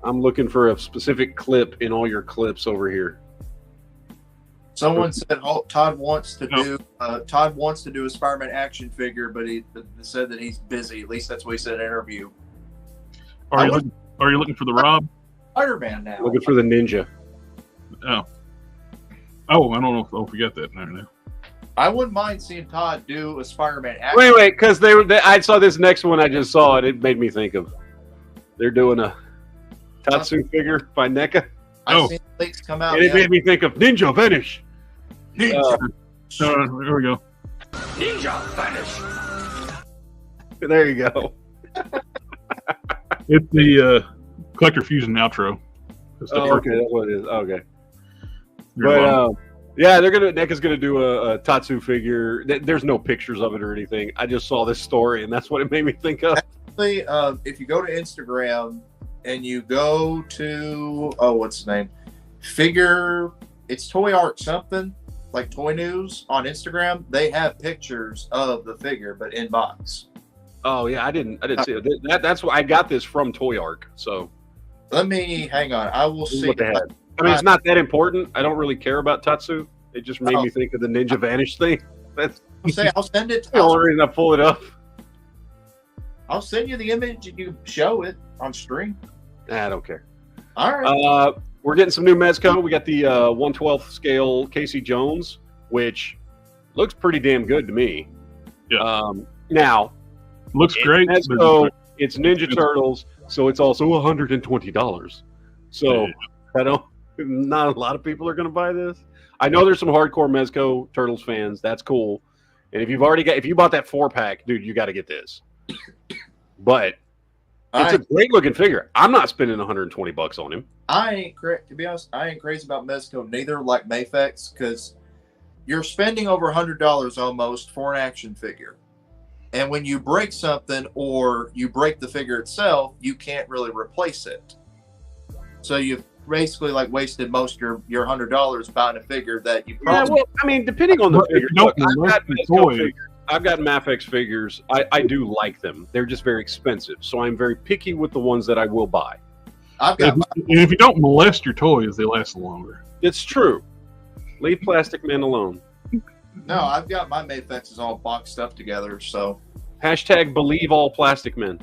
[SPEAKER 2] I'm looking for a specific clip in all your clips over here.
[SPEAKER 3] Someone said Todd wants to do a Spider-Man action figure, but he said that he's busy. At least that's what he said in an interview.
[SPEAKER 1] Are you looking for the Rob?
[SPEAKER 3] Spider-Man now.
[SPEAKER 2] Looking for the ninja.
[SPEAKER 1] Oh, I don't know if I'll forget that now.
[SPEAKER 3] I wouldn't mind seeing Todd do a Spider-Man action.
[SPEAKER 2] Wait, because I saw this next one I just saw, and it made me think of. They're doing a Tatsu figure by NECA.
[SPEAKER 3] I've seen leaks come out.
[SPEAKER 2] And it made me think of Ninja Vanish.
[SPEAKER 1] There we go.
[SPEAKER 5] Ninja Vanish.
[SPEAKER 2] There you go.
[SPEAKER 1] It's the Collector Fusion outro.
[SPEAKER 2] Okay, that's what it is. Okay.
[SPEAKER 1] You're
[SPEAKER 2] But
[SPEAKER 1] welcome.
[SPEAKER 2] yeah, NECA's gonna do a Tatsu figure. There's no pictures of it or anything. I just saw this story, and that's what it made me think of.
[SPEAKER 3] Actually, if you go to Instagram and you go to what's his name? It's Toy Art something, like Toy News on Instagram. They have pictures of the figure, but in box.
[SPEAKER 2] Oh yeah, I didn't see it. That's why I got this from Toy Arc. So
[SPEAKER 3] Let me hang on. I will see.
[SPEAKER 2] what they had. I mean, it's not that important. I don't really care about Tatsu. It just made me think of the Ninja Vanish thing. That's
[SPEAKER 3] I'll send it.
[SPEAKER 2] the only reason I pull it up.
[SPEAKER 3] I'll send you the image and you show it on stream.
[SPEAKER 2] I don't care.
[SPEAKER 3] All right.
[SPEAKER 2] We're getting some new Mezco. We got the 1/12 scale Casey Jones, which looks pretty damn good to me.
[SPEAKER 1] Yeah.
[SPEAKER 2] Now,
[SPEAKER 1] Looks great.
[SPEAKER 2] Mezco, it's Ninja Turtles, so it's also $120. So not a lot of people are going to buy this. I know there's some hardcore Mezco Turtles fans. That's cool. And if you bought that 4-pack, dude, you got to get this. But it's a great looking figure. I'm not spending $120 on him.
[SPEAKER 3] To be honest, I ain't crazy about Mezco neither, like Mayfex, because you're spending over $100 almost for an action figure. And when you break something or you break the figure itself, you can't really replace it. So you've basically like wasted most of your $100 buying a figure that you probably...
[SPEAKER 2] Yeah, well, I mean, depending on the figure. Look, I've got Mafex figures. I do like them. They're just very expensive. So I'm very picky with the ones that I will buy.
[SPEAKER 1] And if you don't molest your toys, they last longer.
[SPEAKER 2] It's true. Leave plastic men alone.
[SPEAKER 3] No, I've got my Mayfexes all boxed up together, so...
[SPEAKER 2] Hashtag believe all plastic men.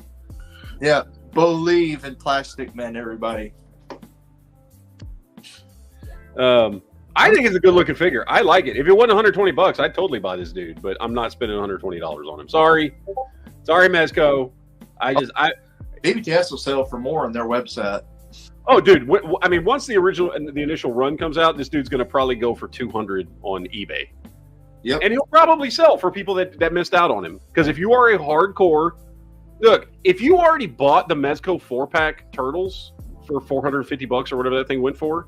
[SPEAKER 3] Yeah, believe in plastic men, everybody.
[SPEAKER 2] I think it's a good looking figure. I like it. If it wasn't $120, I'd totally buy this dude, but I'm not spending $120 on him. Sorry, Mezco.
[SPEAKER 3] BBTS will sell for more on their website.
[SPEAKER 2] Oh, dude. I mean, once the initial run comes out, this dude's going to probably go for $200 on eBay.
[SPEAKER 3] Yep.
[SPEAKER 2] And he'll probably sell for people that missed out on him. Because if you are a hardcore, look, if you already bought the Mezco 4-pack Turtles for $450 or whatever that thing went for,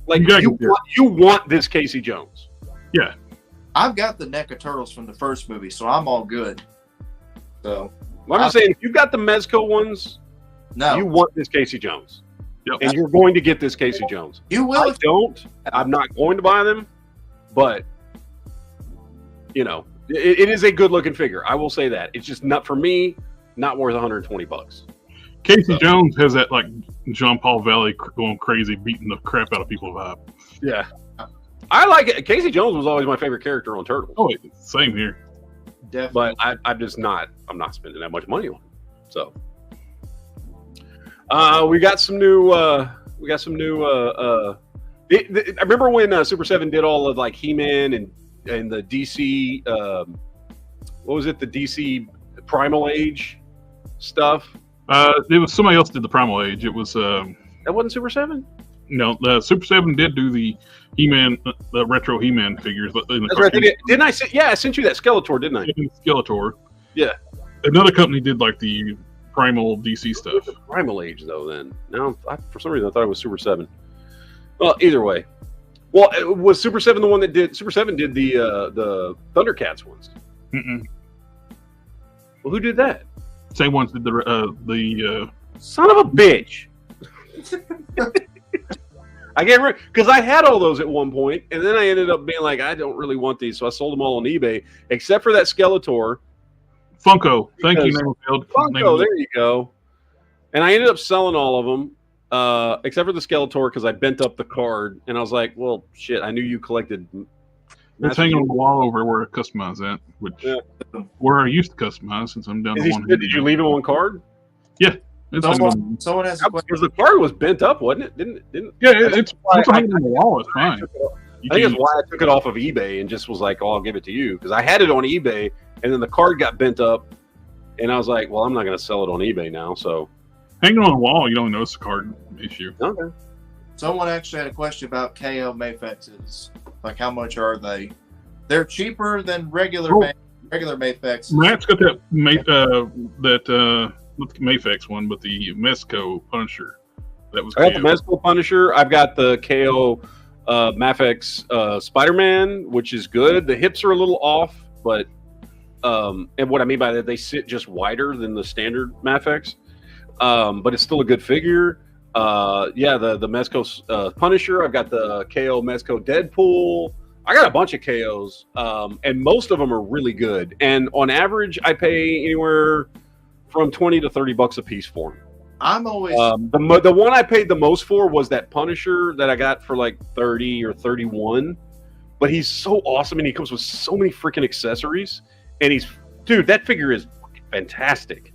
[SPEAKER 2] like you want this Casey Jones.
[SPEAKER 1] Yeah.
[SPEAKER 3] I've got the NECA Turtles from the first movie, so I'm all good. So
[SPEAKER 2] I'm just saying, if you've got the Mezco ones, you want this Casey Jones.
[SPEAKER 1] Yep.
[SPEAKER 2] And you're going to get this Casey Jones.
[SPEAKER 3] You will.
[SPEAKER 2] I'm not going to buy them, but it is a good looking figure. I will say that. It's just not for me, not worth $120.
[SPEAKER 1] Casey Jones has that like Jean Paul Valley going crazy, beating the crap out of people vibe.
[SPEAKER 2] Yeah. I like it. Casey Jones was always my favorite character on Turtles.
[SPEAKER 1] Oh, same here.
[SPEAKER 3] Definitely.
[SPEAKER 2] But I'm not spending that much money on it. So we got some new I remember when Super 7 did all of like He-Man and the DC what was it, the DC Primal Age stuff?
[SPEAKER 1] It was somebody else did the Primal Age. It was
[SPEAKER 2] That wasn't Super 7?
[SPEAKER 1] No, Super 7 did do the He-Man, the retro He-Man figures, but
[SPEAKER 2] that's right. Didn't I? I sent you that Skeletor, didn't I?
[SPEAKER 1] Skeletor.
[SPEAKER 2] Yeah.
[SPEAKER 1] Another company did like the Primal DC stuff.
[SPEAKER 2] Primal Age, though. Then now, for some reason, I thought it was Super 7. Well, either way. Well, was Super 7 the one that did? Super 7 did the Thundercats ones.
[SPEAKER 1] Mm-mm.
[SPEAKER 2] Well, who did that?
[SPEAKER 1] Same ones did the
[SPEAKER 2] Son of a bitch. I can't remember because I had all those at one point, and then I ended up being like, I don't really want these, so I sold them all on eBay, except for that Skeletor.
[SPEAKER 1] Funko. Thank you, Neighborfield.
[SPEAKER 2] Funko, there you go. And I ended up selling all of them, except for the Skeletor, because I bent up the card, and I was like, well, shit, I knew you collected.
[SPEAKER 1] It's hanging on the wall over where I customize at, which where I used to customize since I'm down to one.
[SPEAKER 2] Did you leave him on card?
[SPEAKER 1] Yeah.
[SPEAKER 3] Someone has a question.
[SPEAKER 2] Because the card was bent up, wasn't it? Didn't?
[SPEAKER 1] Yeah, it's hanging on the wall. It's fine.
[SPEAKER 2] I think that's why I took it off of eBay and just was like, oh, I'll give it to you. Because I had it on eBay, and then the card got bent up, and I was like, well, I'm not going to sell it on eBay now. So
[SPEAKER 1] hanging on the wall, you don't notice the card issue.
[SPEAKER 2] Okay.
[SPEAKER 3] Someone actually had a question about KO Mayfexes. Like, how much are they? They're cheaper than regular Mayfex.
[SPEAKER 1] Matt's got that not the Mayfex one, but the Mezco Punisher. That was.
[SPEAKER 2] I got the Mezco Punisher. I've got the KO Mafex Spider-Man, which is good. The hips are a little off, but and what I mean by that, they sit just wider than the standard Mafex, but it's still a good figure. The Mezco Punisher. I've got the KO Mezco Deadpool. I got a bunch of KOs, and most of them are really good. And on average, I pay anywhere from $20 to $30 a piece for them.
[SPEAKER 3] I'm always
[SPEAKER 2] the one I paid the most for was that Punisher that I got for like 30 or 31. But he's so awesome, and he comes with so many freaking accessories. And that figure is fantastic.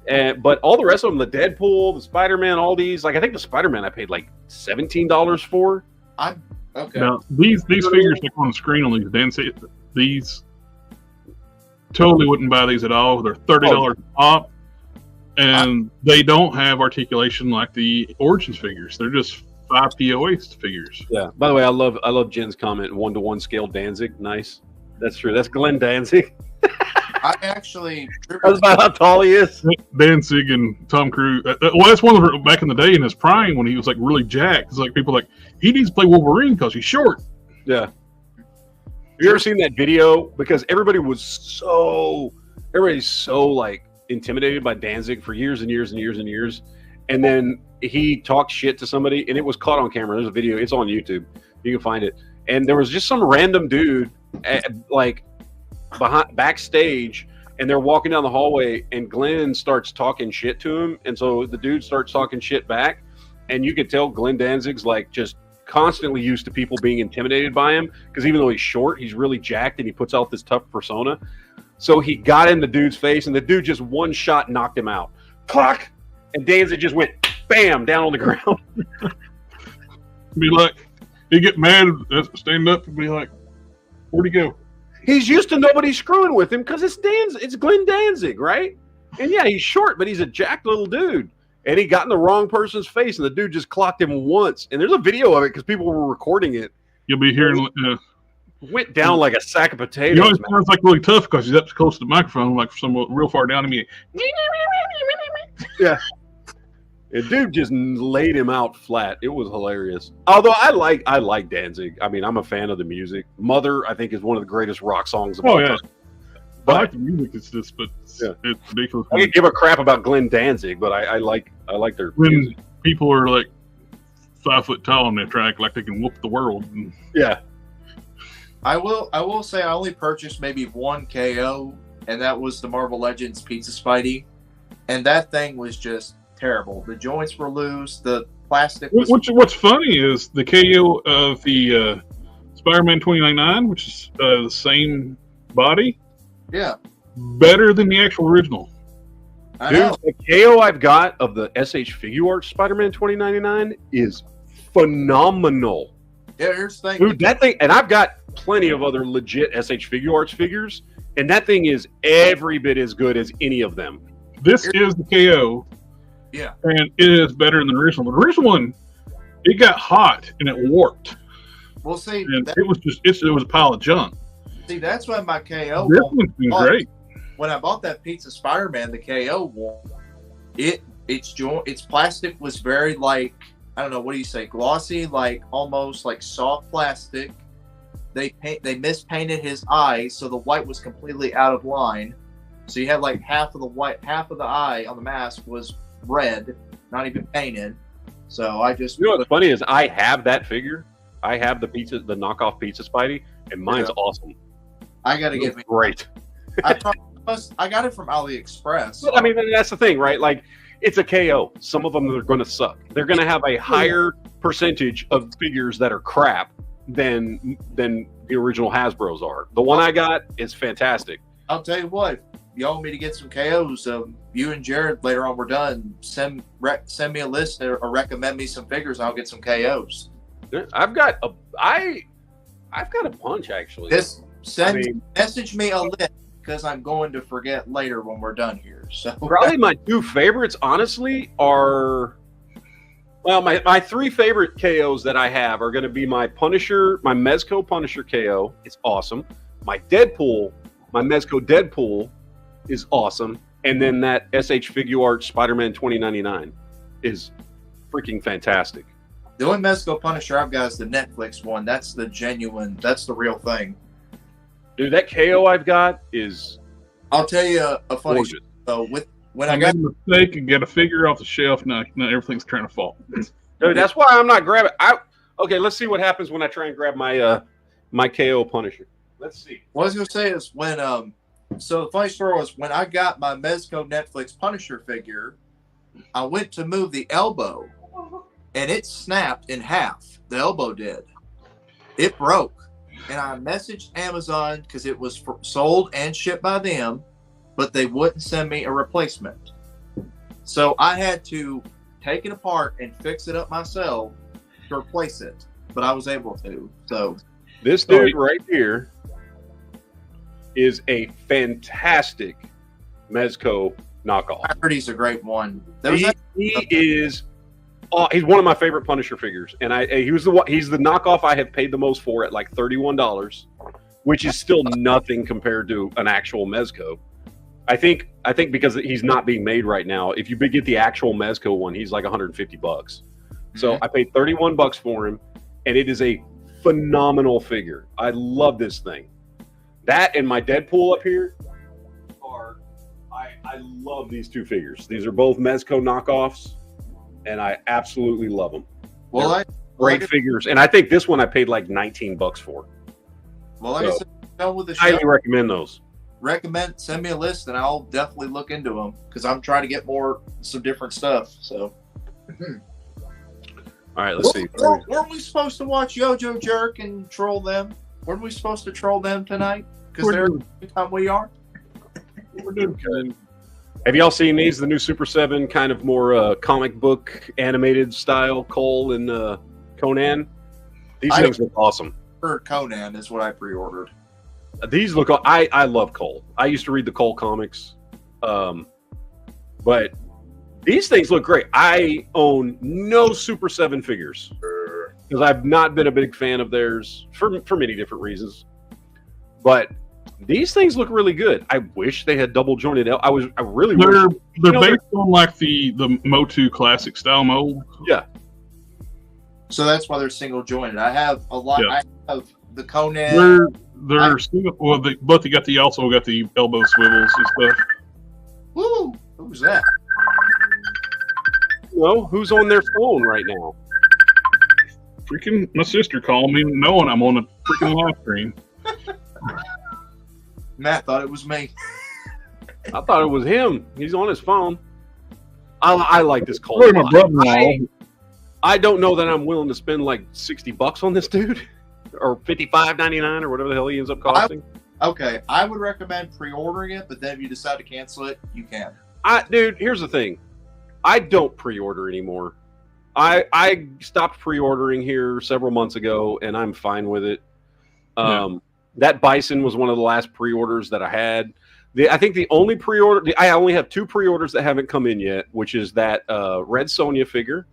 [SPEAKER 2] But all the rest of them, the Deadpool, the Spider-Man, all these, like I think the Spider-Man I paid like $17 for.
[SPEAKER 3] Okay.
[SPEAKER 1] Now these figures like on the screen on these totally wouldn't buy these at all. They're $30 a pop, and they don't have articulation like the Origins figures. They're just 5 POA figures.
[SPEAKER 2] Yeah. By the way, I love Jen's comment. 1-to-1 scale Danzig. Nice. That's true. That's Glenn Danzig.
[SPEAKER 3] I actually.
[SPEAKER 2] That's about how tall he is.
[SPEAKER 1] Danzig and Tom Cruise. Well, that's one of the back in the day in his prime when he was like really jacked. It's like people like he needs to play Wolverine because he's short.
[SPEAKER 2] Yeah. Have you ever seen that video? Because everybody's so like intimidated by Danzig for years and years and years and years, and then he talked shit to somebody, and it was caught on camera. There's a video. It's on YouTube. You can find it. And there was just some random dude like backstage, and they're walking down the hallway, and Glenn starts talking shit to him, and so the dude starts talking shit back, and you could tell Glenn Danzig's like just constantly used to people being intimidated by him, because even though he's short, he's really jacked, and he puts out this tough persona. So he got in the dude's face, and the dude just one shot knocked him out. Clock, and Danzig just went bam down on the ground.
[SPEAKER 1] Be like, he'd get mad, stand up, and be like, "Where'd he go?"
[SPEAKER 2] He's used to nobody screwing with him because it's Glenn Danzig, right? And yeah, he's short, but he's a jacked little dude. And he got in the wrong person's face, and the dude just clocked him once. And there's a video of it because people were recording it.
[SPEAKER 1] You'll be hearing.
[SPEAKER 2] Went down like a sack of potatoes.
[SPEAKER 1] You know, it sounds like really tough because he's up close to the microphone, like someone real far down to me.
[SPEAKER 2] Yeah. The dude just laid him out flat. It was hilarious. Although I like Danzig. I mean, I'm a fan of the music. Mother, I think, is one of the greatest rock songs of all time.
[SPEAKER 1] But I like the music. It's just, it's ridiculous.
[SPEAKER 2] I could give a crap about Glenn Danzig, but I like their music.
[SPEAKER 1] People are like 5 foot tall on that track, like they can whoop the world.
[SPEAKER 2] Yeah.
[SPEAKER 3] I will say I only purchased maybe one KO, and that was the Marvel Legends Pizza Spidey, and that thing was just terrible. The joints were loose. The plastic was...
[SPEAKER 1] What's funny is the KO of the Spider-Man 2099, which is the same body.
[SPEAKER 3] Yeah.
[SPEAKER 1] Better than the actual original.
[SPEAKER 2] Dude, the KO I've got of the SH Figure Arts Spider-Man 2099 is phenomenal.
[SPEAKER 3] Yeah, here's the thing.
[SPEAKER 2] Dude, that thing, and I've got plenty of other legit SH Figure Arts figures, and that thing is every bit as good as any of them.
[SPEAKER 1] This is the KO.
[SPEAKER 3] Yeah.
[SPEAKER 1] And it is better than the original. The original one, it got hot and it warped.
[SPEAKER 3] Well, see,
[SPEAKER 1] and it was a pile of junk.
[SPEAKER 3] See, that's why my KO.
[SPEAKER 1] This one's been great.
[SPEAKER 3] When I bought that Pizza Spider-Man, the KO one, its plastic was very like, I don't know, what do you say, glossy, like almost like soft plastic. They mispainted his eyes, so the white was completely out of line. So you had like half of the white, half of the eye on the mask was red, not even painted. So I just.
[SPEAKER 2] You know what's funny is I have that figure. I have the knockoff Pizza Spidey, and mine's awesome.
[SPEAKER 3] I got to get me.
[SPEAKER 2] Great.
[SPEAKER 3] I got it from AliExpress.
[SPEAKER 2] But, I mean, that's the thing, right? Like, it's a KO. Some of them are going to suck. They're going to have a higher percentage of figures that are crap than the original Hasbro's are. The one I got is fantastic.
[SPEAKER 3] I'll tell you what. You want me to get some KOs? You and Jared later on we're done. Send me a list or recommend me some figures. I'll get some KOs.
[SPEAKER 2] I've got a bunch actually.
[SPEAKER 3] Message me a list because I'm going to forget later when we're done here. So
[SPEAKER 2] probably my two favorites, honestly, are my three favorite KOs that I have are going to be my Punisher, my Mezco Punisher KO. It's awesome. My Mezco Deadpool is awesome, and then that SH Figuart Spider-Man 2099 is freaking fantastic.
[SPEAKER 3] The only Mezco Punisher I've got is the Netflix one. That's the genuine. That's the real thing.
[SPEAKER 2] Dude, that KO I've got is.
[SPEAKER 3] I'll tell you a funny story. So when I got
[SPEAKER 1] a mistake and get a figure off the shelf, now everything's trying to fall.
[SPEAKER 2] Dude, that's why I'm not grabbing. Okay, let's see what happens when I try and grab my my KO Punisher. Let's see.
[SPEAKER 3] What I was gonna say is when so the funny story was when I got my Mezco Netflix Punisher figure, I went to move the elbow, and it snapped in half. The elbow did. It broke, and I messaged Amazon because it was sold and shipped by them, but they wouldn't send me a replacement. So I had to take it apart and fix it up myself to replace it, but I was able to. So
[SPEAKER 2] this dude right here is a fantastic Mezco knockoff.
[SPEAKER 3] I heard he's a great one.
[SPEAKER 2] He is. Oh, he's one of my favorite Punisher figures, and he's the knockoff I have paid the most for at like $31, which is still nothing compared to an actual Mezco. I think because he's not being made right now. If you get the actual Mezco one, he's like $150. So I paid $31 for him, and it is a phenomenal figure. I love this thing. That and my Deadpool up here are. I love these two figures. These are both Mezco knockoffs, and I absolutely love them.
[SPEAKER 3] Well,
[SPEAKER 2] great figures, and I think this one I paid like $19 for.
[SPEAKER 3] Well, like I said, with the show,
[SPEAKER 2] highly recommend those.
[SPEAKER 3] Send me a list, and I'll definitely look into them because I'm trying to get some different stuff. So,
[SPEAKER 2] all right, let's see.
[SPEAKER 3] Weren't we supposed to watch Yojo Jerk and troll them? Weren't we supposed to troll them tonight? Because they're the time we are.
[SPEAKER 1] We're doing good.
[SPEAKER 2] Have y'all seen these? The new Super 7 kind of more comic book animated style Cole and Conan. These things look awesome.
[SPEAKER 3] Conan is what I pre-ordered.
[SPEAKER 2] These look. I love Cole. I used to read the Cole comics, but these things look great. I own no Super 7 figures because I've not been a big fan of theirs for many different reasons. But these things look really good. I wish they had double jointed. I really
[SPEAKER 1] they're
[SPEAKER 2] wish.
[SPEAKER 1] They're based on like the Motu classic style mold.
[SPEAKER 2] Yeah.
[SPEAKER 3] So that's why they're single jointed. I have a lot. Yeah. I have the Conan.
[SPEAKER 1] They're single. Well, but they also got the elbow swivels and stuff.
[SPEAKER 3] Woo! Who's that?
[SPEAKER 2] Well, who's on their phone right now?
[SPEAKER 1] Freaking my sister called me knowing I'm on a freaking live stream.
[SPEAKER 3] Matt thought it was me.
[SPEAKER 2] I thought it was him. He's on his phone. I like this Cole.
[SPEAKER 1] My brother-in-law.
[SPEAKER 2] I don't know that I'm willing to spend like $60 on this dude, or $55.99 or whatever the hell he ends up costing.
[SPEAKER 3] I would recommend pre-ordering it, but then if you decide to cancel it, you can.
[SPEAKER 2] Dude, here's the thing. I don't pre-order anymore. I stopped pre-ordering here several months ago, and I'm fine with it. That Bison was one of the last pre-orders that I had. I think the only pre-order I only have two pre-orders that haven't come in yet, which is that Red Sonja figure,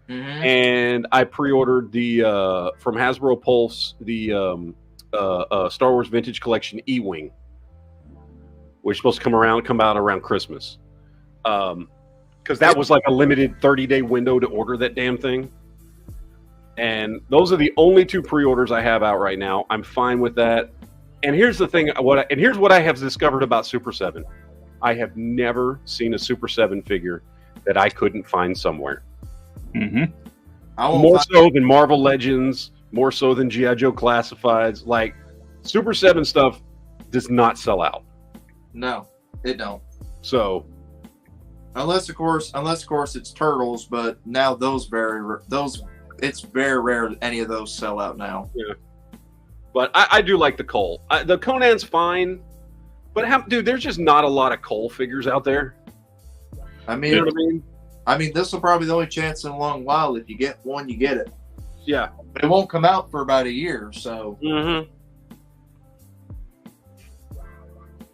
[SPEAKER 2] and I pre-ordered the from Hasbro Pulse the Star Wars Vintage Collection E-Wing, which is supposed to come out around Christmas, because that was like a limited 30-day window to order that damn thing. And those are the only two pre-orders I have out right now. I'm fine with that. And here's the thing, here's what I have discovered about Super 7. I have never seen a Super 7 figure that I couldn't find somewhere.
[SPEAKER 1] Mm-hmm.
[SPEAKER 2] More so than Marvel Legends, more so than G.I. Joe Classifieds. Like, Super 7 stuff does not sell out.
[SPEAKER 3] No, it don't.
[SPEAKER 2] So,
[SPEAKER 3] unless of course it's Turtles, but now it's very rare that any of those sell out now.
[SPEAKER 2] Yeah. But I do like the Cole. The Conan's fine, but dude, there's just not a lot of Cole figures out there.
[SPEAKER 3] I mean,
[SPEAKER 2] You know what I mean?
[SPEAKER 3] I mean, this will probably be the only chance in a long while. If you get one, you get it.
[SPEAKER 2] Yeah.
[SPEAKER 3] But it won't come out for about a year, so.
[SPEAKER 2] Mm-hmm.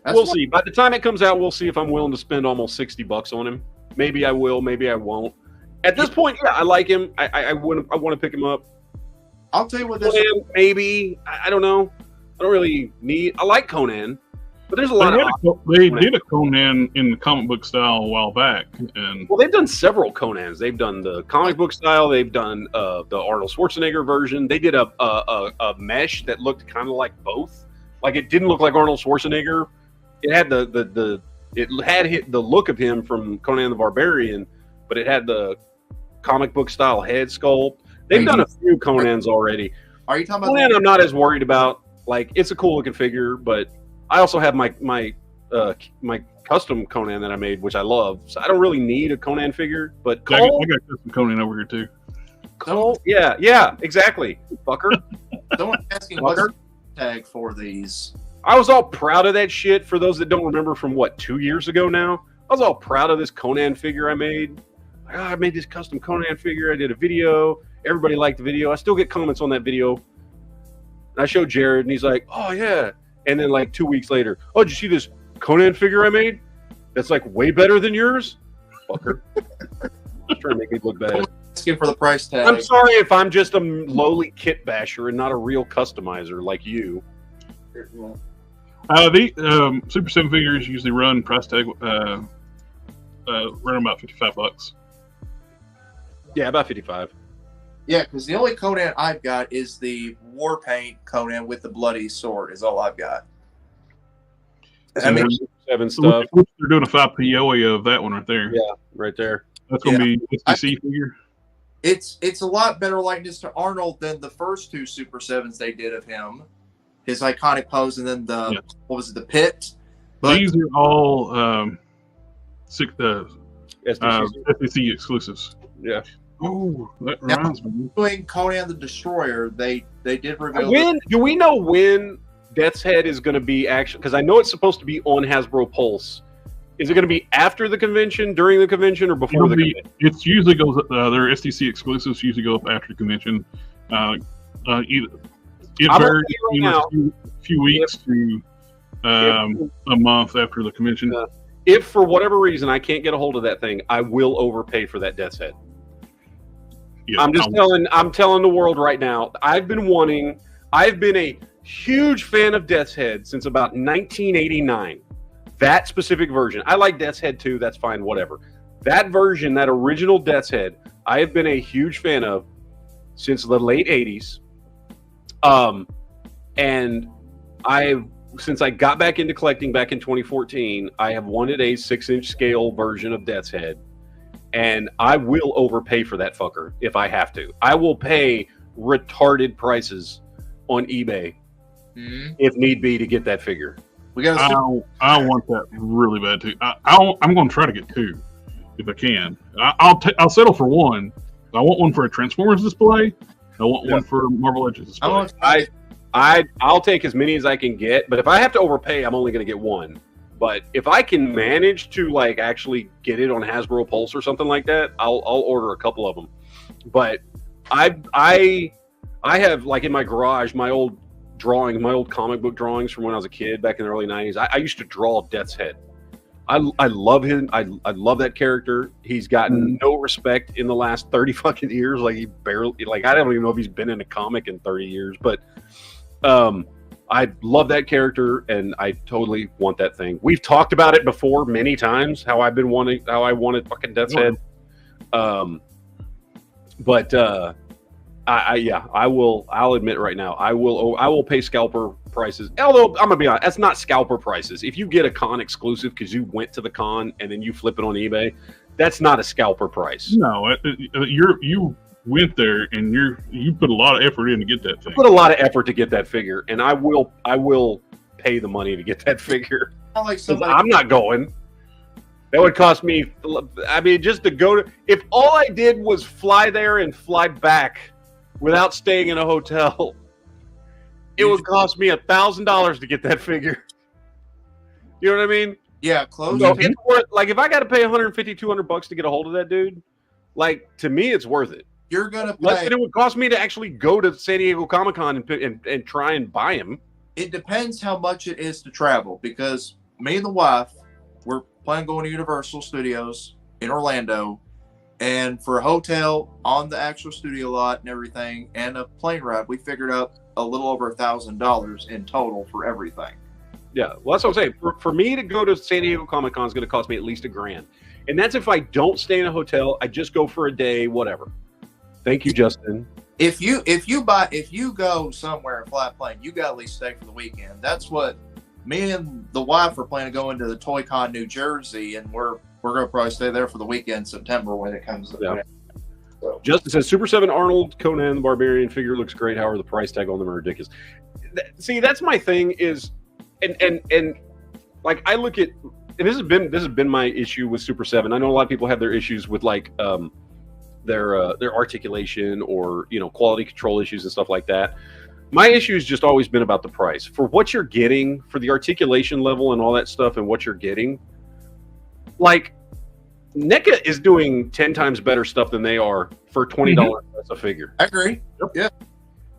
[SPEAKER 2] We'll see. By the time it comes out, we'll see if I'm willing to spend almost $60 on him. Maybe I will. Maybe I won't. At this point, yeah, I like him. I want to pick him up.
[SPEAKER 3] I'll tell you what this.
[SPEAKER 2] Conan, maybe. I don't know. I don't really need. I like Conan, but there's a lot of.
[SPEAKER 1] They did a Conan in the comic book style a while back, and
[SPEAKER 2] well, they've done several Conans. They've done the comic book style. They've done the Arnold Schwarzenegger version. They did a mesh that looked kind of like both. Like, it didn't look like Arnold Schwarzenegger. It had the look of him from Conan the Barbarian, but it had the comic book style head sculpt. They've done a few Conans already.
[SPEAKER 3] Are you talking about
[SPEAKER 2] Conan? I'm not as worried about. Like, it's a cool looking figure, but I also have my custom Conan that I made, which I love. So I don't really need a Conan figure. But Cole,
[SPEAKER 1] I got custom Conan over here too.
[SPEAKER 2] Cole, yeah, exactly, fucker.
[SPEAKER 3] Someone's asking what's the tag for these.
[SPEAKER 2] I was all proud of that shit. For those that don't remember from 2 years ago now, I was all proud of this Conan figure I made. Like, I made this custom Conan figure. I did a video. Everybody liked the video. I still get comments on that video. And I showed Jared, and he's like, "Oh yeah." And then like 2 weeks later, "Oh, did you see this Conan figure I made? That's like way better than yours." Fucker. Just trying to make me look bad.
[SPEAKER 3] Asking for the price tag.
[SPEAKER 2] I'm sorry if I'm just a lowly kit basher and not a real customizer like you.
[SPEAKER 1] The Super 7 figures usually run price tag run about $55.
[SPEAKER 2] Yeah, about 55.
[SPEAKER 3] Yeah, because the only Conan I've got is the war paint Conan with the bloody sword. Is all I've got.
[SPEAKER 1] I mean,
[SPEAKER 2] 7 stuff.
[SPEAKER 1] They're doing a 5 POA of that one right there.
[SPEAKER 2] Yeah, right there.
[SPEAKER 1] That's gonna be SDC figure.
[SPEAKER 3] It's a lot better likeness to Arnold than the first 2 Super 7s they did of him. His iconic pose, and then what was it, the pit? But
[SPEAKER 1] these are all SDC exclusives.
[SPEAKER 2] Yeah.
[SPEAKER 1] Oh, that reminds me.
[SPEAKER 3] Doing Conan the Destroyer, they did reveal.
[SPEAKER 2] Do we know when Death's Head is going to be actually? Because I know it's supposed to be on Hasbro Pulse. Is it going to be after the convention, during the convention, or before the convention?
[SPEAKER 1] It usually goes. Their SDC exclusives usually go up after the convention. It varies a few weeks to a month after the convention.
[SPEAKER 2] If for whatever reason I can't get a hold of that thing, I will overpay for that Death's Head. Yeah, I'm telling the world right now. I've been a huge fan of Death's Head since about 1989. That specific version. I like Death's Head too. That's fine. Whatever. That version, that original Death's Head, I have been a huge fan of since the late 80s. And since I got back into collecting back in 2014, I have wanted a 6-inch scale version of Death's Head. And I will overpay for that fucker if I have to. I will pay retarded prices on eBay if need be to get that figure.
[SPEAKER 1] I want that really bad too. I'm going to try to get 2 if I can. I'll settle for 1. I want one for a Transformers display. I want one for Marvel Legends display.
[SPEAKER 2] I'll take as many as I can get, but if I have to overpay, I'm only going to get 1. But if I can manage to actually get it on Hasbro Pulse or something like that, I'll order a couple of them. But I have in my garage my old comic book drawings from when I was a kid back in the early 90s. I used to draw Death's Head. I love him. I love that character. He's gotten no respect in the last 30 fucking years. He barely I don't even know if he's been in a comic in 30 years, but I love that character, and I totally want that thing. We've talked about it before many times. How I wanted fucking Death's Head. But I will. I'll admit right now, I will pay scalper prices. Although I'm gonna be honest, that's not scalper prices. If you get a con exclusive because you went to the con and then you flip it on eBay, that's not a scalper price.
[SPEAKER 1] No, you went there and you put a lot of effort in to get that thing.
[SPEAKER 2] Put a lot of effort to get that figure, and I will pay the money to get that figure.
[SPEAKER 3] Not like somebody.
[SPEAKER 2] I'm not going. That would cost me. I mean, just to go to. If all I did was fly there and fly back without staying in a hotel, it would cost me $1,000 to get that figure. You know what I mean?
[SPEAKER 3] Yeah, close.
[SPEAKER 2] So it's worth, like, if I got to pay $150, $200 to get a hold of that dude, like, to me, it's worth it.
[SPEAKER 3] You're gonna
[SPEAKER 2] Less
[SPEAKER 3] pay.
[SPEAKER 2] than it would cost me to actually go to San Diego Comic-Con and try and buy him.
[SPEAKER 3] It depends how much it is to travel, because me and the wife, we're planning on going to Universal Studios in Orlando, and for a hotel on the actual studio lot and everything, and a plane ride, we figured out a little over $1,000 in total for everything.
[SPEAKER 2] Yeah, well, that's what I'm saying. For me to go to San Diego Comic-Con is going to cost me at least $1,000, and that's if I don't stay in a hotel. I just go for a day, whatever. Thank you, Justin.
[SPEAKER 3] If you go somewhere and fly a plane, you got to at least stay for the weekend. That's what me and the wife are planning to go into the Toy Con, New Jersey, and we're gonna probably stay there for the weekend in September when it comes.
[SPEAKER 2] Yeah. So. Justin says Super 7 Arnold Conan the Barbarian figure looks great. However, the price tag on them are ridiculous. See, that's my thing. Is and like I look at, and this has been my issue with Super 7. I know a lot of people have their issues with like their articulation or quality control issues and stuff like that. My issue has just always been about the price. For what you're getting, for the articulation level and all that stuff and what you're getting, like, NECA is doing 10 times better stuff than they are for $20 a figure.
[SPEAKER 3] I agree.
[SPEAKER 1] Yep.
[SPEAKER 3] Yeah.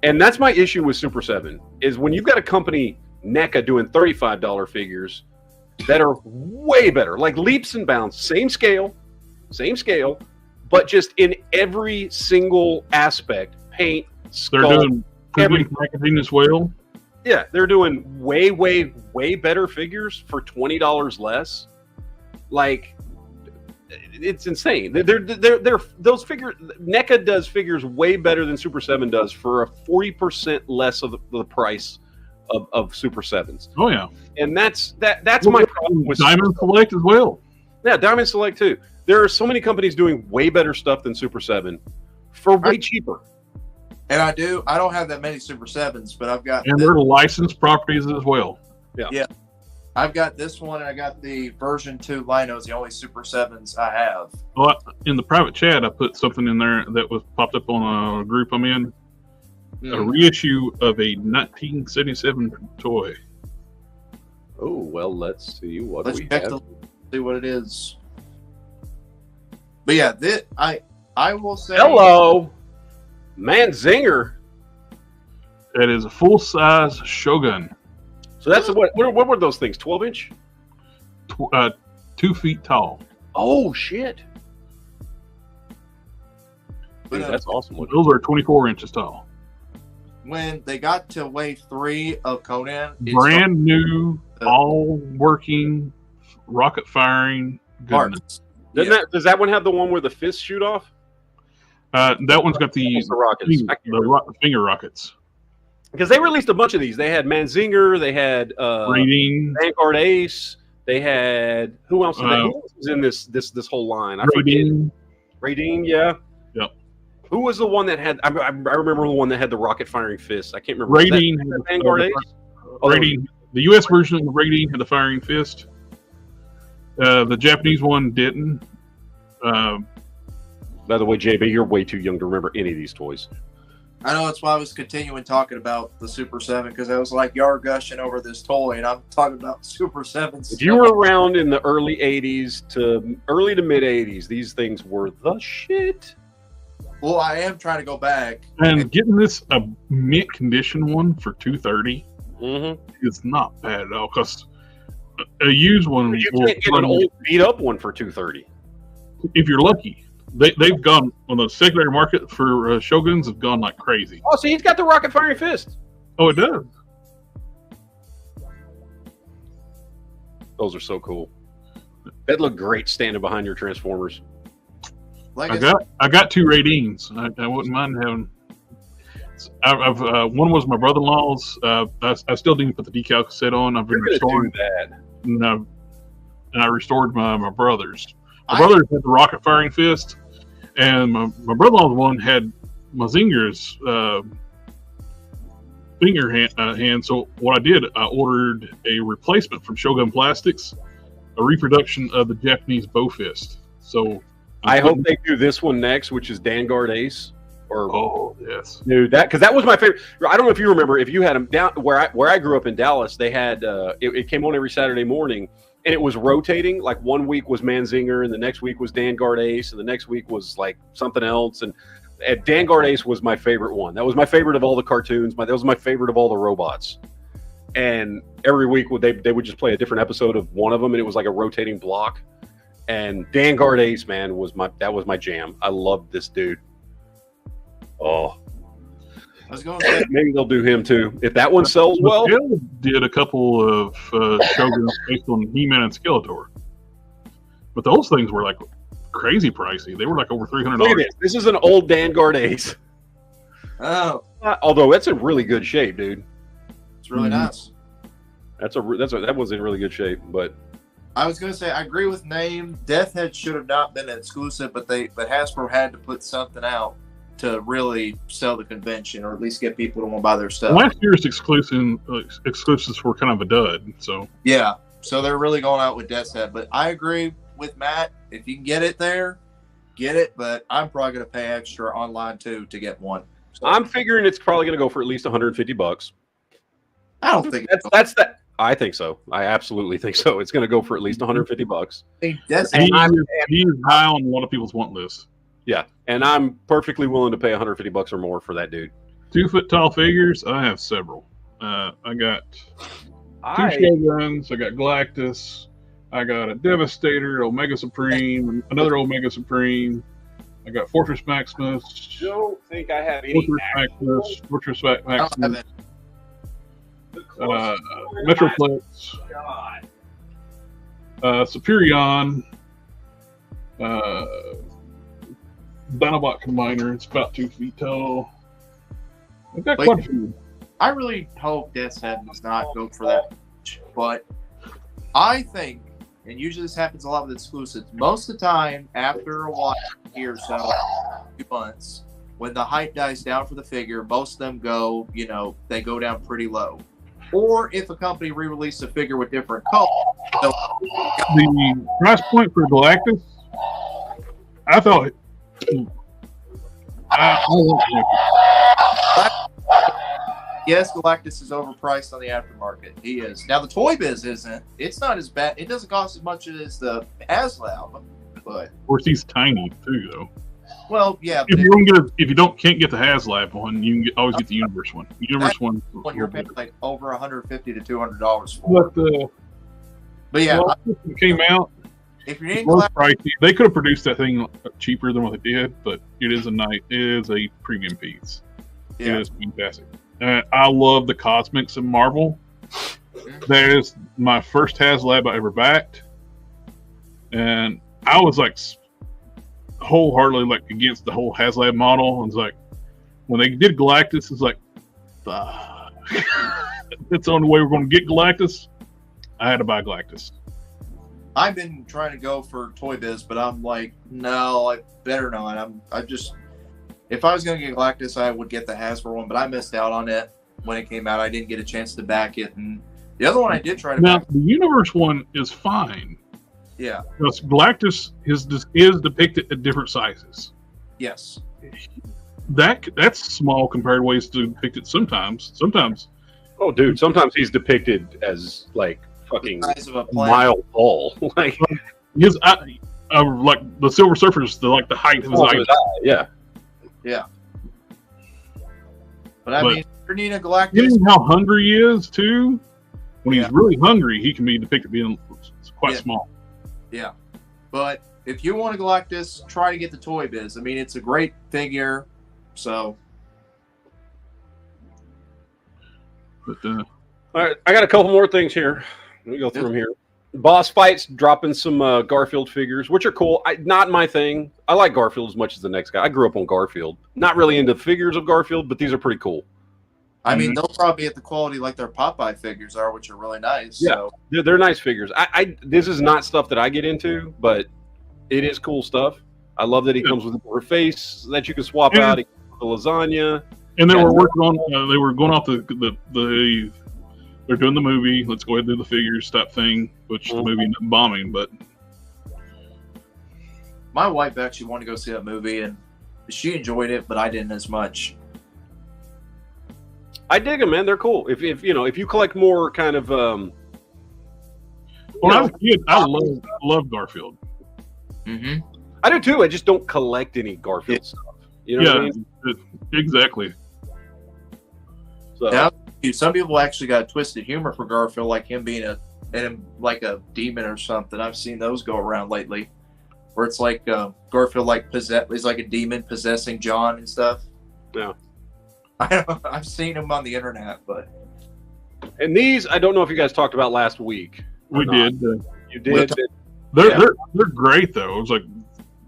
[SPEAKER 2] And that's my issue with Super 7, is when you've got a company, NECA, doing $35 figures that are way better, like leaps and bounds, same scale, but just in every single aspect, paint,
[SPEAKER 1] They're
[SPEAKER 2] sculpt,
[SPEAKER 1] doing packaging as well.
[SPEAKER 2] yeah, they're doing way, way, way better figures for $20 less. Like, it's insane. They're those figures. NECA does figures way better than Super 7 does for a 40% less of the price of Super 7s.
[SPEAKER 1] Oh yeah,
[SPEAKER 2] and that's my problem with
[SPEAKER 1] Diamond Select as well.
[SPEAKER 2] Yeah, Diamond Select too. There are so many companies doing way better stuff than Super 7 for way cheaper.
[SPEAKER 3] And I don't have that many Super 7s, but I've got.
[SPEAKER 1] And they're licensed properties as well.
[SPEAKER 3] Yeah. I've got this one, and I got the version 2 Linos, the only Super 7s I have.
[SPEAKER 1] Well, in the private chat, I put something in there that was popped up on a group I'm in. A reissue of a 1977 toy.
[SPEAKER 2] Oh, well, let's see what
[SPEAKER 3] Let's
[SPEAKER 2] we
[SPEAKER 3] check
[SPEAKER 2] have.
[SPEAKER 3] see what it is. But yeah, I will say.
[SPEAKER 2] Hello, Manzinger.
[SPEAKER 1] That is a full-size Shogun.
[SPEAKER 2] So that's what were those things? 12-inch?
[SPEAKER 1] 2 feet tall.
[SPEAKER 2] Oh shit!
[SPEAKER 3] But,
[SPEAKER 2] Dude, that's awesome.
[SPEAKER 1] Those are 24 inches tall.
[SPEAKER 3] When they got to wave 3 of Conan,
[SPEAKER 1] Brand new, all working, rocket firing.
[SPEAKER 3] parts.
[SPEAKER 2] Does that one have the one where the fists shoot off?
[SPEAKER 1] That one's got the
[SPEAKER 2] rockets.
[SPEAKER 1] finger rockets.
[SPEAKER 2] Because they released a bunch of these. They had Manzinger. They had
[SPEAKER 1] Raiding.
[SPEAKER 2] Vanguard Ace. They had who else? Who else was in this whole line? I forget. Raiding, yeah.
[SPEAKER 1] Yep.
[SPEAKER 2] Who was the one that had? I remember the one that had the rocket firing fists. I can't remember.
[SPEAKER 1] Raiding.
[SPEAKER 2] Was that Vanguard Ace.
[SPEAKER 1] Raiding. The U.S. version of the Raiding had the firing fist. The Japanese one didn't.
[SPEAKER 2] By the way, JB, you're way too young to remember any of these toys.
[SPEAKER 3] I know, that's why I was continuing talking about the Super 7, because I was like, y'all are gushing over this toy, and I'm talking about Super 7s.
[SPEAKER 2] If you were around in the early 80s to early to mid 80s, these things were the shit.
[SPEAKER 3] Well, I am trying to go back.
[SPEAKER 1] And getting this a mint condition one for $230 is not bad at all. Because a used one,
[SPEAKER 2] you can't get an old beat up one for $230
[SPEAKER 1] if you're lucky. They've gone on the secondary market for Shoguns have gone like crazy.
[SPEAKER 2] Oh, so he's got the rocket firing fist.
[SPEAKER 1] Oh, it does.
[SPEAKER 2] Those are so cool. That look great standing behind your Transformers.
[SPEAKER 3] Like
[SPEAKER 1] I got 2 Raidings. I wouldn't mind having I've one was my brother-in-law's. I still didn't put the decal cassette on. I've been
[SPEAKER 2] You're gonna
[SPEAKER 1] restoring
[SPEAKER 2] do that.
[SPEAKER 1] and I restored my brother's. My brothers had the rocket firing fist, and my brother-in-law's one had Mazinger's finger hand. So what I did, I ordered a replacement from Shogun Plastics, a reproduction of the Japanese bow fist. So
[SPEAKER 2] I hope they do this one next, which is Vanguard Ace.
[SPEAKER 1] Oh yes,
[SPEAKER 2] dude, that because that was my favorite. I don't know if you remember, if you had them down where I grew up in Dallas. They had it came on every Saturday morning, and it was rotating. Like 1 week was Manzinger, and the next week was Vanguard Ace, and the next week was like something else. And Vanguard Ace was my favorite one. That was my favorite of all the cartoons. That was my favorite of all the robots. And every week they would just play a different episode of one of them, and it was like a rotating block. And Vanguard Ace, man, was my jam. I loved this dude. Oh,
[SPEAKER 3] I was going to say
[SPEAKER 2] maybe they'll do him too if that one sells well.
[SPEAKER 1] Mattel did a couple of Shoguns based on He-Man and Skeletor, but those things were like crazy pricey. They were like over $300.
[SPEAKER 2] Look at this. This is an old Vanguard Ace.
[SPEAKER 3] oh,
[SPEAKER 2] Although that's in really good shape, dude.
[SPEAKER 3] it's really nice.
[SPEAKER 2] That was in really good shape. But
[SPEAKER 3] I was going to say I agree with Name. Death Head should have not been exclusive, but Hasbro had to put something out to really sell the convention, or at least get people to want to buy their stuff.
[SPEAKER 1] Last year's exclusives were kind of a dud. So
[SPEAKER 3] Yeah, so they're really going out with Death's Head. But I agree with Matt. If you can get it there, get it. But I'm probably going to pay extra online too to get one. So,
[SPEAKER 2] I'm figuring it's probably going to go for at least $150.
[SPEAKER 3] I don't think
[SPEAKER 2] That's that. I think so. I absolutely think so. It's going to go for at least $150.
[SPEAKER 3] Death's Head.
[SPEAKER 1] he's high on a lot of people's want list.
[SPEAKER 2] Yeah, and I'm perfectly willing to pay $150 or more for that dude.
[SPEAKER 1] 2 foot tall figures. I have several. I got two Shoguns. I got Galactus. I got a Devastator, Omega Supreme, another Omega Supreme. I got Fortress Maximus.
[SPEAKER 2] Don't think I have any.
[SPEAKER 1] Fortress Maximus. Metroplex. Superion. Dinobot Combiner. It's about 2 feet tall. I've got quite a few.
[SPEAKER 3] I really hope Death's Head does not go for that much, but I think, and usually this happens a lot with exclusives, most of the time, after a while, year or so, 2 months, when the hype dies down for the figure, most of them go, they go down pretty low. Or if a company re-releases a figure with different colors.
[SPEAKER 1] The price point for Galactus, I thought...
[SPEAKER 3] Yes, Galactus is overpriced on the aftermarket. He is. Now, the Toy Biz isn't. It's not as bad. It doesn't cost as much as the HasLab, but...
[SPEAKER 1] Of course, he's tiny, too, though.
[SPEAKER 3] Well, yeah.
[SPEAKER 1] If you can't get the HasLab one, you can always get the Universe one. The Universe one.
[SPEAKER 3] When you're paying like over $150 to $200 for. But yeah,
[SPEAKER 1] when it came out,
[SPEAKER 3] if you're in
[SPEAKER 1] pricey. They could have produced that thing cheaper than what they did, but it is a premium piece.
[SPEAKER 3] Yeah.
[SPEAKER 1] It is fantastic. I love the Cosmics of Marvel. That is my first HasLab I ever backed, and I was like wholeheartedly like against the whole HasLab model. It's like when they did Galactus, it's like, that's the only way we're going to get Galactus. I had to buy Galactus.
[SPEAKER 3] I've been trying to go for Toy Biz, but I'm like, no, I better not. If I was going to get Galactus, I would get the Hasbro one, but I missed out on it when it came out. I didn't get a chance to back it, and the other one I did try to back.
[SPEAKER 1] The Universe one is fine.
[SPEAKER 3] Yeah.
[SPEAKER 1] Because Galactus is depicted at different sizes.
[SPEAKER 3] Yes.
[SPEAKER 1] That's small compared to ways to depict it sometimes.
[SPEAKER 2] Oh, dude, sometimes he's depicted as like fucking
[SPEAKER 3] The size of a
[SPEAKER 2] mile tall. Like
[SPEAKER 1] like the Silver Surfer's the height of his eye.
[SPEAKER 2] Yeah.
[SPEAKER 3] Yeah. But I mean, you're needing a Galactus.
[SPEAKER 1] Given how hungry he is, too, when he's really hungry, he can be depicted being quite small.
[SPEAKER 3] Yeah. But if you want a Galactus, try to get the Toy Biz. I mean, it's a great figure. So.
[SPEAKER 1] But,
[SPEAKER 2] all right, I got a couple more things here. Let me go through them here. Boss fights, dropping some Garfield figures, which are cool. Not my thing. I like Garfield as much as the next guy. I grew up on Garfield. Not really into figures of Garfield, but these are pretty cool.
[SPEAKER 3] I mean, they'll probably be at the quality like their Popeye figures are, which are really nice.
[SPEAKER 2] Yeah,
[SPEAKER 3] So.
[SPEAKER 2] they're nice figures. This is not stuff that I get into, but it is cool stuff. I love that he comes with a face that you can swap out. He comes with the lasagna.
[SPEAKER 1] And they were working on. They were going off the. They're doing the movie. Let's go ahead and do the figures type thing, which the movie ended up bombing. But
[SPEAKER 3] my wife actually wanted to go see that movie, and she enjoyed it, but I didn't as much.
[SPEAKER 2] I dig them, man. They're cool. If you collect more kind of.
[SPEAKER 1] When I was a kid, I love Garfield.
[SPEAKER 3] Mm-hmm.
[SPEAKER 2] I do too. I just don't collect any Garfield stuff. You know what I mean?
[SPEAKER 1] Exactly.
[SPEAKER 2] So.
[SPEAKER 3] Now, some people actually got twisted humor for Garfield, like him being like a demon or something. I've seen those go around lately, where it's like Garfield is like a demon possessing John and stuff.
[SPEAKER 2] Yeah,
[SPEAKER 3] I've seen them on the internet, but.
[SPEAKER 2] And these, I don't know if you guys talked about last week.
[SPEAKER 1] We did.
[SPEAKER 2] You did.
[SPEAKER 1] They're great though. It was like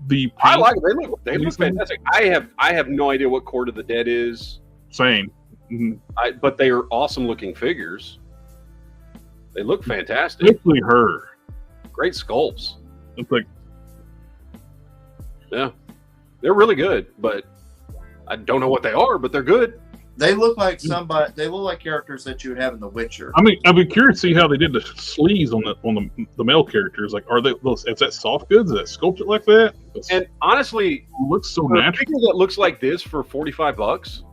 [SPEAKER 1] the.
[SPEAKER 2] I like it. They look fantastic. I have no idea what Court of the Dead is.
[SPEAKER 1] Same. Mm-hmm.
[SPEAKER 2] But they are awesome looking figures. They look fantastic.
[SPEAKER 1] Especially her.
[SPEAKER 2] Great sculpts.
[SPEAKER 1] It's like.
[SPEAKER 2] Yeah, they're really good, but I don't know what they are, but they're good.
[SPEAKER 3] They look like somebody. They look like characters that you would have in The Witcher.
[SPEAKER 1] I mean, I'd be curious to see how they did the sleeves on the male characters. Like, are they? Is that soft goods? Is that sculpted like that?
[SPEAKER 2] And honestly,
[SPEAKER 1] it looks so
[SPEAKER 2] for
[SPEAKER 1] natural.
[SPEAKER 2] a figure that looks like this for $45.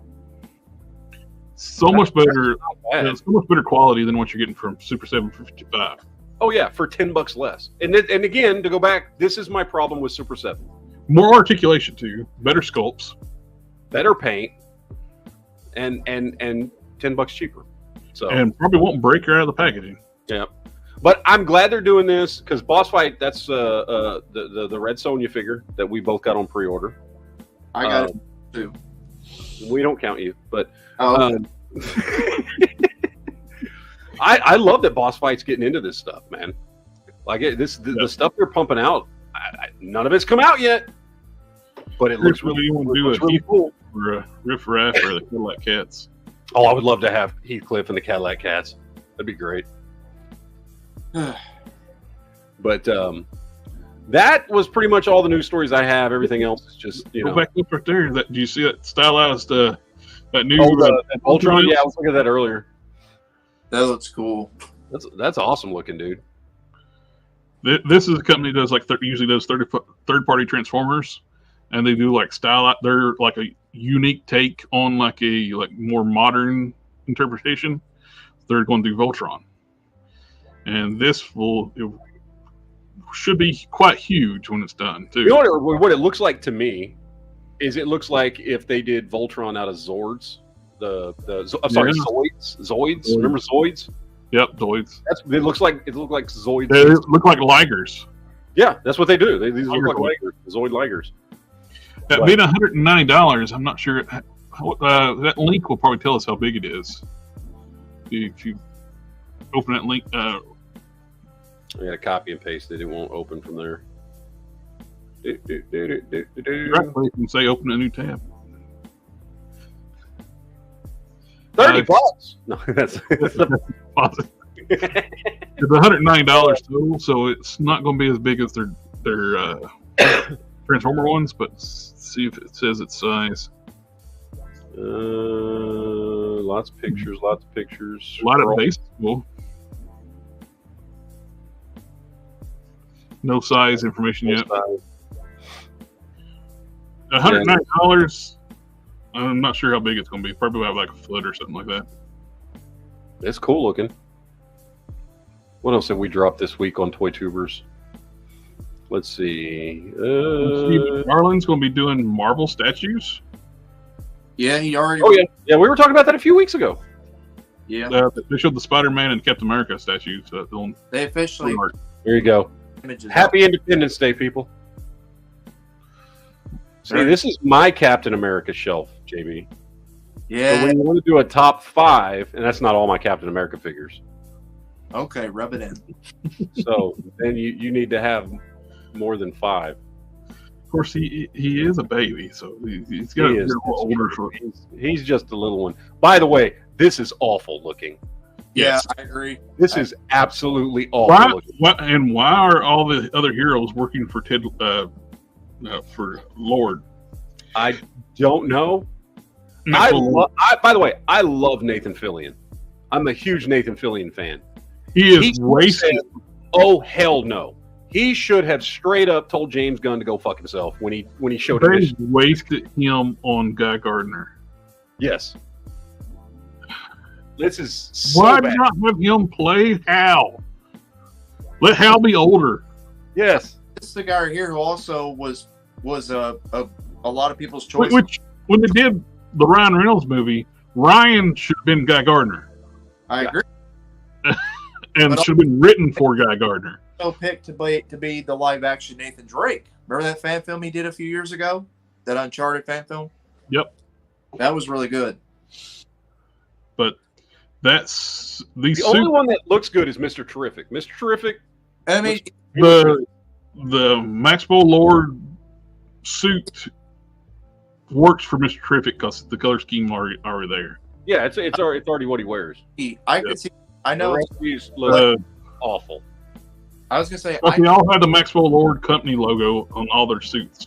[SPEAKER 1] So much better. So much better quality than what you're getting from Super 7 for $55.
[SPEAKER 2] Oh yeah, for $10 less. And again, to go back, this is my problem with Super 7.
[SPEAKER 1] More articulation too. Better sculpts.
[SPEAKER 2] Better paint. And $10 cheaper. So
[SPEAKER 1] and probably won't break her out of the packaging.
[SPEAKER 2] Yeah, but I'm glad they're doing this because Boss Fight. That's the Red Sonja figure that we both got on pre-order.
[SPEAKER 3] I got it too.
[SPEAKER 2] We don't count you, but I love that Boss Fight's getting into this stuff, man. Like the stuff they're pumping out. None of it's come out yet, but it looks really cool.
[SPEAKER 1] Or a Riff Raff or the Cadillac Cats.
[SPEAKER 2] Oh, I would love to have Heathcliff and the Cadillac Cats. That'd be great. But that was pretty much all the news stories I have. Everything else is just
[SPEAKER 1] Go back up right there. Do you see that stylized that new
[SPEAKER 2] Ultron? Yeah, I was looking at that earlier.
[SPEAKER 3] That looks cool.
[SPEAKER 2] That's awesome looking, dude.
[SPEAKER 1] This is a company that does usually does third party Transformers, and they do like style. They're like a unique take on like a more modern interpretation. They're going through Voltron, and this should be quite huge when it's done too.
[SPEAKER 2] You know what it looks like to me is it looks like if they did Voltron out of Zords, Zoids. Remember Zoids?
[SPEAKER 1] Yep, Zoids.
[SPEAKER 2] It looked like Zoids.
[SPEAKER 1] They look like Ligers.
[SPEAKER 2] Yeah, that's what they do. These look like Ligers, Zoid Ligers.
[SPEAKER 1] That being $190, I'm not sure. That link will probably tell us how big it is. If you open that link,
[SPEAKER 2] I got to copy and paste it. It won't open from there.
[SPEAKER 1] You can say open a new tab.
[SPEAKER 2] $30. No, that's the
[SPEAKER 1] It's $190 total, so it's not going to be as big as their Transformer ones. But see if it says its size.
[SPEAKER 2] Lots of pictures.
[SPEAKER 1] A lot of base. Cool. No size information yet. $190. I'm not sure how big it's going to be. Probably have like a foot or something like that.
[SPEAKER 2] It's cool looking. What else have we dropped this week on Toy Tubers? Let's see.
[SPEAKER 1] Steve Garland's going to be doing Marvel statues.
[SPEAKER 3] Yeah, he already.
[SPEAKER 2] Oh yeah. We were talking about that a few weeks ago.
[SPEAKER 3] Yeah.
[SPEAKER 1] They showed the Spider-Man and Captain America statues.
[SPEAKER 3] They officially.
[SPEAKER 2] There you go. Happy Independence Day, people. See, this is my Captain America shelf, JB.
[SPEAKER 3] Yeah.
[SPEAKER 2] So when you want to do a top 5, and that's not all my Captain America figures.
[SPEAKER 3] Okay, rub it in.
[SPEAKER 2] So then you need to have more than 5.
[SPEAKER 1] Of course, he is a baby, so he's got to be a little older.
[SPEAKER 2] He's just a little one. By the way, this is awful looking.
[SPEAKER 3] Yes. Yeah, I agree.
[SPEAKER 2] This is absolutely awful looking.
[SPEAKER 1] Why are all the other heroes working for for Lord?
[SPEAKER 2] I don't know. By the way, I love Nathan Fillion. I'm a huge Nathan Fillion fan.
[SPEAKER 1] He is wasted.
[SPEAKER 2] Oh hell no! He should have straight up told James Gunn to go fuck himself when he showed him.
[SPEAKER 1] They wasted him on Guy Gardner.
[SPEAKER 2] Yes. This is so
[SPEAKER 1] why
[SPEAKER 2] bad.
[SPEAKER 1] not have him play Hal? Let Hal be older.
[SPEAKER 2] Yes.
[SPEAKER 3] This is the guy right here who also was a lot of people's choice.
[SPEAKER 1] Which when they did the Ryan Reynolds movie, Ryan should have been Guy Gardner.
[SPEAKER 3] I agree.
[SPEAKER 1] And should have been written for Guy Gardner.
[SPEAKER 3] So picked to be the live action Nathan Drake. Remember that fan film he did a few years ago? That Uncharted fan film?
[SPEAKER 1] Yep.
[SPEAKER 3] That was really good.
[SPEAKER 1] But that's
[SPEAKER 2] the only one that looks good is Mr. Terrific. Mr. Terrific.
[SPEAKER 3] I mean,
[SPEAKER 1] the Maxwell Lord suit works for Mr. Terrific because the color scheme already there.
[SPEAKER 2] Yeah, it's already what he wears.
[SPEAKER 3] I can see. I know
[SPEAKER 2] these look awful.
[SPEAKER 3] I was gonna say
[SPEAKER 1] they all have the Maxwell Lord company logo on all their suits.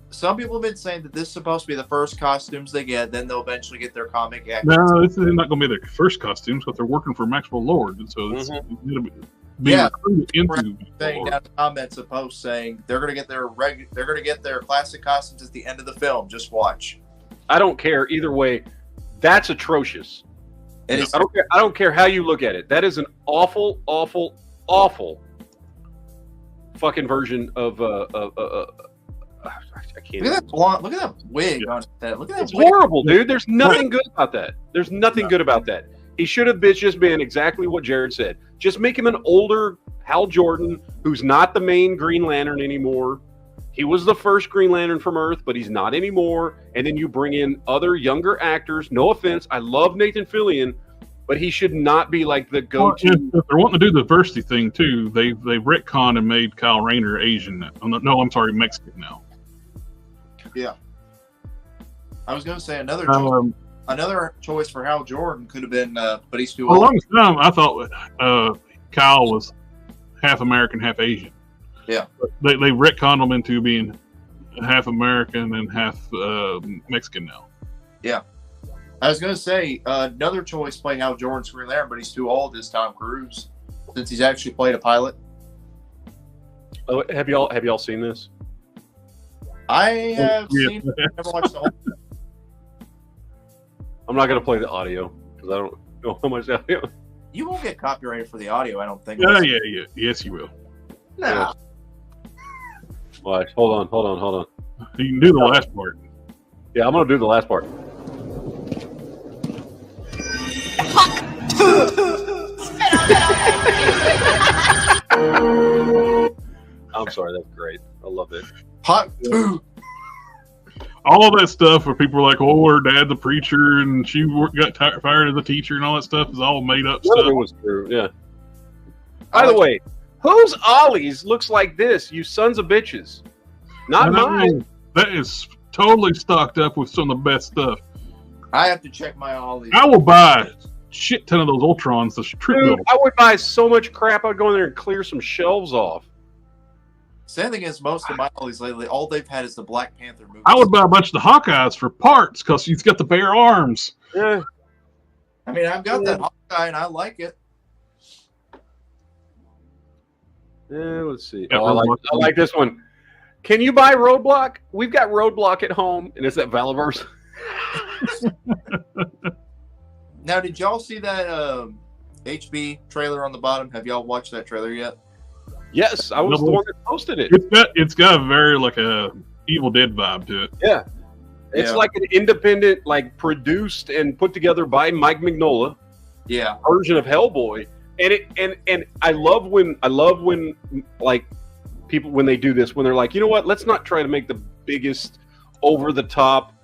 [SPEAKER 3] Some people have been saying that this is supposed to be the first costumes they get, then they'll eventually get their comic accents.
[SPEAKER 1] No, this is not going to be their first costumes, but they're working for Maxwell Lord, and so it's going to be recruited into.
[SPEAKER 3] Saying down in the comments a post saying they're going to get their classic costumes at the end of the film. Just watch.
[SPEAKER 2] I don't care either way. That's atrocious.
[SPEAKER 3] It is.
[SPEAKER 2] I don't care how you look at it. That is an awful, awful, awful fucking version of I can't.
[SPEAKER 3] Look at that blonde. Look at that wig on his head. Look at that.
[SPEAKER 2] It's horrible, dude. There's nothing good about that. There's nothing good about that. He should have just been exactly what Jared said. Just make him an older Hal Jordan who's not the main Green Lantern anymore. He was the first Green Lantern from Earth, but he's not anymore. And then you bring in other younger actors. No offense, I love Nathan Fillion, but he should not be like the go-to.
[SPEAKER 1] Well, if they're wanting to do the diversity thing too, they've retconned and made Kyle Rayner Asian. No, I'm sorry, Mexican now.
[SPEAKER 3] Yeah. I was going to say another choice for Hal Jordan could have been, but he's too old.
[SPEAKER 1] For the longest time, I thought Kyle was half American, half Asian.
[SPEAKER 3] Yeah.
[SPEAKER 1] But they retconned him into being half American and half Mexican now.
[SPEAKER 3] Yeah. I was going to say another choice playing Hal Jordan's Green Lantern, but he's too old is Tom Cruise, since he's actually played a pilot.
[SPEAKER 2] Oh, have y'all seen this?
[SPEAKER 3] I have seen it. I've never watched the whole thing.
[SPEAKER 2] I'm not going to play the audio because I don't know how much audio.
[SPEAKER 3] You won't get copyrighted for the audio, I don't think.
[SPEAKER 1] Yeah. Yes, you will.
[SPEAKER 3] Nah.
[SPEAKER 2] Watch. Hold on.
[SPEAKER 1] You can do the last part.
[SPEAKER 2] Yeah, I'm going to do the last part. I'm sorry, that's great. I love it.
[SPEAKER 3] Hot two.
[SPEAKER 1] All of that stuff where people are like, "Oh, her dad's a preacher and she got fired as a teacher," and all that stuff is all made up stuff.
[SPEAKER 2] It was true. Yeah. By the way, whose Ollie's looks like this? You sons of bitches. Not mine.
[SPEAKER 1] That is totally stocked up with some of the best stuff.
[SPEAKER 3] I have to check my Ollie.
[SPEAKER 1] I will buy a shit ton of those Ultrons.
[SPEAKER 2] Dude, I would buy so much crap. I'd go in there and clear some shelves off.
[SPEAKER 3] Same thing as most of my Ollies lately. All they've had is the Black Panther movie.
[SPEAKER 1] I would buy a bunch of the Hawkeyes for parts because he's got the bare arms.
[SPEAKER 2] Yeah.
[SPEAKER 3] I mean, I've got that Hawkeye and I like it.
[SPEAKER 2] Yeah, let's see.
[SPEAKER 1] Yeah,
[SPEAKER 2] I like this one. Can you buy Roadblock? We've got Roadblock at home, and it's at Valaverse.
[SPEAKER 3] Now, did y'all see that HB trailer on the bottom? Have y'all watched that trailer yet?
[SPEAKER 2] Yes, I was the one that posted it.
[SPEAKER 1] It's got a very like a Evil Dead vibe to it.
[SPEAKER 2] Yeah. It's like an independent, like produced and put together by Mike Mignola.
[SPEAKER 3] Yeah.
[SPEAKER 2] Version of Hellboy. And I love when like people when they do this, when they're like, you know what, let's not try to make the biggest over the top,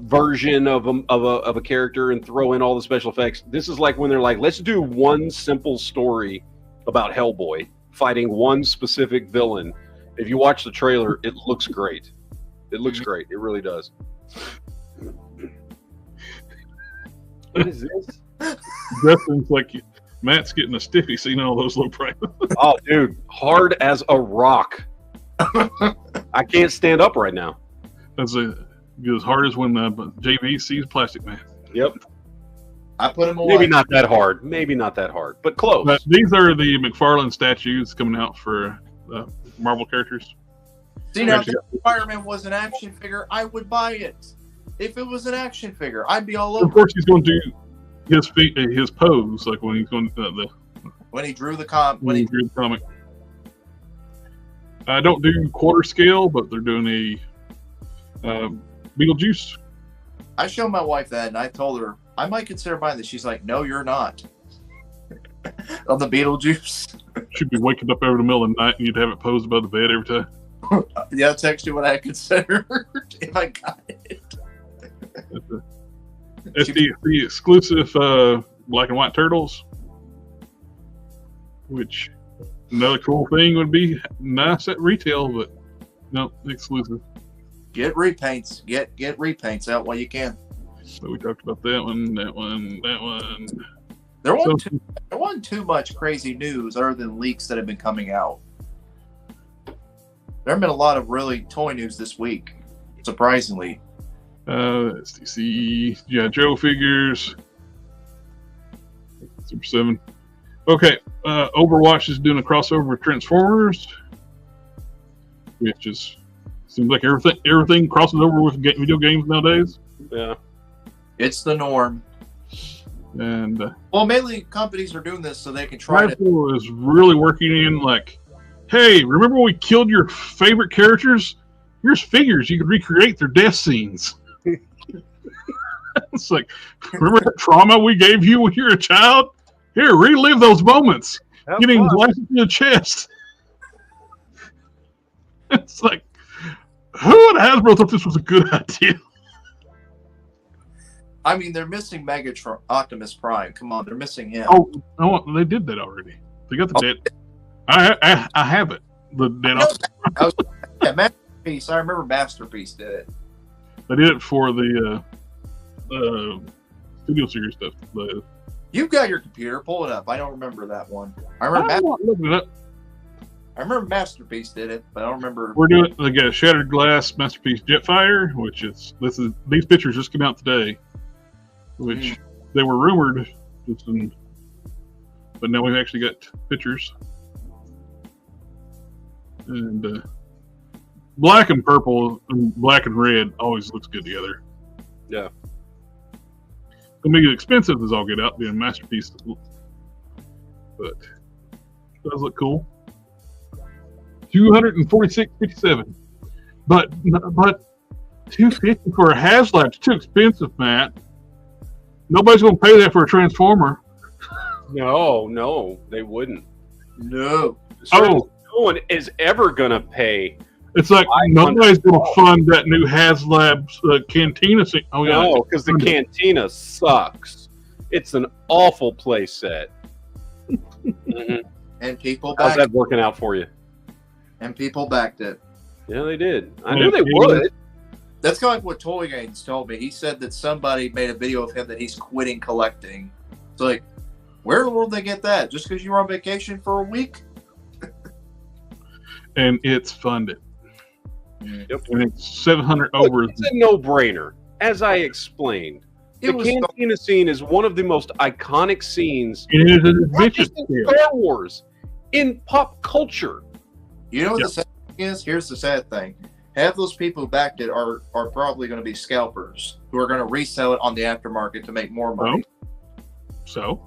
[SPEAKER 2] version of a character and throw in all the special effects. This is like when they're like, let's do one simple story about Hellboy fighting one specific villain. If you watch the trailer, it looks great. It looks great. It really does. What is this?
[SPEAKER 1] Justin's like, Matt's getting a stiffy seeing all those little prices.
[SPEAKER 2] Oh, dude, hard as a rock. I can't stand up right now.
[SPEAKER 1] That's as hard as when JV sees Plastic Man.
[SPEAKER 2] Yep.
[SPEAKER 3] I put him away.
[SPEAKER 2] Maybe not that hard. Maybe not that hard, but close.
[SPEAKER 1] But these are the McFarlane statues coming out for Marvel characters.
[SPEAKER 3] See, now, if Spider-Man was an action figure, I would buy it. If it was an action figure, I'd be all over.
[SPEAKER 1] Of course, he's going to do his pose, like when he's going
[SPEAKER 3] when he drew the comic.
[SPEAKER 1] He drew the comic. I don't do quarter scale, but they're doing a Beetlejuice.
[SPEAKER 3] I showed my wife that, and I told her I might consider buying this. She's like, "No, you're not." On the Beetlejuice.
[SPEAKER 1] Should be waking up every middle of the night, and you'd have it posed above the bed every time.
[SPEAKER 3] Yeah, that's actually what I considered if I got it.
[SPEAKER 1] That's the exclusive black and white turtles, which another cool thing would be nice at retail, but no, exclusive.
[SPEAKER 3] Get repaints. Get repaints out while you can.
[SPEAKER 1] So we talked about that one.
[SPEAKER 3] There wasn't too much crazy news other than leaks that have been coming out. There have been a lot of really toy news this week, surprisingly.
[SPEAKER 1] SDC, yeah, Joe figures. Super 7. Okay, Overwatch is doing a crossover with Transformers, which just seems like everything crosses over with video games nowadays.
[SPEAKER 2] Yeah,
[SPEAKER 3] it's the norm.
[SPEAKER 1] And
[SPEAKER 3] well, mainly companies are doing this so they can try
[SPEAKER 1] to. Is really working in like, hey, remember when we killed your favorite characters? Here's figures you can recreate their death scenes. It's like, remember the trauma we gave you when you were a child? Here, relive those moments. Getting blasted in the chest. It's like, who at Hasbro thought this was a good idea?
[SPEAKER 3] I mean, they're missing Optimus Prime. Come on, they're missing him.
[SPEAKER 1] Oh, they did that already. They got the dead. I have it. The dead Optimus.
[SPEAKER 3] Yeah, Masterpiece. I remember Masterpiece did it.
[SPEAKER 1] They did it for the Studio Series stuff.
[SPEAKER 3] You've got your computer. Pull it up. I don't remember that one. I remember Masterpiece did it, but I don't remember.
[SPEAKER 1] They got a Shattered Glass Masterpiece Jetfire, which these pictures just came out today, which they were rumored, but now we've actually got pictures. And black and purple and black and red always looks good together.
[SPEAKER 2] Yeah.
[SPEAKER 1] It'll make it expensive as all get out, being Masterpiece, but it does look cool. $246.57, but $250 for a HasLab's too expensive, Matt. Nobody's going to pay that for a Transformer.
[SPEAKER 2] No, they wouldn't.
[SPEAKER 3] No.
[SPEAKER 2] No one is ever going to pay.
[SPEAKER 1] It's like nobody's going to fund that new HasLab's Cantina.
[SPEAKER 2] No, because the Cantina sucks. It's an awful play set.
[SPEAKER 3] And people
[SPEAKER 2] how's that working out for you?
[SPEAKER 3] And people backed it.
[SPEAKER 2] Yeah, they did. I knew they would.
[SPEAKER 3] That's kind of like what Toy Gaines told me. He said that somebody made a video of him that he's quitting collecting. It's like, where in the world did they get that? Just because you were on vacation for a week?
[SPEAKER 1] And it's funded.
[SPEAKER 2] Yep.
[SPEAKER 1] And it's 700 over.
[SPEAKER 2] It's a no-brainer. As I explained, the Cantina scene is one of the most iconic scenes not just in Star Wars, in pop culture.
[SPEAKER 3] You know what the sad thing is? Here's the sad thing. Half those people who backed it are probably going to be scalpers who are going to resell it on the aftermarket to make more money.
[SPEAKER 1] So?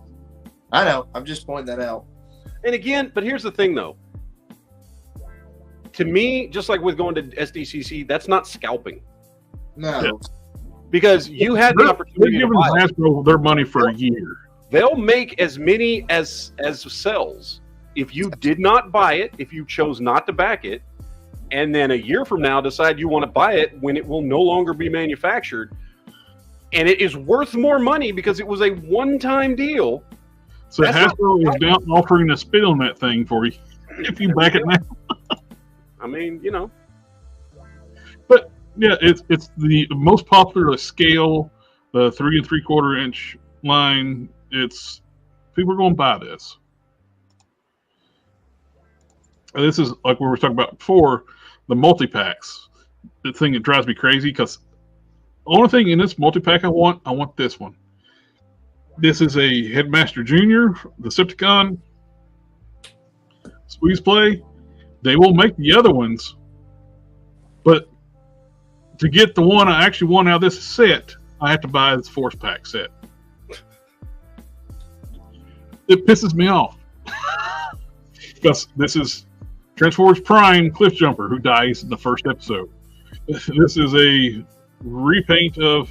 [SPEAKER 3] I know. I'm just pointing that out.
[SPEAKER 2] And again, but here's the thing, though. To me, just like with going to SDCC, that's not scalping.
[SPEAKER 3] No.
[SPEAKER 1] Yeah.
[SPEAKER 2] Because you had the opportunity to buy
[SPEAKER 1] Hasbro their money for a year.
[SPEAKER 2] They'll make as many as sells. If you did not buy it, if you chose not to back it, and then a year from now decide you want to buy it when it will no longer be manufactured, and it is worth more money because it was a one-time deal.
[SPEAKER 1] So Hasbro is down offering a spit on that thing for you if you back it now.
[SPEAKER 2] I mean,
[SPEAKER 1] But yeah, it's the most popular scale, the 3 3/4 inch line. It's people are going to buy this. And this is like we were talking about before, the multi-packs. The thing that drives me crazy because the only thing in this multi-pack I want this one. This is a Headmaster Junior, the Decepticon, Squeeze Play. They will make the other ones, but to get the one I actually want out of this set, I have to buy this Force Pack set. It pisses me off because this is Transformers Prime Cliffjumper who dies in the first episode. This is a repaint of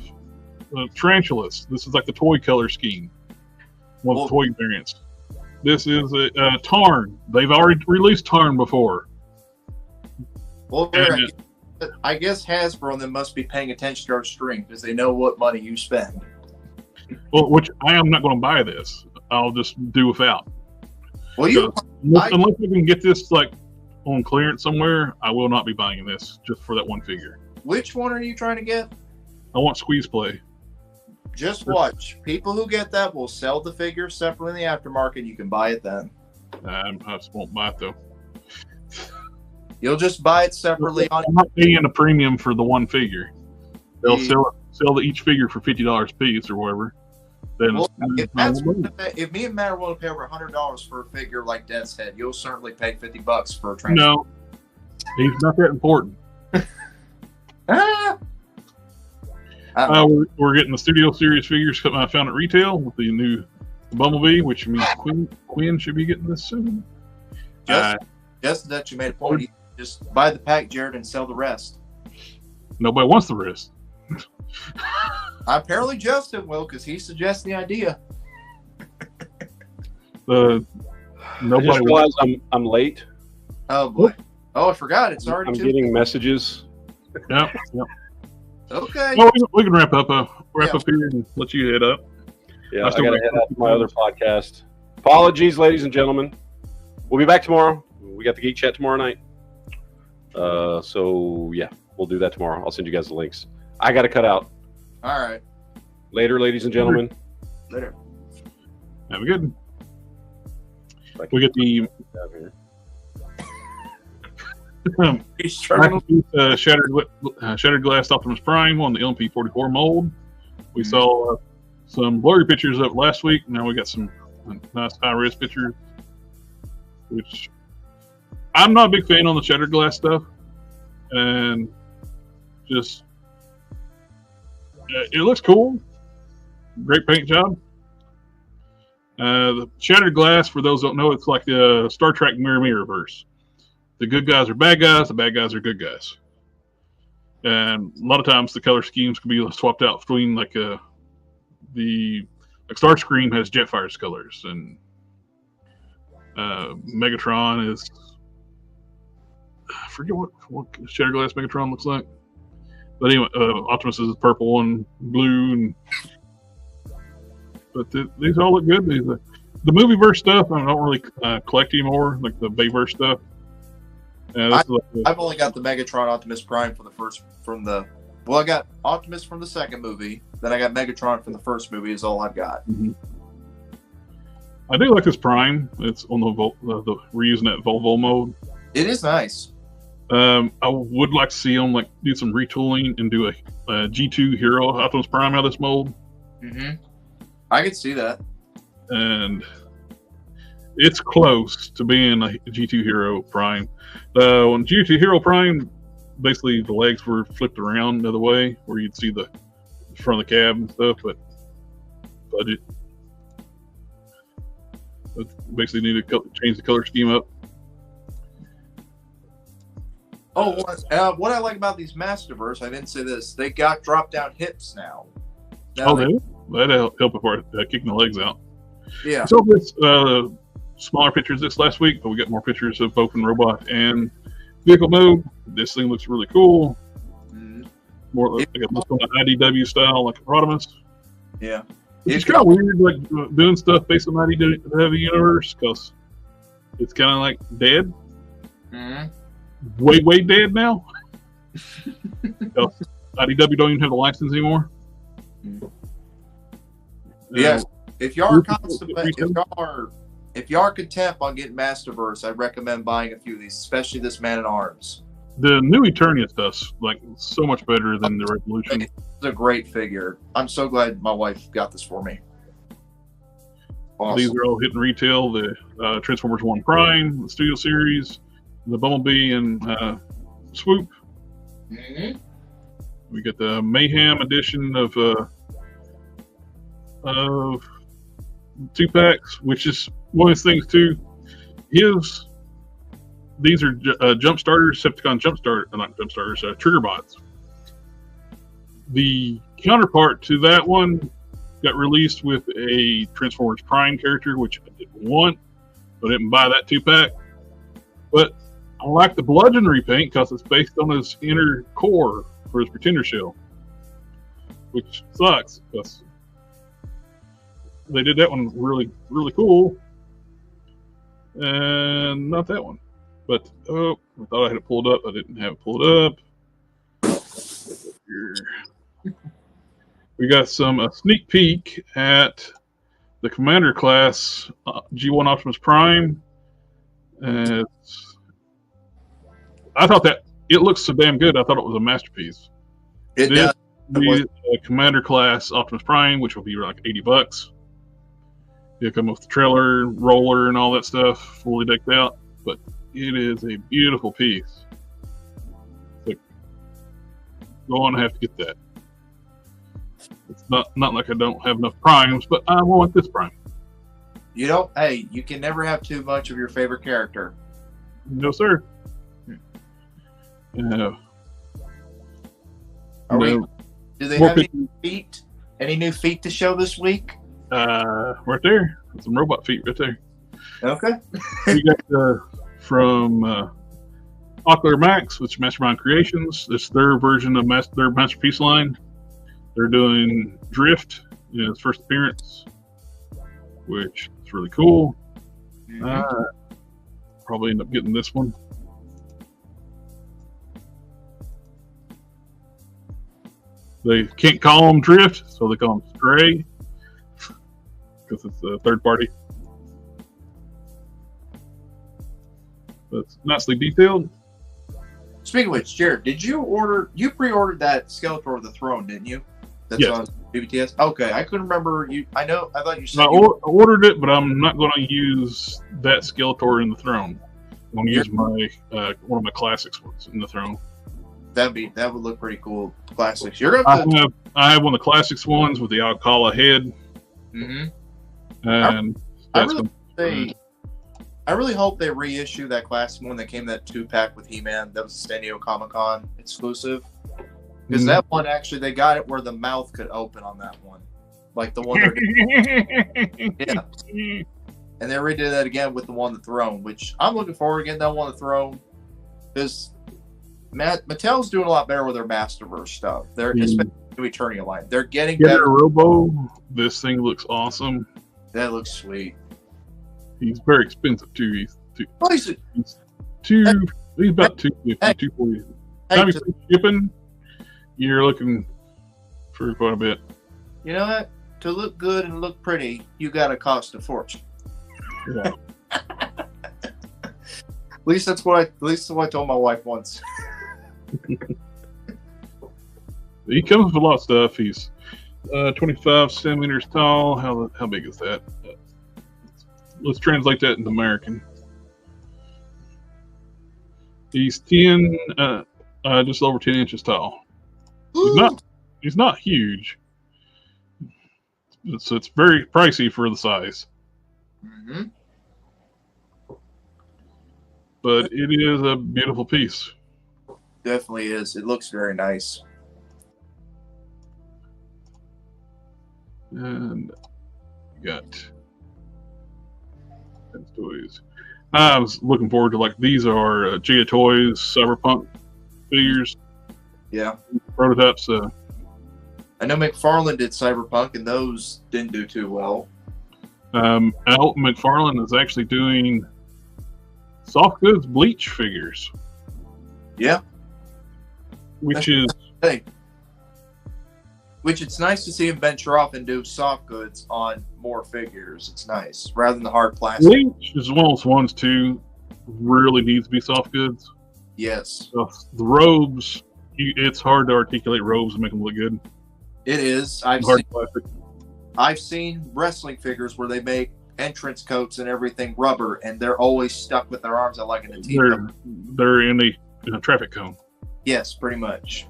[SPEAKER 1] Tarantulas. This is like the toy color scheme, one of the toy variants. This is a Tarn. They've already released Tarn before.
[SPEAKER 3] Well, I guess Hasbro and them must be paying attention to our stream because they know what money you spend.
[SPEAKER 1] Well, which I am not going to buy this. I'll just do without.
[SPEAKER 3] Well,
[SPEAKER 1] unless we can get this like on clearance somewhere, I will not be buying this just for that one figure.
[SPEAKER 3] Which one are you trying to get?
[SPEAKER 1] I want Squeeze Play.
[SPEAKER 3] Just watch. People who get that will sell the figure separately in the aftermarket. You can buy it then.
[SPEAKER 1] I just won't buy it though.
[SPEAKER 3] You'll just buy it separately.
[SPEAKER 1] I'm not paying a premium for the one figure. They'll sell each figure for $50 a piece or whatever. Then
[SPEAKER 3] well, if me and Matt are willing to pay over $100 for a figure like Death's Head, you'll certainly pay $50 for a transfer.
[SPEAKER 1] No, he's not that important. We're getting the Studio Series figures I found at retail with the new Bumblebee, which means Quinn should be getting this soon.
[SPEAKER 3] Just that you made a point. You just buy the pack, Jared, and sell the rest.
[SPEAKER 1] Nobody wants the rest.
[SPEAKER 3] Apparently Justin will, because he suggested the idea.
[SPEAKER 2] Nobody. I just realized I'm late.
[SPEAKER 3] Oh boy! Oh, I forgot. It's already.
[SPEAKER 2] I'm getting messages.
[SPEAKER 1] Yep.
[SPEAKER 3] Okay.
[SPEAKER 1] Well, we can wrap up here and let you head up.
[SPEAKER 2] Yeah, I got to head out to my other podcast. Apologies, ladies and gentlemen. We'll be back tomorrow. We got the Geek Chat tomorrow night. So yeah, we'll do that tomorrow. I'll send you guys the links. I got to cut out.
[SPEAKER 3] All right.
[SPEAKER 2] Later, ladies and gentlemen.
[SPEAKER 3] Later.
[SPEAKER 1] Have a good one. We get the Shattered Glass Optimus Prime on the LMP44 mold. We saw some blurry pictures of it last week. Now we got some nice high-res pictures, which I'm not a big fan on the Shattered Glass stuff. And just, it looks cool. Great paint job. The Shattered Glass, for those who don't know, it's like the Star Trek Mirror-Verse. The good guys are bad guys, the bad guys are good guys. And a lot of times the color schemes can be swapped out between like Starscream has Jetfire's colors, and Megatron is, I forget what Shattered Glass Megatron looks like. But anyway, Optimus is purple and blue, but these all look good. The movie-verse stuff I don't really collect anymore, like the Bayverse stuff.
[SPEAKER 3] I've only got the Megatron Optimus Prime I got Optimus from the second movie, then I got Megatron from the first movie is all I've got.
[SPEAKER 1] Mm-hmm. I do like this Prime. It's on the reusing that Volvo mode.
[SPEAKER 3] It is nice.
[SPEAKER 1] I would like to see them do some retooling and do a G2 Hero Optimus Prime out of this mold.
[SPEAKER 3] Mm-hmm. I could see that.
[SPEAKER 1] And it's close to being a G2 Hero Prime. On G2 Hero Prime, basically the legs were flipped around the other way, where you'd see the front of the cab and stuff, but budget. But basically need to change the color scheme up.
[SPEAKER 3] Oh, what I like about these Masterverse, I didn't say this, they got drop-down hips now.
[SPEAKER 1] That'll help if kicking the legs out.
[SPEAKER 3] Yeah.
[SPEAKER 1] So this smaller pictures this last week, but we got more pictures of both in Robot and vehicle mode. This thing looks really cool.
[SPEAKER 3] Mhm.
[SPEAKER 1] More like it looks on the IDW style, like Rodimus.
[SPEAKER 3] Yeah.
[SPEAKER 1] It's kind of weird, like doing stuff based on the IDW universe, because it's kind of like dead,
[SPEAKER 3] Mhm.
[SPEAKER 1] way dead now. IDW don't even have the license anymore.
[SPEAKER 3] Yeah. If y'all are if y'all are content on getting Masterverse, I recommend buying a few of these, especially this Man at Arms.
[SPEAKER 1] The new Eternia stuff's like so much better than the Revolution.
[SPEAKER 3] It's a great figure. I'm so glad my wife got this for me. Awesome.
[SPEAKER 1] These are all hitting retail. The Transformers 1 Prime, the Studio Series, the Bumblebee and Swoop.
[SPEAKER 3] Mhm.
[SPEAKER 1] We got the Mayhem edition of 2-packs, which is one of those things too. These are jump starters, Decepticon not jump starters, trigger bots. The counterpart to that one got released with a Transformers Prime character, which I didn't want, so I didn't buy that 2-pack. But I like the bludgeon repaint because it's based on his inner core for his Pretender shell, which sucks because they did that one really cool, and not that one. But I thought I had it pulled up. I didn't have it pulled up. Here. We got a sneak peek at the Commander class G1 Optimus Prime. I thought that it looks so damn good. I thought it was a masterpiece.
[SPEAKER 3] It does.
[SPEAKER 1] The Commander class Optimus Prime, which will be like $80. It'll come with the trailer, roller, and all that stuff, fully decked out. But it is a beautiful piece. So, go on, I have to get that. It's not like I don't have enough primes, but I want this prime.
[SPEAKER 3] You don't. Hey, you can never have too much of your favorite character.
[SPEAKER 1] No, sir.
[SPEAKER 3] Do they have any feet? Any new feet to show this week?
[SPEAKER 1] Right there. Some robot feet right there.
[SPEAKER 3] Okay.
[SPEAKER 1] We got from Ocular Max, which is Mastermind Creations. It's their version of their Masterpiece line. They're doing Drift in its first appearance, which is really cool. Probably end up getting this one. They can't call them Drift, so they call them Stray because it's a third party. That's nicely detailed.
[SPEAKER 3] Speaking of which, Jared, did you pre-ordered that Skeletor of the Throne, didn't you? That's
[SPEAKER 1] yes.
[SPEAKER 3] on JBTM. Okay, I couldn't remember. I thought you said
[SPEAKER 1] I ordered it, but I'm not going to use that Skeletor in the Throne. I'm going to use my one of my classics ones in the Throne.
[SPEAKER 3] That would look pretty cool. Classics. You're gonna
[SPEAKER 1] I have one of the classics ones with the Alcala head.
[SPEAKER 3] Mm-hmm.
[SPEAKER 1] And
[SPEAKER 3] I really hope they reissue that classic one that came that 2-pack with He-Man. That was a San Diego Comic-Con exclusive. Because that one, actually, they got it where the mouth could open on that one. Like the one yeah. And they redid that again with the one on the Throne, which I'm looking forward to getting that one on the Throne. Because Mattel's doing a lot better with their Masterverse stuff. They're especially the Eternia line. They're getting better.
[SPEAKER 1] Robo, this thing looks awesome.
[SPEAKER 3] That looks sweet.
[SPEAKER 1] He's very expensive too. He's about $250, $240. Time you shipping, you're looking for quite a bit.
[SPEAKER 3] You know what? To look good and look pretty, you got to cost a fortune.
[SPEAKER 1] Yeah.
[SPEAKER 3] At least that's what I told my wife once.
[SPEAKER 1] He comes with a lot of stuff. He's 25 centimeters tall. How big is that? Let's translate that into American. He's 10, just over 10 inches tall. He's not huge. So it's very pricey for the size.
[SPEAKER 3] Mm-hmm.
[SPEAKER 1] But it is a beautiful piece.
[SPEAKER 3] Definitely is. It looks very nice.
[SPEAKER 1] And you got toys. I was looking forward to like these are Gia Toys Cyberpunk figures.
[SPEAKER 3] Yeah.
[SPEAKER 1] Prototypes.
[SPEAKER 3] I know McFarlane did Cyberpunk, and those didn't do too well.
[SPEAKER 1] Al McFarlane is actually doing soft goods bleach figures.
[SPEAKER 3] Yeah.
[SPEAKER 1] Which is
[SPEAKER 3] Hey. Which it's nice to see him venture off and do soft goods on more figures. It's nice rather than the hard plastic.
[SPEAKER 1] bleach is one of those ones too. Really needs to be soft goods.
[SPEAKER 3] Yes,
[SPEAKER 1] The robes, it's hard to articulate robes and make them look good.
[SPEAKER 3] it is.
[SPEAKER 1] Hard plastic.
[SPEAKER 3] I've seen wrestling figures where they make entrance coats and everything rubber, and they're always stuck with their arms out like in a teacup.
[SPEAKER 1] They're in a traffic cone.
[SPEAKER 3] Yes, pretty much.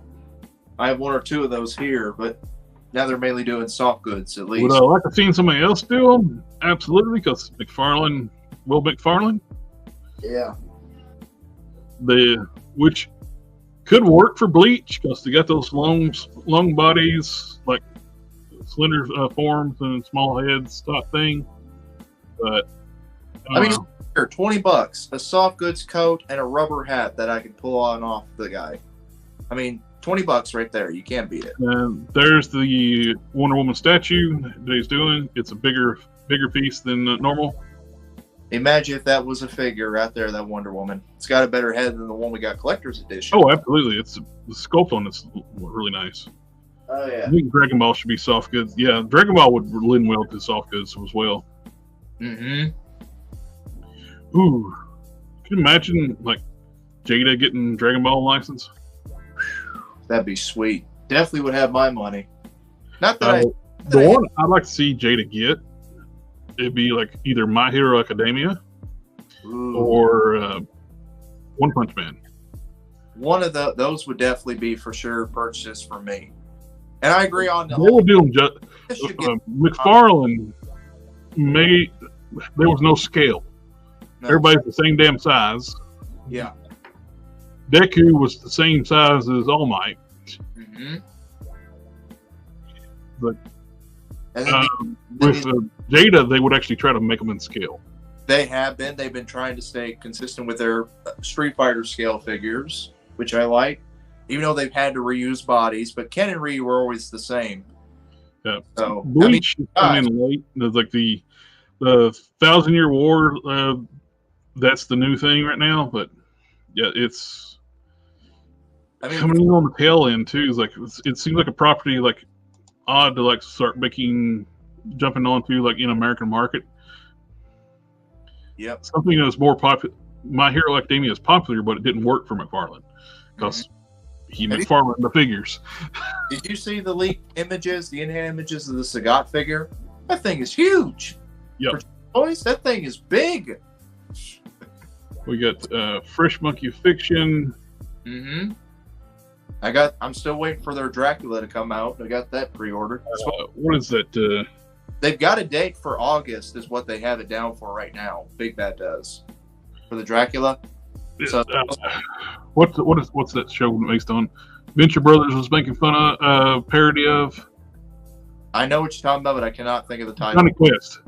[SPEAKER 3] I have one or two of those here, but now they're mainly doing soft goods at least.
[SPEAKER 1] Would I like to see somebody else do them? Absolutely, because Will McFarlane,
[SPEAKER 3] Yeah.
[SPEAKER 1] which could work for bleach because they got those long bodies, like slender forms and small heads type thing. But
[SPEAKER 3] I mean, here, $20, a soft goods coat and a rubber hat that I can pull on off the guy. I mean, $20 right there. You can't beat it.
[SPEAKER 1] there's the Wonder Woman statue that he's doing. It's a bigger piece than normal.
[SPEAKER 3] Imagine if that was a figure right there, that Wonder Woman. It's got a better head than the one we got collector's edition.
[SPEAKER 1] Oh, absolutely! It's the sculpt on it's really nice.
[SPEAKER 3] Oh, yeah.
[SPEAKER 1] I think Dragon Ball should be soft goods. Yeah, Dragon Ball would lend well to soft goods as well.
[SPEAKER 3] Mm-hmm.
[SPEAKER 1] Ooh, can you imagine like Jada getting Dragon Ball license?
[SPEAKER 3] That'd be sweet. Definitely would have my money. Not that
[SPEAKER 1] The one I'd like to see Jada get, it'd be like either My Hero Academia
[SPEAKER 3] Ooh.
[SPEAKER 1] or One Punch Man.
[SPEAKER 3] One of those would definitely be for sure purchased for me. And I agree on the
[SPEAKER 1] They will do them just.
[SPEAKER 3] this should get,
[SPEAKER 1] McFarlane made. There was no scale.
[SPEAKER 3] no,
[SPEAKER 1] Everybody's the same damn size.
[SPEAKER 3] yeah.
[SPEAKER 1] Deku was the same size as All Might.
[SPEAKER 3] Mm-hmm.
[SPEAKER 1] But
[SPEAKER 3] And then
[SPEAKER 1] with Jada, they would actually try to make them in scale.
[SPEAKER 3] they've been trying to stay consistent with their Street Fighter scale figures, which I like, even though they've had to reuse bodies. But Ken and Ryu were always the same.
[SPEAKER 1] Yeah.
[SPEAKER 3] So
[SPEAKER 1] Bleach is coming in late. There's like the 1,000-Year War. That's the new thing right now. But yeah, it's coming in on the tail end too. It's like it seems like a property like odd to like start jumping onto like in American market.
[SPEAKER 3] Yep.
[SPEAKER 1] Something that was more popular. My Hero Academia is popular, but it didn't work for McFarlane because he McFarlane the figures.
[SPEAKER 3] Did you see the leaked images, the in-hand images of the Sagat figure? That thing is huge.
[SPEAKER 1] Yep.
[SPEAKER 3] For toys, that thing is big.
[SPEAKER 1] We got Fresh Monkey Fiction.
[SPEAKER 3] Mm-hmm. I'm still waiting for their Dracula to come out. I got that pre-ordered.
[SPEAKER 1] What is that?
[SPEAKER 3] They've got a date for August, is what they have it down for right now. Big Bad does for the Dracula. So
[SPEAKER 1] What's that show based on? Venture Brothers was making fun of parody of
[SPEAKER 3] I know what you're talking about, but I cannot think of the title.
[SPEAKER 1] Johnny Quest.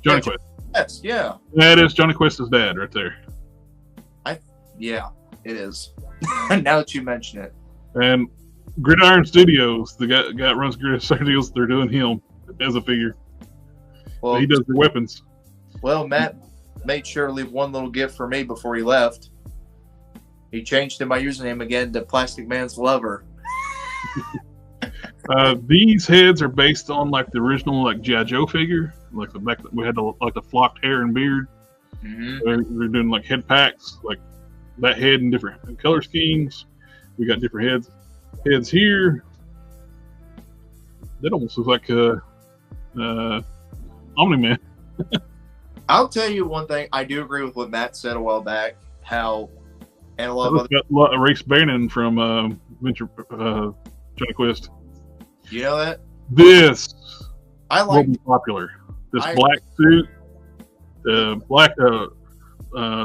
[SPEAKER 3] Yeah,
[SPEAKER 1] Quest.
[SPEAKER 3] Yes, yeah,
[SPEAKER 1] That is Johnny Quest's dad right there.
[SPEAKER 3] yeah, it is. Now that you mention it,
[SPEAKER 1] And Gridiron Studios, the guy that runs Gridiron Studios, they're doing him as a figure.
[SPEAKER 3] well,
[SPEAKER 1] He does the weapons.
[SPEAKER 3] well, Matt made sure to leave one little gift for me before he left. He changed my username again to Plastic Man's Lover.
[SPEAKER 1] These heads are based on like the original like G.I. Joe figure, like the back we had the flocked hair and beard.
[SPEAKER 3] Mm-hmm.
[SPEAKER 1] They're doing like head packs, like that head in different color schemes. We got different heads here. That almost looks like Omni-Man.
[SPEAKER 3] I'll tell you one thing. I do agree with what Matt said a while back. How and a lot of other,
[SPEAKER 1] Got Race Bannon from Venture Johnny Quest.
[SPEAKER 3] you know that
[SPEAKER 1] This
[SPEAKER 3] I
[SPEAKER 1] will
[SPEAKER 3] like.
[SPEAKER 1] be popular. This black suit, black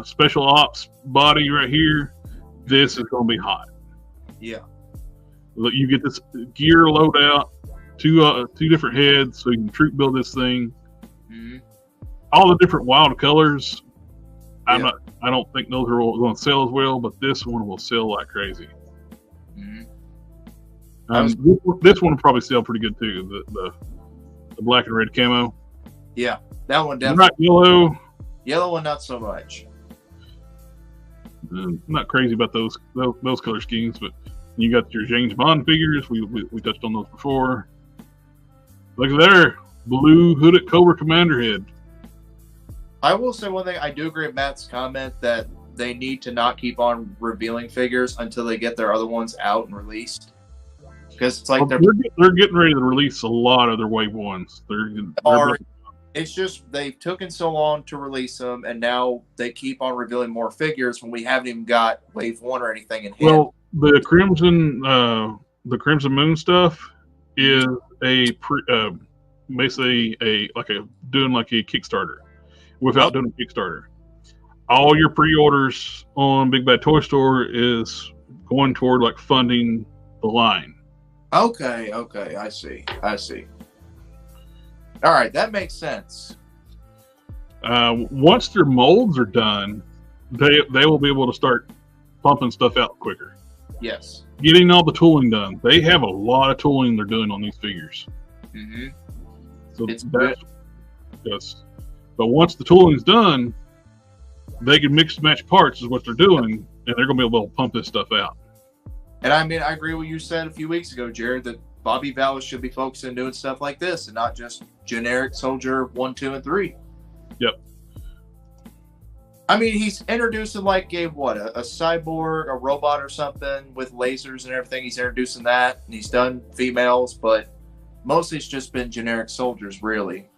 [SPEAKER 1] special ops body right here. This is going to be hot.
[SPEAKER 3] Yeah.
[SPEAKER 1] Look, you get this gear loadout, two different heads, so you can troop build this thing.
[SPEAKER 3] Mm-hmm.
[SPEAKER 1] All the different wild colors. I don't think those are going to sell as well, but this one will sell like crazy.
[SPEAKER 3] Mhm.
[SPEAKER 1] This one will probably sell pretty good too. The black and red camo.
[SPEAKER 3] Yeah, that one definitely.
[SPEAKER 1] Not yellow.
[SPEAKER 3] Yellow one, not so much.
[SPEAKER 1] I'm not crazy about those color schemes, but you got your James Bond figures. We touched on those before. Look at there, blue hooded Cobra Commander head.
[SPEAKER 3] I will say one thing. I do agree with Matt's comment that they need to not keep on revealing figures until they get their other ones out and released. Because it's like
[SPEAKER 1] they're getting ready to release a lot of their Wave 1s.
[SPEAKER 3] It's just they've taken so long to release them, and now they keep on revealing more figures when we haven't even got Wave 1 or anything in hand.
[SPEAKER 1] Well, the Crimson Moon stuff is basically doing like a Kickstarter without doing a Kickstarter. All your pre-orders on Big Bad Toy Store is going toward like funding the line.
[SPEAKER 3] Okay, I see. All right, that makes sense.
[SPEAKER 1] Once their molds are done, they will be able to start pumping stuff out quicker.
[SPEAKER 3] Yes.
[SPEAKER 1] Getting all the tooling done. They have a lot of tooling they're doing on these figures.
[SPEAKER 3] Mm-hmm.
[SPEAKER 1] So
[SPEAKER 3] It's good.
[SPEAKER 1] Yes. But once the tooling's done, they can mix and match parts is what they're doing, and they're going to be able to pump this stuff out.
[SPEAKER 3] And I mean, I agree with what you said a few weeks ago, Jared, that Bobby Vallis should be focusing on doing stuff like this and not just generic Soldier 1, 2, and 3.
[SPEAKER 1] Yep.
[SPEAKER 3] I mean, he's introducing like a cyborg, a robot or something with lasers and everything. He's introducing that, and he's done females, but mostly it's just been generic soldiers, really.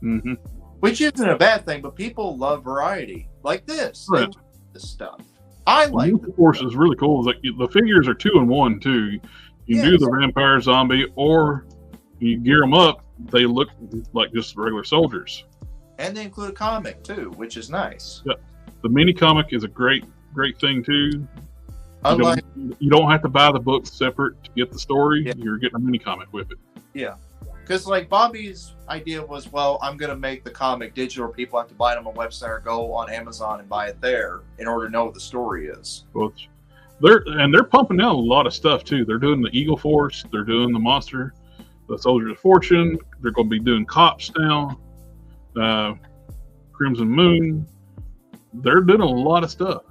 [SPEAKER 1] Mm-hmm.
[SPEAKER 3] Which isn't a bad thing, but people love variety like this.
[SPEAKER 1] Right.
[SPEAKER 3] They love this stuff. I like
[SPEAKER 1] the Force is really cool. Is like the figures are 2 in 1 too. You can do the vampire zombie, or you gear them up. They look like just regular soldiers.
[SPEAKER 3] And they include a comic too, which is nice.
[SPEAKER 1] Yeah, the mini comic is a great thing too.
[SPEAKER 3] Unlike,
[SPEAKER 1] you don't have to buy the book separate to get the story.
[SPEAKER 3] Yeah.
[SPEAKER 1] You're getting a mini comic with it.
[SPEAKER 3] yeah, because like Bobby's idea was, well, I'm going to make the comic digital. People have to buy it on my website or go on Amazon and buy it there in order to know what the story is.
[SPEAKER 1] Well, they're pumping out a lot of stuff too. They're doing the Eagle Force. They're doing the Monster, the Soldiers of Fortune. They're going to be doing Cops now. Crimson Moon. They're doing a lot of stuff.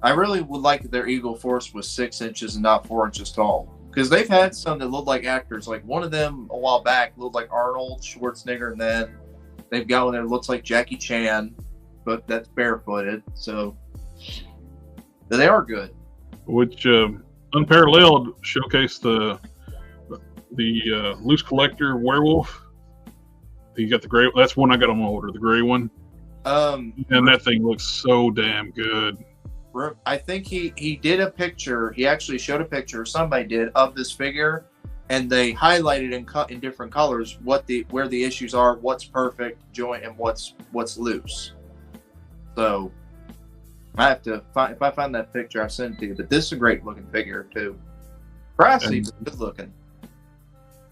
[SPEAKER 3] I really would like if their Eagle Force was 6 inches and not 4 inches tall. Because they've had some that look like actors. Like one of them a while back looked like Arnold Schwarzenegger, and then they've got one that looks like Jackie Chan, but that's barefooted. So they are good.
[SPEAKER 1] Which Unparalleled showcased the Loose Collector Werewolf. You got the gray. That's one I got on my order, the gray one. And that thing looks so damn good.
[SPEAKER 3] I think he did a picture. He actually showed a picture, somebody did, of this figure, and they highlighted in different colors where the issues are, what's perfect joint, and what's loose. So I have to find, if I find that picture, I'll send it to you. But this is a great looking figure too. Pricey, but good looking.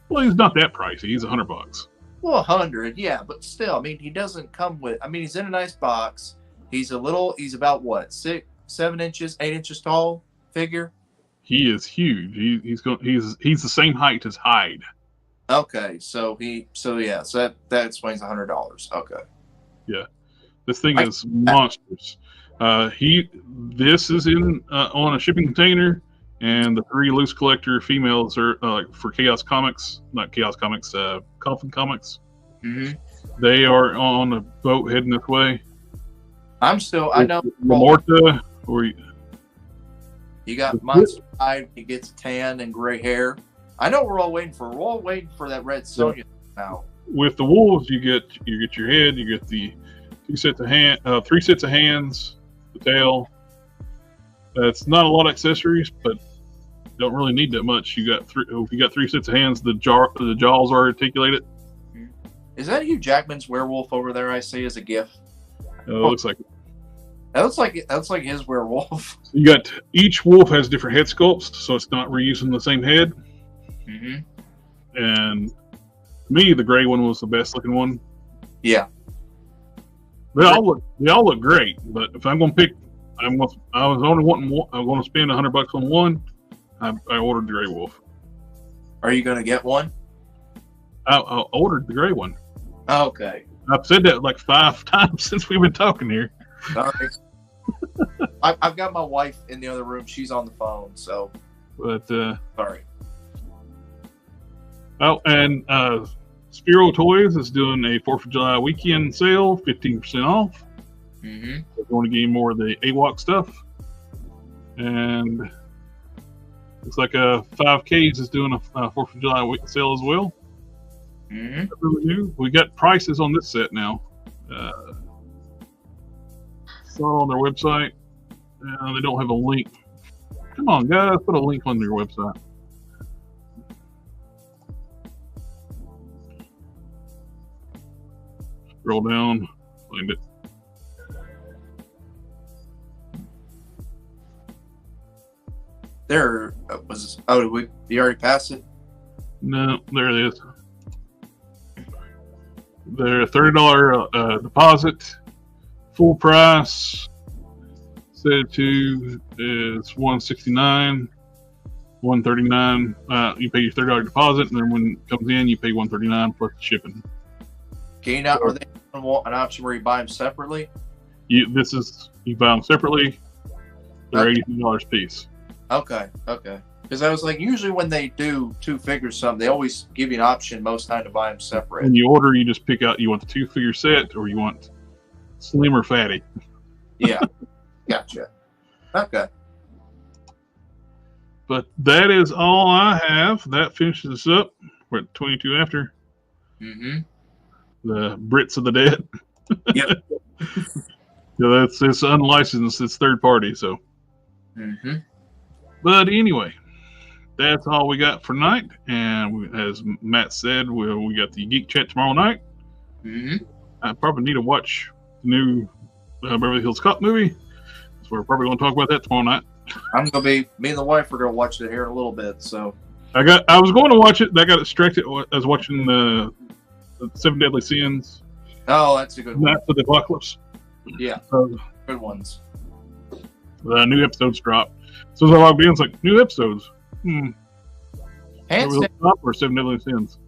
[SPEAKER 1] Well, he's not that pricey. He's $100.
[SPEAKER 3] Well, 100, yeah, but still, I mean, he doesn't come with. I mean, he's in a nice box. He's about what, 6, 7 inches, 8 inches tall figure.
[SPEAKER 1] He is huge. He's the same height as Hyde.
[SPEAKER 3] Okay, so that explains $100. Okay.
[SPEAKER 1] Yeah, this thing is monstrous. This is in on a shipping container, and the 3 Loose Collector females are for Chaos Comics, not Chaos Comics, Coffin Comics.
[SPEAKER 3] Mm-hmm.
[SPEAKER 1] They are on a boat heading this way.
[SPEAKER 3] I know.
[SPEAKER 1] Morta, or
[SPEAKER 3] you got Monster Hyde. He gets tan and gray hair. I know we're all waiting for that Red Sonja now.
[SPEAKER 1] With the wolves, you get your head, you get the 3 sets of hands, the tail. It's not a lot of accessories, but don't really need that much. You got 3 sets of hands. The jaws are articulated.
[SPEAKER 3] Is that Hugh Jackman's werewolf over there? I see as a GIF.
[SPEAKER 1] It looks like it.
[SPEAKER 3] That's like his werewolf.
[SPEAKER 1] You got each wolf has different head sculpts, so it's not reusing the same head.
[SPEAKER 3] Mm-hmm.
[SPEAKER 1] And to me, the gray one was the best looking one.
[SPEAKER 3] Yeah.
[SPEAKER 1] They all look great, but if I'm going to pick, I was only wanting one. I'm going to spend $100 on one. I ordered the Grey Wolf.
[SPEAKER 3] Are you going to get one?
[SPEAKER 1] I ordered the gray one.
[SPEAKER 3] Okay.
[SPEAKER 1] I've said that like 5 times since we've been talking here.
[SPEAKER 3] Sorry. I've got my wife in the other room. She's on the phone, so.
[SPEAKER 1] But
[SPEAKER 3] sorry.
[SPEAKER 1] Oh, and Spiro Toys is doing a 4th of July weekend sale, 15% off.
[SPEAKER 3] Mm-hmm.
[SPEAKER 1] They're going to give you more of the AWOC stuff. And it's like 5Ks is doing a 4th of July week sale as well.
[SPEAKER 3] Mm-hmm.
[SPEAKER 1] We got prices on this set now. Saw on their website. They don't have a link. Come on, guys, put a link on their website. Scroll down, find it.
[SPEAKER 3] There was. Oh, did you already pass it?
[SPEAKER 1] No, there it is. They're $30 deposit, full price. Set to is $169, $139. You pay your $30 deposit, and then when it comes in, you pay $139 plus the shipping.
[SPEAKER 3] Are they going to want an option where you buy them separately?
[SPEAKER 1] You buy them separately. They're $83 a piece.
[SPEAKER 3] Okay. Because I was like, usually when they do 2 figures, they always give you an option most time to buy them separate.
[SPEAKER 1] When you order, you just pick out you want the 2-figure set or you want slim or fatty.
[SPEAKER 3] Yeah, gotcha. Okay.
[SPEAKER 1] But that is all I have. That finishes us up. We're at 22 after.
[SPEAKER 3] Mm-hmm.
[SPEAKER 1] The Brits of the Dead.
[SPEAKER 3] Yep.
[SPEAKER 1] So it's unlicensed. It's third party. So.
[SPEAKER 3] Mm-hmm.
[SPEAKER 1] But anyway, that's all we got for tonight. And as Matt said, we got the Geek Chat tomorrow night.
[SPEAKER 3] Mm-hmm.
[SPEAKER 1] I probably need to watch the new Beverly Hills Cop movie. So we're probably going to talk about that tomorrow night.
[SPEAKER 3] Me and the wife are going to watch it here in a little bit. So
[SPEAKER 1] I was going to watch it. I got distracted. I was watching the 7 Deadly Sins.
[SPEAKER 3] Oh, that's a good one.
[SPEAKER 1] Knights of the Apocalypse.
[SPEAKER 3] Yeah, good ones.
[SPEAKER 1] The new episodes dropped. So as I logged in, it's like, new episodes.
[SPEAKER 3] Hanson,
[SPEAKER 1] or 7 Deadly Sins.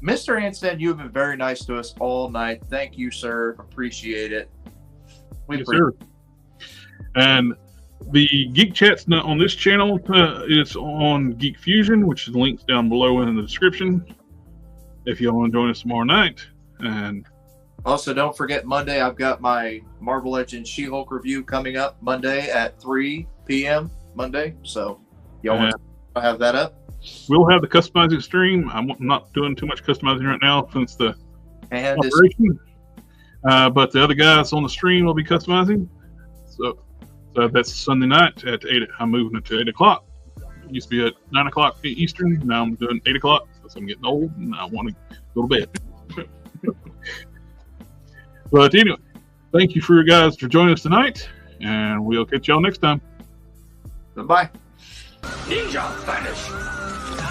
[SPEAKER 3] Mr. Hanson, you've been very nice to us all night. Thank you, sir. Appreciate it.
[SPEAKER 1] Yes, sir. And the Geek Chat's not on this channel. It's on Geek Fusion, which is linked down below in the description. If you want to join us tomorrow night. And
[SPEAKER 3] also, don't forget Monday, I've got my Marvel Legends She-Hulk review coming up Monday at 3 p.m. Monday. So, y'all want to have that up?
[SPEAKER 1] We'll have the customizing stream. I'm not doing too much customizing right now since the operation. But the other guys on the stream will be customizing. So that's Sunday night at 8. I'm moving it to 8 o'clock. It used to be at 9 o'clock Eastern. Now I'm doing 8 o'clock because I'm getting old and I want to go to bed. But anyway, thank you for you guys for joining us tonight, and we'll catch y'all next time.
[SPEAKER 3] Bye-bye.
[SPEAKER 5] Ninja vanish.